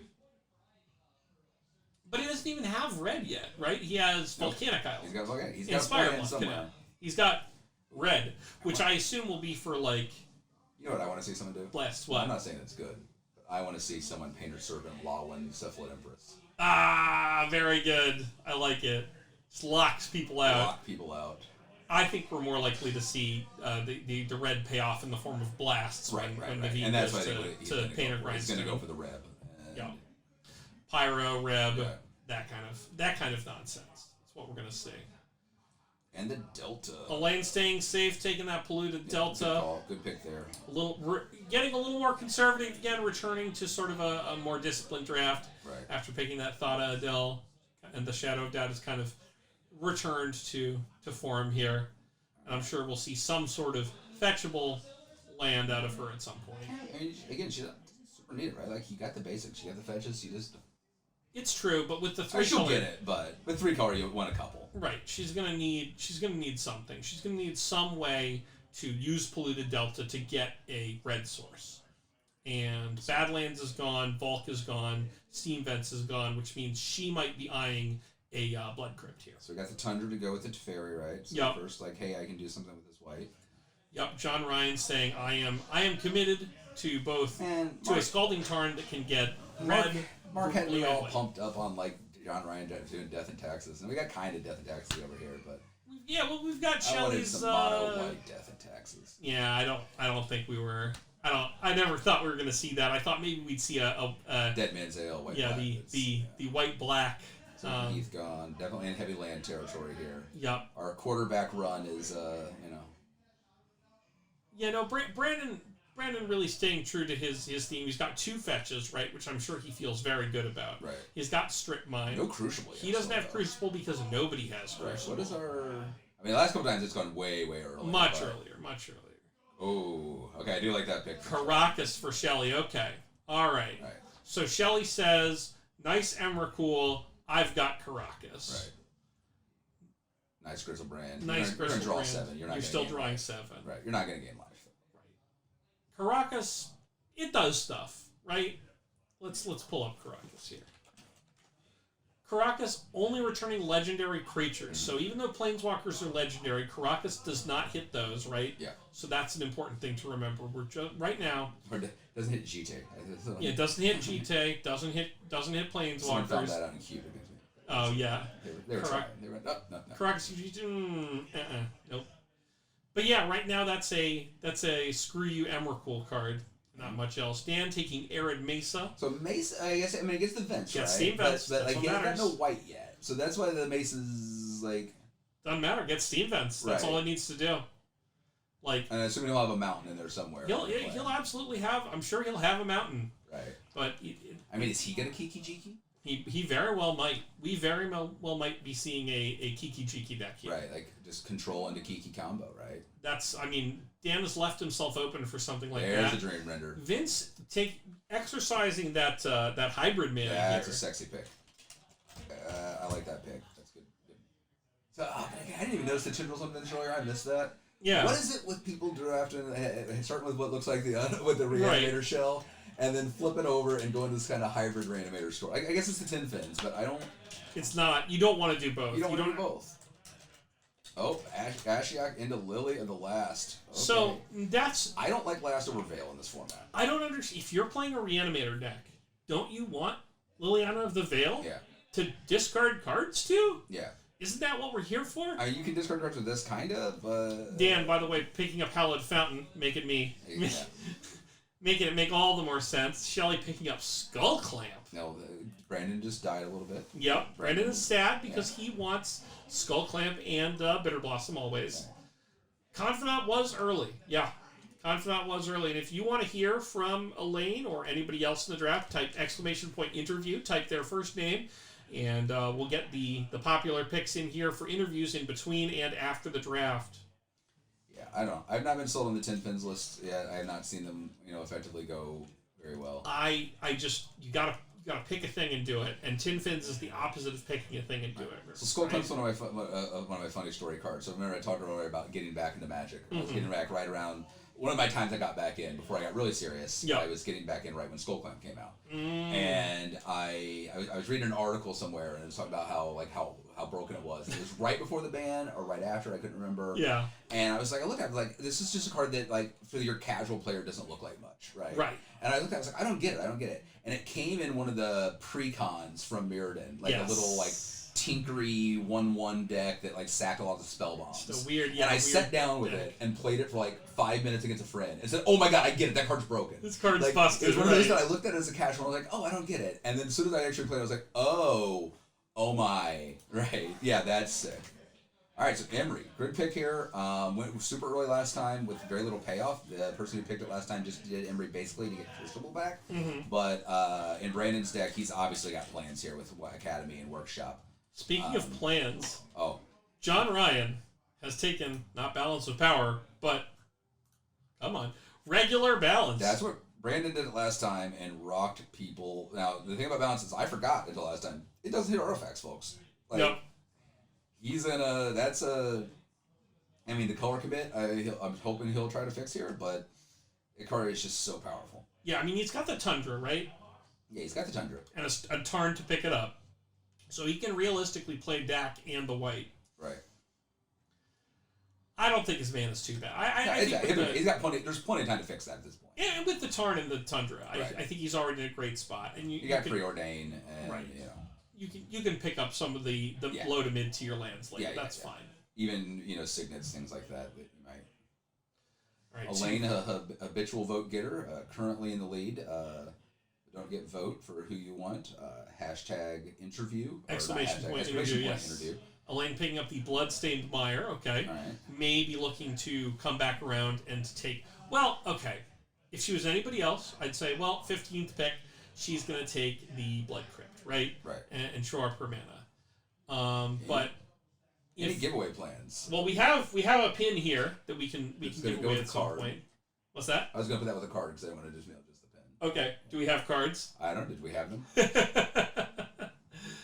Speaker 1: But he doesn't even have red yet, right? He has Volcanic Isle.
Speaker 2: He's got Volcanic. He's got Fire somewhere.
Speaker 1: He's got red, which I assume will be for, like...
Speaker 2: You know what I want to see someone do?
Speaker 1: Blast what?
Speaker 2: I'm not saying it's good, but I want to see someone Painter Servant, Lawin, Cephalid Empress.
Speaker 1: Ah, very good. I like it. Just locks people out.
Speaker 2: Lock people out.
Speaker 1: I think we're more likely to see the red pay off in the form of blasts when Naveen goes to Painter Grindstone.
Speaker 2: He's going to go for the Reb.
Speaker 1: Pyro, Reb, that kind of nonsense. That's what we're going to see.
Speaker 2: And the Delta.
Speaker 1: Elaine staying safe, taking that polluted Delta.
Speaker 2: Good pick there.
Speaker 1: Getting a little more conservative again, returning to sort of a more disciplined draft after picking that Thada Adele. And the Shadow of Doubt has kind of returned to form here. And I'm sure we'll see some sort of fetchable land out of her at some point.
Speaker 2: I mean, again, she doesn't super need it, right? Like, you got the basics, you got the fetches, you just...
Speaker 1: It's true, but with the 3
Speaker 2: she'll get it, but with 3 color, you want a couple.
Speaker 1: Right. She's gonna need something. She's gonna need some way to use polluted Delta to get a red source. And Badlands is gone, Volk is gone, Steam Vents is gone, which means she might be eyeing a Blood Crypt here.
Speaker 2: So we got the Tundra to go with the Teferi, right? So first, like, hey, I can do something with this white.
Speaker 1: Yep. John Ryan saying, I am committed to both a Scalding Tarn that can get red.
Speaker 2: Mark had me all pumped up on, like, John Ryan doing Death and Taxes, and we got kind of Death and Taxes over here, but
Speaker 1: yeah, well, we've got Shelley's
Speaker 2: mono white Death and Taxes.
Speaker 1: Yeah, I don't think we were I never thought we were going to see that. I thought maybe we'd see a
Speaker 2: Dead Man's Ale, white
Speaker 1: yeah,
Speaker 2: black.
Speaker 1: the white black.
Speaker 2: Heath gone. Definitely in heavy land territory here.
Speaker 1: Yep.
Speaker 2: Our quarterback run is,
Speaker 1: Yeah, no, Brandon really staying true to his theme. He's got 2 fetches, right, which I'm sure he feels very good about.
Speaker 2: Right.
Speaker 1: He's got Strip Mine.
Speaker 2: No Crucible.
Speaker 1: He doesn't have Crucible because nobody has Crucible.
Speaker 2: Right. What is our... I mean, the last couple times it's gone way, way early.
Speaker 1: Much earlier.
Speaker 2: Oh, okay, I do like that pick.
Speaker 1: Caracas for Shelly. Okay. All right. So Shelly says, nice Emrakul, I've got Caracas.
Speaker 2: Right. Nice Grizzle Brand.
Speaker 1: Nice Grizzle
Speaker 2: Brand. You're going to draw
Speaker 1: Brand.
Speaker 2: 7.
Speaker 1: You're still drawing 7.
Speaker 2: Right. You're not going to gain life.
Speaker 1: Right. Caracas, it does stuff, right? Let's pull up Caracas here. Caracas only returning legendary creatures. So even though Planeswalkers are legendary, Caracas does not hit those, right?
Speaker 2: Yeah.
Speaker 1: So that's an important thing to remember. We're just right now.
Speaker 2: Doesn't hit GT.
Speaker 1: Yeah, it doesn't hit GT. Doesn't hit Planeswalkers.
Speaker 2: Someone found that out in Cube.
Speaker 1: Oh yeah.
Speaker 2: They were trying. They went, no.
Speaker 1: Caracas, nope. But yeah, right now that's a screw you Emrakul card. Not much else. Dan taking Arid Mesa.
Speaker 2: So Mesa, I guess, it gets the vents, right?
Speaker 1: Steam vents.
Speaker 2: But like, he hasn't got no white yet. So that's why the Mesa's like...
Speaker 1: Doesn't matter. Get Steam vents. That's all it needs to do. Like,
Speaker 2: and I assume he'll have a mountain in there somewhere.
Speaker 1: He'll absolutely have... I'm sure he'll have a mountain.
Speaker 2: Right.
Speaker 1: But...
Speaker 2: I mean, is he going to Kiki Jiki?
Speaker 1: He very well might. We very well might be seeing a Kiki Jiki deck here.
Speaker 2: Right, like just control into Kiki combo, right?
Speaker 1: That's, I mean, Dan has left himself open for something like that.
Speaker 2: There's a Dream Render.
Speaker 1: Vince exercising that hybrid mana.
Speaker 2: Yeah, that's a sexy pick. I like that pick. That's good. So I didn't even notice the Tendrils on Vince earlier. I missed that.
Speaker 1: Yeah.
Speaker 2: What is it with people drafting, starting with what looks like with the Reanimator shell, and then flipping over and going to this kind of hybrid Reanimator store? I guess it's the Tin Fins, but I don't...
Speaker 1: It's not. You don't want to do both.
Speaker 2: You don't want to do both. Oh, Ashiok into Lily of the Last. Okay.
Speaker 1: So that's...
Speaker 2: I don't like Last over Veil in this format.
Speaker 1: I don't understand. If you're playing a Reanimator deck, don't you want Liliana of the Veil to discard cards to?
Speaker 2: Yeah.
Speaker 1: Isn't that what we're here for?
Speaker 2: I mean, you can discard cards with this, kind of.
Speaker 1: Dan, by the way, picking up Hallowed Fountain, making me... Yeah. Making it make all the more sense. Shelly picking up Skull Clamp.
Speaker 2: No, Brandon just died a little bit.
Speaker 1: Yep, Brandon is sad because he wants Skull Clamp and Bitter Blossom always. Confidant was early. Yeah, Confidant was early. And if you want to hear from Elaine or anybody else in the draft, type !interview, type their first name, and we'll get the popular picks in here for interviews in between and after the draft.
Speaker 2: Yeah, I don't know. I've not been sold on the Tin Fins list yet. I have not seen them, effectively go very well.
Speaker 1: I just you gotta pick a thing and do it. And Tin Fins is the opposite of picking a thing and do it.
Speaker 2: So Skull Clamp's one of my funny story cards. So remember I talked earlier about getting back into Magic. I was getting back right around one of my times I got back in before I got really serious. I was getting back in right when Skull Clamp came out, and I was reading an article somewhere and it was talking about how broken it was. And it was right before the ban or right after, I couldn't remember. Yeah. And I was like, this is just a card that for your casual player doesn't look like much, right? Right. And I looked at it, I was like, I don't get it. And it came in one of the pre-cons from Mirrodin, a little tinkery 1/1 deck that sacked a lot of spell bombs.
Speaker 1: Just a weird,
Speaker 2: and I sat down with it and played it for 5 minutes against a friend and said, "Oh my god, I get it. That card's broken.
Speaker 1: This card's busted."
Speaker 2: It was one of those that I looked at it as a casual and I was like, "Oh, I don't get it." And then as soon as I actually played, I was like, "Oh my, right, yeah, that's sick." All right, so Emery, good pick here. Went super early last time with very little payoff. The person who picked it last time just did Emery basically to get Crucible back. But in Brandon's deck, he's obviously got plans here with Academy and Workshop.
Speaker 1: Speaking of plans, John Ryan has taken not Balance of Power, but come on, regular balance.
Speaker 2: That's what Brandon did it last time and rocked people. Now the thing about balance is I forgot until last time. It doesn't hit artifacts, folks.
Speaker 1: Yep.
Speaker 2: He's in a. That's a. I mean, the color commit. I'm hoping he'll try to fix here, but the card is just so powerful.
Speaker 1: Yeah, I mean he's got the Tundra, right?
Speaker 2: Yeah, he's got the Tundra
Speaker 1: and a Tarn to pick it up. So he can realistically play Dak and the white.
Speaker 2: Right.
Speaker 1: I don't think his mana's too bad. I think
Speaker 2: he's got plenty. There's plenty of time to fix that at this point.
Speaker 1: Yeah, and with the Tarn and the Tundra, I think he's already in a great spot. And you
Speaker 2: got Preordain, and
Speaker 1: you can pick up some of the low to mid tier lands later. That's fine.
Speaker 2: Even Signets, things like that you might.
Speaker 1: Right,
Speaker 2: Elaine, a habitual vote getter, currently in the lead. Don't get vote for who you want. Hashtag interview.
Speaker 1: Exclamation point interview. Elaine picking up the bloodstained mire. Okay.
Speaker 2: All right.
Speaker 1: Maybe looking to come back around and take. Well, okay. If she was anybody else, I'd say, well, 15th pick, she's going to take the Blood Crypt, right?
Speaker 2: Right.
Speaker 1: And shore up her mana. But
Speaker 2: any giveaway plans?
Speaker 1: Well, we have a pin here that we can give away at some point. What's that?
Speaker 2: I was going to put that with a card because I wanted to just mail just the pin.
Speaker 1: Okay. Do we have cards?
Speaker 2: I don't. Did we have them?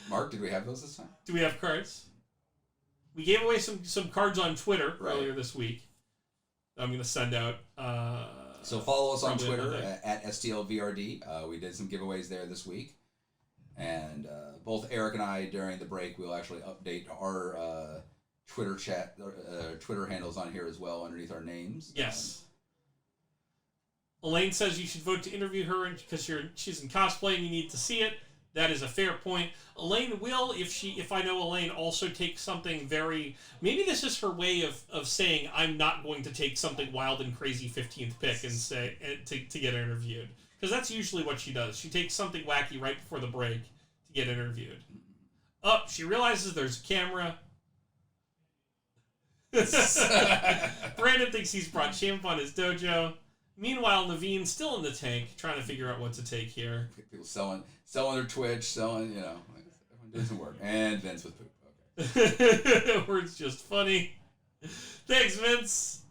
Speaker 2: Mark, did we have those this time?
Speaker 1: Do we have cards? We gave away some cards on Twitter earlier this week. I'm going to send out.
Speaker 2: So follow us on Twitter at STLVRD. We did some giveaways there this week. And both Eric and I, during the break, we'll actually update our Twitter Twitter handles on here as well underneath our names.
Speaker 1: Yes. Elaine says you should vote to interview her because she's in cosplay and you need to see it. That is a fair point. Elaine will, if I know Elaine, also take something very... Maybe this is her way of saying, I'm not going to take something wild and crazy 15th pick and say to get interviewed. Because that's usually what she does. She takes something wacky right before the break to get interviewed. Oh, she realizes there's a camera. Brandon thinks he's brought shame upon his dojo. Meanwhile, Naveen's still in the tank, trying to figure out what to take here.
Speaker 2: People selling their Twitch, everyone doing some work. And Vince with poop. Okay.
Speaker 1: Word's just funny. Thanks, Vince.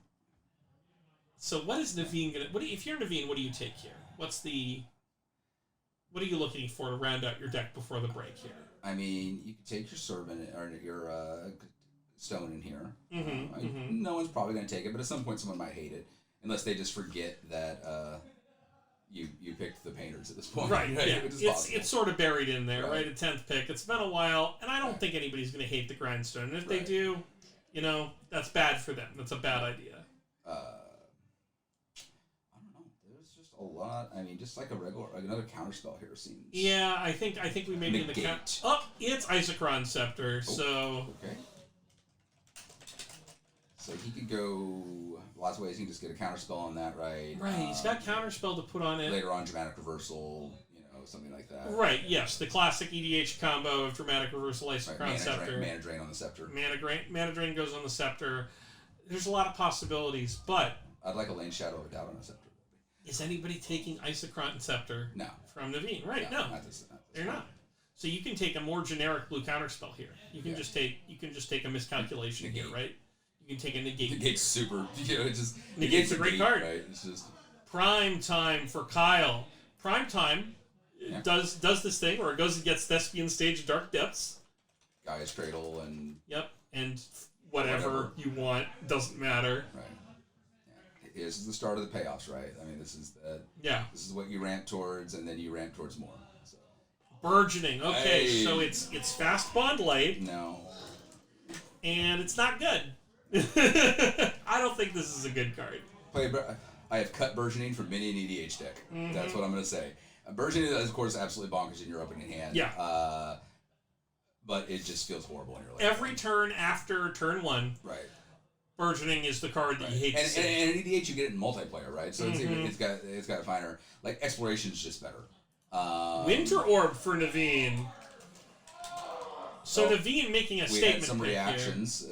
Speaker 1: So what is Naveen gonna... if you're Naveen, what do you take here? What are you looking for to round out your deck before the break here?
Speaker 2: I mean, you could take your servant or your stone in here. No one's probably going to take it, but at some point someone might hate it. Unless they just forget that you picked the painters at this point.
Speaker 1: Right, yeah. It's sort of buried in there, right? A 10th pick. It's been a while, and I don't think anybody's going to hate the grindstone. And if they do, that's bad for them. That's a bad idea.
Speaker 2: I don't know. There's just a lot. I mean, just like another counterspell here seems...
Speaker 1: Yeah, I think we may be in the count... Oh, it's Isochron Scepter, so...
Speaker 2: Okay. So he could go lots of ways. He can just get a counterspell on that, right?
Speaker 1: Right, he's got counterspell to put on it.
Speaker 2: Later on, dramatic reversal, something like that.
Speaker 1: Right, yes, the classic EDH combo of dramatic reversal, Isochron Scepter.
Speaker 2: Mana drain on the scepter.
Speaker 1: Mana drain goes on the scepter. There's a lot of possibilities, but...
Speaker 2: I'd like Elaine Shadow of Doubt on a scepter.
Speaker 1: Is anybody taking Isochron Scepter?
Speaker 2: No.
Speaker 1: From Naveen? Right, no. They're not. So you can take a more generic blue counterspell here. You can just take a miscalculation here, right? You can take a negate.
Speaker 2: Negate's super. It just
Speaker 1: negate's a great card.
Speaker 2: Right? It's just
Speaker 1: prime time for Kyle. Prime time does this thing where it goes and gets Thespian Stage Dark Depths.
Speaker 2: Guy's Cradle and
Speaker 1: and whatever you want doesn't matter.
Speaker 2: Right. Yeah. This is the start of the payoffs, right? I mean, this is what you ramp towards, and then you ramp towards more. So.
Speaker 1: Burgeoning. Okay, so it's fast bond light.
Speaker 2: No.
Speaker 1: And it's not good. I don't think this is a good card.
Speaker 2: I have cut Burgeoning from many an EDH deck. That's what I'm going to say. Burgeoning is, of course, absolutely bonkers in your opening hand.
Speaker 1: Yeah.
Speaker 2: But it just feels horrible in your late
Speaker 1: Every turn after turn 1.
Speaker 2: Right.
Speaker 1: Burgeoning is the card that you hate to see.
Speaker 2: And in EDH, you get it in multiplayer, right? So it's got a finer... Like, Exploration is just better.
Speaker 1: Winter Orb for Naveen. So Naveen making a statement.
Speaker 2: We had some reactions,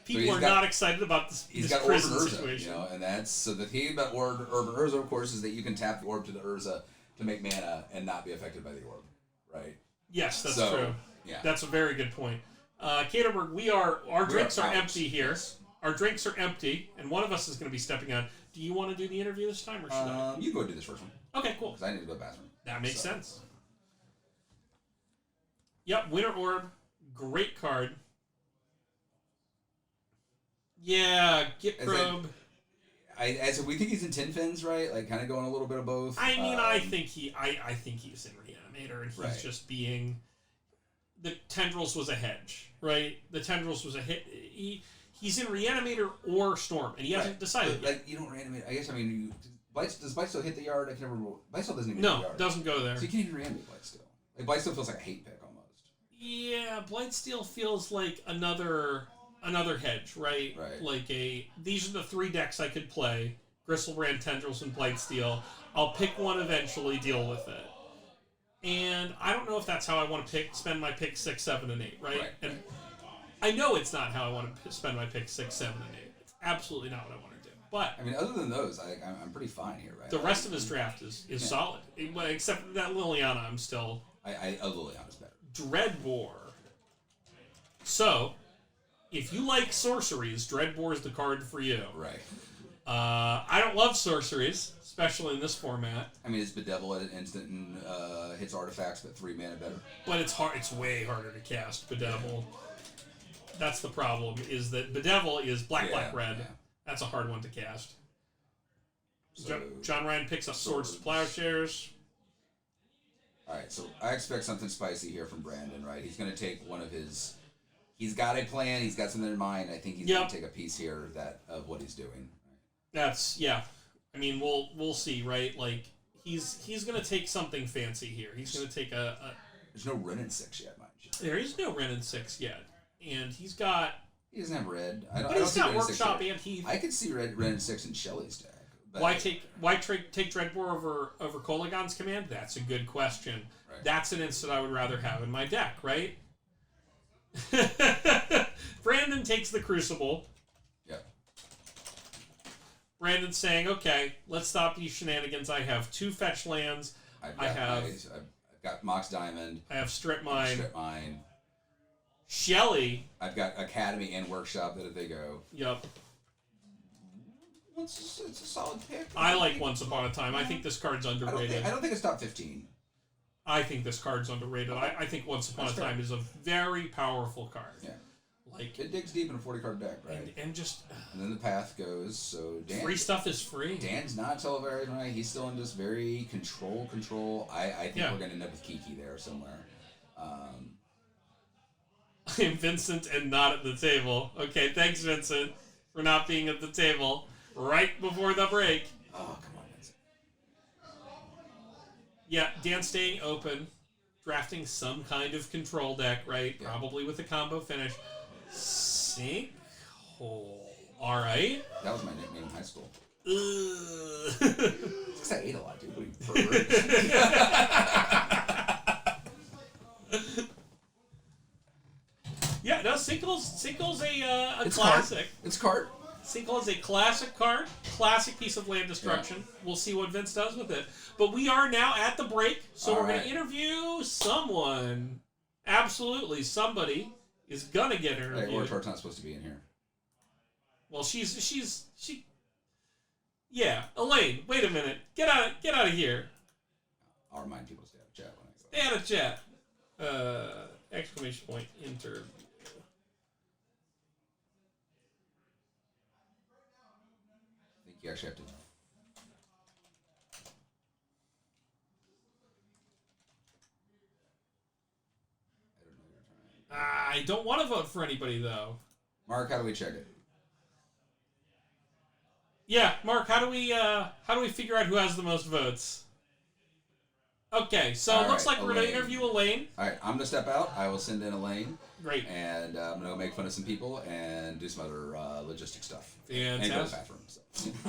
Speaker 1: People are not excited about this.
Speaker 2: He's got
Speaker 1: prison
Speaker 2: Orb and Urza,
Speaker 1: situation.
Speaker 2: And that's so the thing about Orb and Urza, of course, is that you can tap the Orb to the Urza to make mana and not be affected by the Orb, right?
Speaker 1: Yes, that's true.
Speaker 2: Yeah,
Speaker 1: that's a very good point. Caterberg, our drinks are empty here. Yes. Our drinks are empty, and one of us is going to be stepping on. Do you want to do the interview this time, or should I?
Speaker 2: You go do this first one.
Speaker 1: Okay, cool.
Speaker 2: Because I need to go to the bathroom.
Speaker 1: That makes sense. Yep, Winter Orb, great card. Yeah, Git Probe.
Speaker 2: We think he's in Tin Fins, right? Like, kind of going a little bit of both.
Speaker 1: I mean, I think he's in Reanimator, and he's just being... The Tendrils was a hedge, right? The Tendrils was a hit. He's in Reanimator or Storm, and he hasn't decided yet.
Speaker 2: Like, you don't reanimate... I guess, I mean, does Blightsteel hit the yard? I can never... Blightsteel doesn't even hit the yard.
Speaker 1: No, doesn't go there.
Speaker 2: So you can't even reanimate Blightsteel. Like, Blightsteel feels like a hate pick, almost.
Speaker 1: Yeah, Blightsteel feels like another... another hedge, right?
Speaker 2: Right.
Speaker 1: Like these are the 3 decks I could play: Gristlebrand, Tendrils, and Blightsteel. I'll pick one eventually, deal with it. And I don't know if that's how I want to spend my pick 6, 7, and 8, right? And I know it's not how I want to spend my pick 6, 7, and 8. It's absolutely not what I want to do. But
Speaker 2: I mean, other than those, I'm pretty fine here, right?
Speaker 1: the rest of his draft is solid. Except that Liliana, I'm still...
Speaker 2: Liliana's better.
Speaker 1: Dreadbore. So, if you like sorceries, Dreadbore is the card for you.
Speaker 2: Right.
Speaker 1: I don't love sorceries, especially in this format.
Speaker 2: I mean, it's Bedevil at instant and hits artifacts, but 3 mana better.
Speaker 1: But it's hard. It's way harder to cast Bedevil. That's the problem, is that Bedevil is black, red. Yeah. That's a hard one to cast. So, John Ryan picks up Swords to Plowshares.
Speaker 2: Alright, so I expect something spicy here from Brandon, right? He's going to take one of his... He's got a plan. He's got something in mind. I think he's going to take a piece here of what he's doing.
Speaker 1: That's, yeah. I mean, we'll see, right? Like, he's going to take something fancy here. He's going to take a...
Speaker 2: There's no Ren in 6 yet, mind you.
Speaker 1: There is no Ren in 6 yet. And he's got...
Speaker 2: He doesn't have red.
Speaker 1: But he's got Workshop and Heath.
Speaker 2: I could see Ren in 6 in Shelley's deck.
Speaker 1: Why take Dreadbore over Kolagon's command? That's a good question. Right. That's an instant I would rather have in my deck, right? Brandon takes the Crucible.
Speaker 2: Yep.
Speaker 1: Brandon's saying, okay, let's stop these shenanigans. I have 2 fetch lands.
Speaker 2: I've got Mox Diamond.
Speaker 1: I have Strip Mine.
Speaker 2: Strip Mine.
Speaker 1: Shelley.
Speaker 2: I've got Academy and Workshop that if they go.
Speaker 1: Yep.
Speaker 2: It's a solid pick.
Speaker 1: I like Once Upon a Time. I think this card's underrated.
Speaker 2: I don't think it's top 15.
Speaker 1: I think this card's underrated. I think Once Upon a Time is a very powerful card.
Speaker 2: Yeah.
Speaker 1: Like,
Speaker 2: it digs deep in a 40-card deck, right?
Speaker 1: And just...
Speaker 2: And then the path goes, so Dan...
Speaker 1: Free stuff is free.
Speaker 2: Dan's not televised, right? He's still in this very control. I think we're going to end up with Kiki there somewhere.
Speaker 1: I am Vincent and not at the table. Okay, thanks, Vincent, for not being at the table right before the break.
Speaker 2: Oh, come on, Vincent.
Speaker 1: Yeah, Dan staying open, drafting some kind of control deck, right? Yeah. Probably with a combo finish. Sinkhole. All right.
Speaker 2: That was my nickname in high school. Because I ate a lot, dude. What are you, pervert?
Speaker 1: Yeah, no, Sinkhole's a classic.
Speaker 2: It's card.
Speaker 1: Sinkhole is a classic card, classic piece of land destruction. Yeah. We'll see what Vince does with it. But we are now at the break, so we're going to interview someone. Absolutely, somebody is going to get interviewed.
Speaker 2: Hey, Tort's not supposed to be in here.
Speaker 1: Well, she. Yeah, Elaine, wait a minute. Get out of here.
Speaker 2: I'll remind people to stay out of chat when I
Speaker 1: stay out of chat. Exclamation point, interview.
Speaker 2: I think you actually have to.
Speaker 1: I don't want to vote for anybody, though.
Speaker 2: Mark, how do we check it?
Speaker 1: Yeah, Mark, how do we figure out who has the most votes? Okay, so it looks like we're going to interview Elaine.
Speaker 2: All right, I'm going to step out. I will send in Elaine.
Speaker 1: Great.
Speaker 2: And I'm going to go make fun of some people and do some other logistic stuff.
Speaker 1: Fantastic.
Speaker 2: And go to the bathroom. So.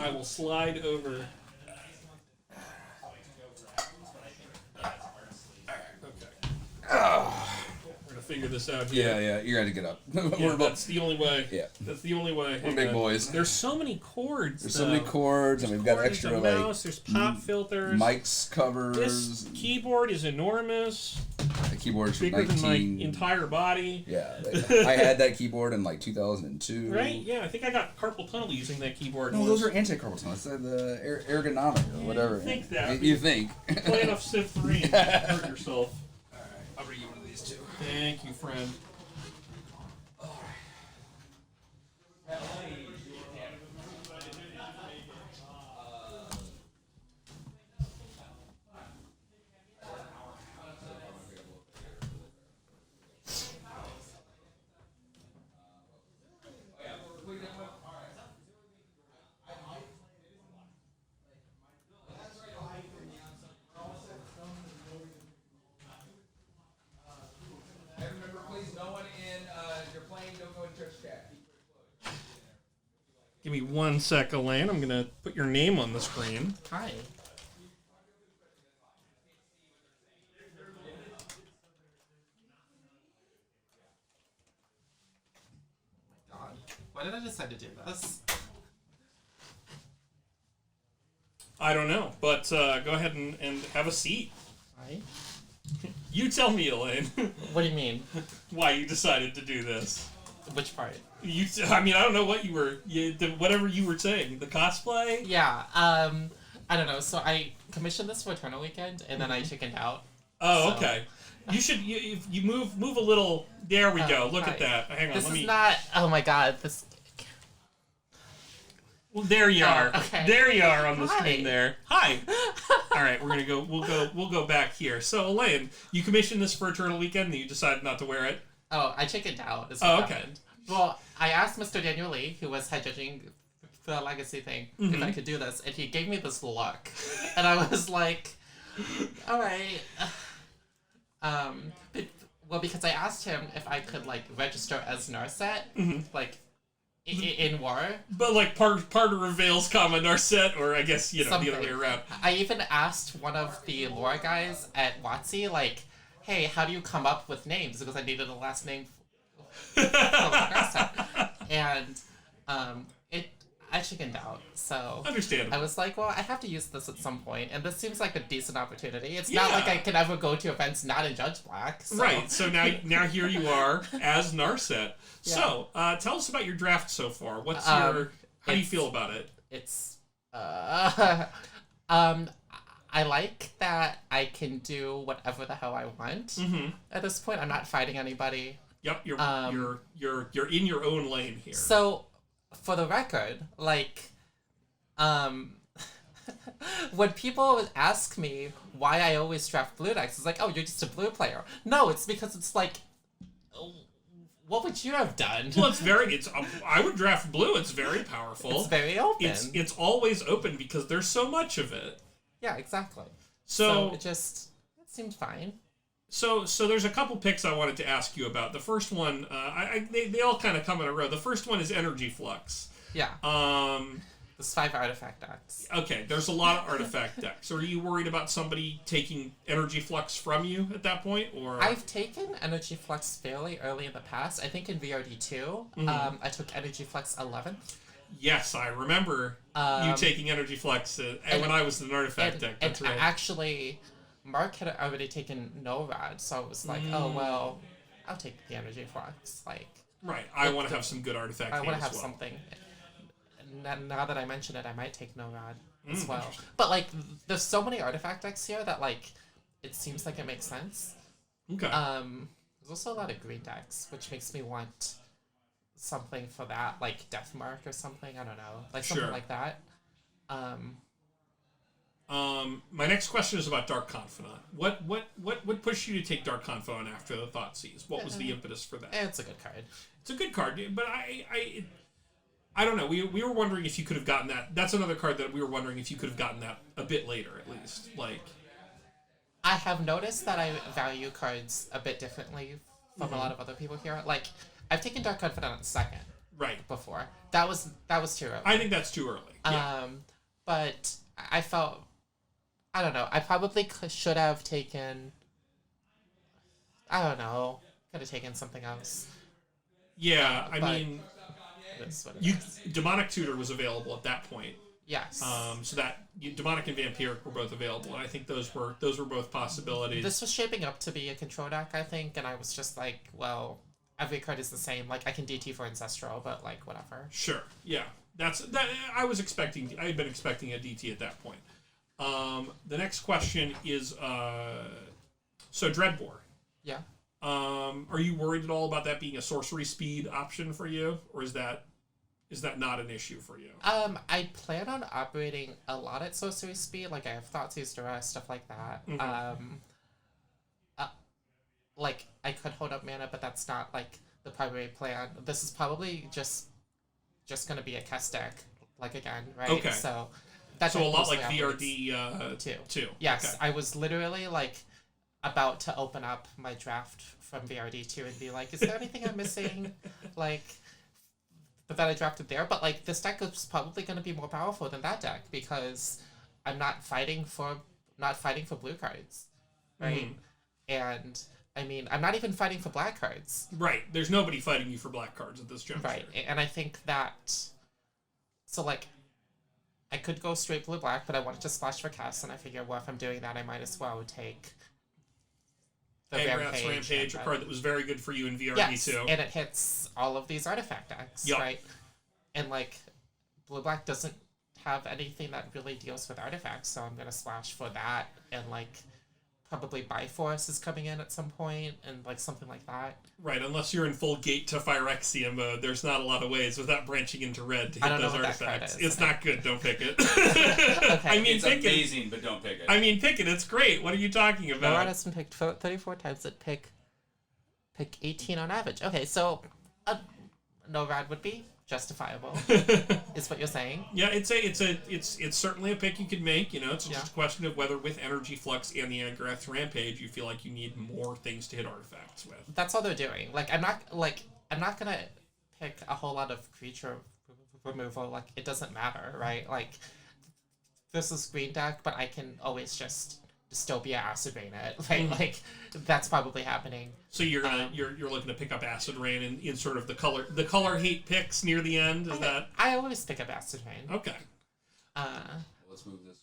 Speaker 1: I will slide over. We're going to figure this out here.
Speaker 2: Yeah, you got to get up.
Speaker 1: That's the only way.
Speaker 2: Yeah.
Speaker 1: That's the only way.
Speaker 2: We're big boys.
Speaker 1: There's so many cords.
Speaker 2: There's so many cords, and we've got extra
Speaker 1: like mouse, there's pop filters.
Speaker 2: Mics covers.
Speaker 1: This keyboard is enormous.
Speaker 2: The keyboard's
Speaker 1: bigger than my entire body.
Speaker 2: Yeah. I had that keyboard in like 2002.
Speaker 1: Right? Yeah, I think I got carpal tunnel using that keyboard.
Speaker 2: No, those are anti-carpal tunnel. It's the ergonomic or whatever.
Speaker 1: You think that.
Speaker 2: You think.
Speaker 1: Play enough Civ 3 and hurt yourself.
Speaker 2: Alright, I'll bring you one of these too.
Speaker 1: Thank you, friend.
Speaker 2: Please don't
Speaker 1: Give me 1 sec, Elaine. I'm gonna put your name on the screen.
Speaker 4: Hi. Oh my God. Why did I decide to do this?
Speaker 1: I don't know, but go ahead and have a seat.
Speaker 4: Hi.
Speaker 1: You tell me, Elaine.
Speaker 4: What do you mean?
Speaker 1: Why you decided to do this?
Speaker 4: Which part?
Speaker 1: I don't know what you were. Whatever you were saying. The cosplay.
Speaker 4: Yeah. I don't know. So I commissioned this for Eternal Weekend, and then I chickened out.
Speaker 1: Oh,
Speaker 4: So-
Speaker 1: okay. You should. If you move a little. There we go. Look
Speaker 4: hi.
Speaker 1: at that. Hang on.
Speaker 4: This
Speaker 1: Let
Speaker 4: is
Speaker 1: me.
Speaker 4: not. Oh my God. This.
Speaker 1: Well, there you are.
Speaker 4: Okay.
Speaker 1: There you are on the
Speaker 4: Hi.
Speaker 1: screen there. Hi. All right, we're gonna go. We'll go back here. So, Elaine, you commissioned this for Eternal Weekend, and you decided not to wear it.
Speaker 4: Oh, I chickened out. Is
Speaker 1: Oh,
Speaker 4: what
Speaker 1: okay.
Speaker 4: happened. Well, I asked Mr. Daniel Lee, who was head judging the Legacy thing, if I could do this, and he gave me this look, and I was like, "All right." Because I asked him if I could like register as Narset, like in War.
Speaker 1: But like part of Vale's common Narset, or I guess the other way around.
Speaker 4: I even asked one of the lore guys at WotC, like, "Hey, how do you come up with names?" Because I needed a last name. And I chickened out, so
Speaker 1: Understandable.
Speaker 4: I was like, well, I have to use this at some point, and this seems like a decent opportunity. It's not
Speaker 1: Yeah.
Speaker 4: like I can ever go to events not in Judge Black. So.
Speaker 1: Right. So now here you are as Narset.
Speaker 4: Yeah.
Speaker 1: So tell us about your draft so far. What's how do you feel about it?
Speaker 4: It's I like that I can do whatever the hell I want. At this point, I'm not fighting anybody.
Speaker 1: Yep. You're in your own lane here.
Speaker 4: So, for the record, like, when people ask me why I always draft blue decks, it's like, oh, you're just a blue player. No, it's because it's like, what would you have done?
Speaker 1: Well, I would draft blue. It's very powerful.
Speaker 4: It's very open.
Speaker 1: It's always open because there's so much of it.
Speaker 4: Yeah, exactly.
Speaker 1: So
Speaker 4: it seemed fine.
Speaker 1: So there's a couple picks I wanted to ask you about. The first one, they all kind of come in a row. The first one is Energy Flux.
Speaker 4: Yeah. There's 5 artifact decks.
Speaker 1: Okay, there's a lot of artifact decks. Are you worried about somebody taking Energy Flux from you at that point, or?
Speaker 4: I've taken Energy Flux fairly early in the past. I think in VRD2, I took Energy Flux 11th.
Speaker 1: Yes, I remember you taking Energy Flux when I was in an artifact deck. That's right.
Speaker 4: Actually, Mark had already taken NORAD, so I was like, oh, well, I'll take the Energy Flux. Like,
Speaker 1: right, I want to have some good artifact.
Speaker 4: I want to have
Speaker 1: well.
Speaker 4: something. Now that I mention it, I might take NORAD as well. But, like, there's so many artifact decks here that, like, it seems like it makes sense.
Speaker 1: Okay.
Speaker 4: There's also a lot of green decks, which makes me want something for that, like Deathmark or something. I don't know, like something like that.
Speaker 1: My next question is about Dark Confidant. What pushed you to take Dark Confidant after the Thoughtseize? What was the impetus for that?
Speaker 4: It's a good card.
Speaker 1: It's a good card, but I don't know. We were wondering if you could have gotten that. That's another card that we were wondering if you could have gotten that a bit later, at least. Like,
Speaker 4: I have noticed that I value cards a bit differently from a lot of other people here. Like, I've taken Dark Confidant second.
Speaker 1: Right.
Speaker 4: Before. That was too early.
Speaker 1: I think that's too early. Yeah.
Speaker 4: But I felt, I don't know, I probably should have taken, I don't know, could have taken something else.
Speaker 1: Yeah, I mean,
Speaker 4: you
Speaker 1: Demonic Tutor was available at that point.
Speaker 4: Yes.
Speaker 1: So that Demonic and Vampiric were both available, and I think those were both possibilities.
Speaker 4: This was shaping up to be a control deck, I think, and I was just like, well, every card is the same. Like, I can DT for Ancestral, but like whatever.
Speaker 1: Sure. Yeah. That. I had been expecting a DT at that point. The next question is so Dreadbore.
Speaker 4: Yeah.
Speaker 1: Are you worried at all about that being a sorcery speed option for you, or is that not an issue for you?
Speaker 4: I plan on operating a lot at sorcery speed. Like, I have Thoughtseize Duress, stuff like that. Like, I could hold up mana, but that's not like the primary plan. This is probably just gonna be a Kess deck, like, again, right?
Speaker 1: Okay.
Speaker 4: So
Speaker 1: a lot like VRD two.
Speaker 4: Yes,
Speaker 1: okay.
Speaker 4: I was literally like about to open up my draft from VRD2 and be like, is there anything I'm missing? Like, that I drafted there. But like this deck is probably going to be more powerful than that deck because I'm not fighting for blue cards, right? And I mean, I'm not even fighting for black cards.
Speaker 1: Right. There's nobody fighting you for black cards at this juncture.
Speaker 4: Right. And I think that, so like, I could go straight blue-black, but I wanted to splash for cast, and I figured, well, if I'm doing that, I might as well take the
Speaker 1: Rampage, a card that was very good for you in VRD
Speaker 4: yes,
Speaker 1: too.
Speaker 4: And it hits all of these artifact decks, right? And like, blue-black doesn't have anything that really deals with artifacts, so I'm gonna splash for that, and like, probably Bifrost is coming in at some point, and like something like that.
Speaker 1: Right, unless you're in full Gate to Phyrexia mode, there's not a lot of ways without branching into red to hit those artifacts. It's not good, don't pick it.
Speaker 4: Okay.
Speaker 1: I mean,
Speaker 3: it's amazing, but don't pick it.
Speaker 1: I mean, pick it, it's great. What are you talking about?
Speaker 4: Norad has been picked 34 times, that pick 18 on average. Okay, so Norad would be justifiable, is what you're saying.
Speaker 1: Yeah, it's certainly a pick you could make. You know, it's just a question of whether with Energy Flux and the Angrath's Rampage, you feel like you need more things to hit artifacts with.
Speaker 4: That's all they're doing. Like, I'm not gonna pick a whole lot of creature removal. Like, it doesn't matter, right? Like, this is green deck, but I can always just Dystopia Acid Rain it, right? Like, that's probably happening.
Speaker 1: So you're looking to pick up Acid Rain in sort of the color hate picks near the end.
Speaker 4: I always pick up Acid Rain.
Speaker 1: Okay.
Speaker 2: Let's move this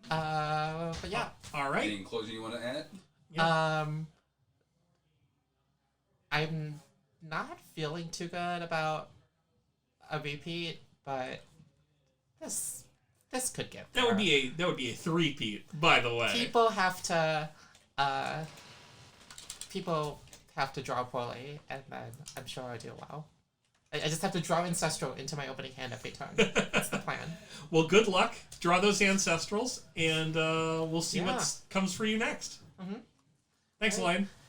Speaker 2: on.
Speaker 4: But yeah.
Speaker 1: All right.
Speaker 2: Any closing you want to add?
Speaker 4: Yeah. I'm not feeling too good about a repeat, but this could get there.
Speaker 1: That would be a three-peat, by the way.
Speaker 4: People have to draw poorly, and then I'm sure I'll do well. I just have to draw Ancestral into my opening hand every turn. That's the plan.
Speaker 1: Well, good luck. Draw those Ancestrals, and we'll see what comes for you next.
Speaker 4: Mm-hmm.
Speaker 1: Thanks, Elaine.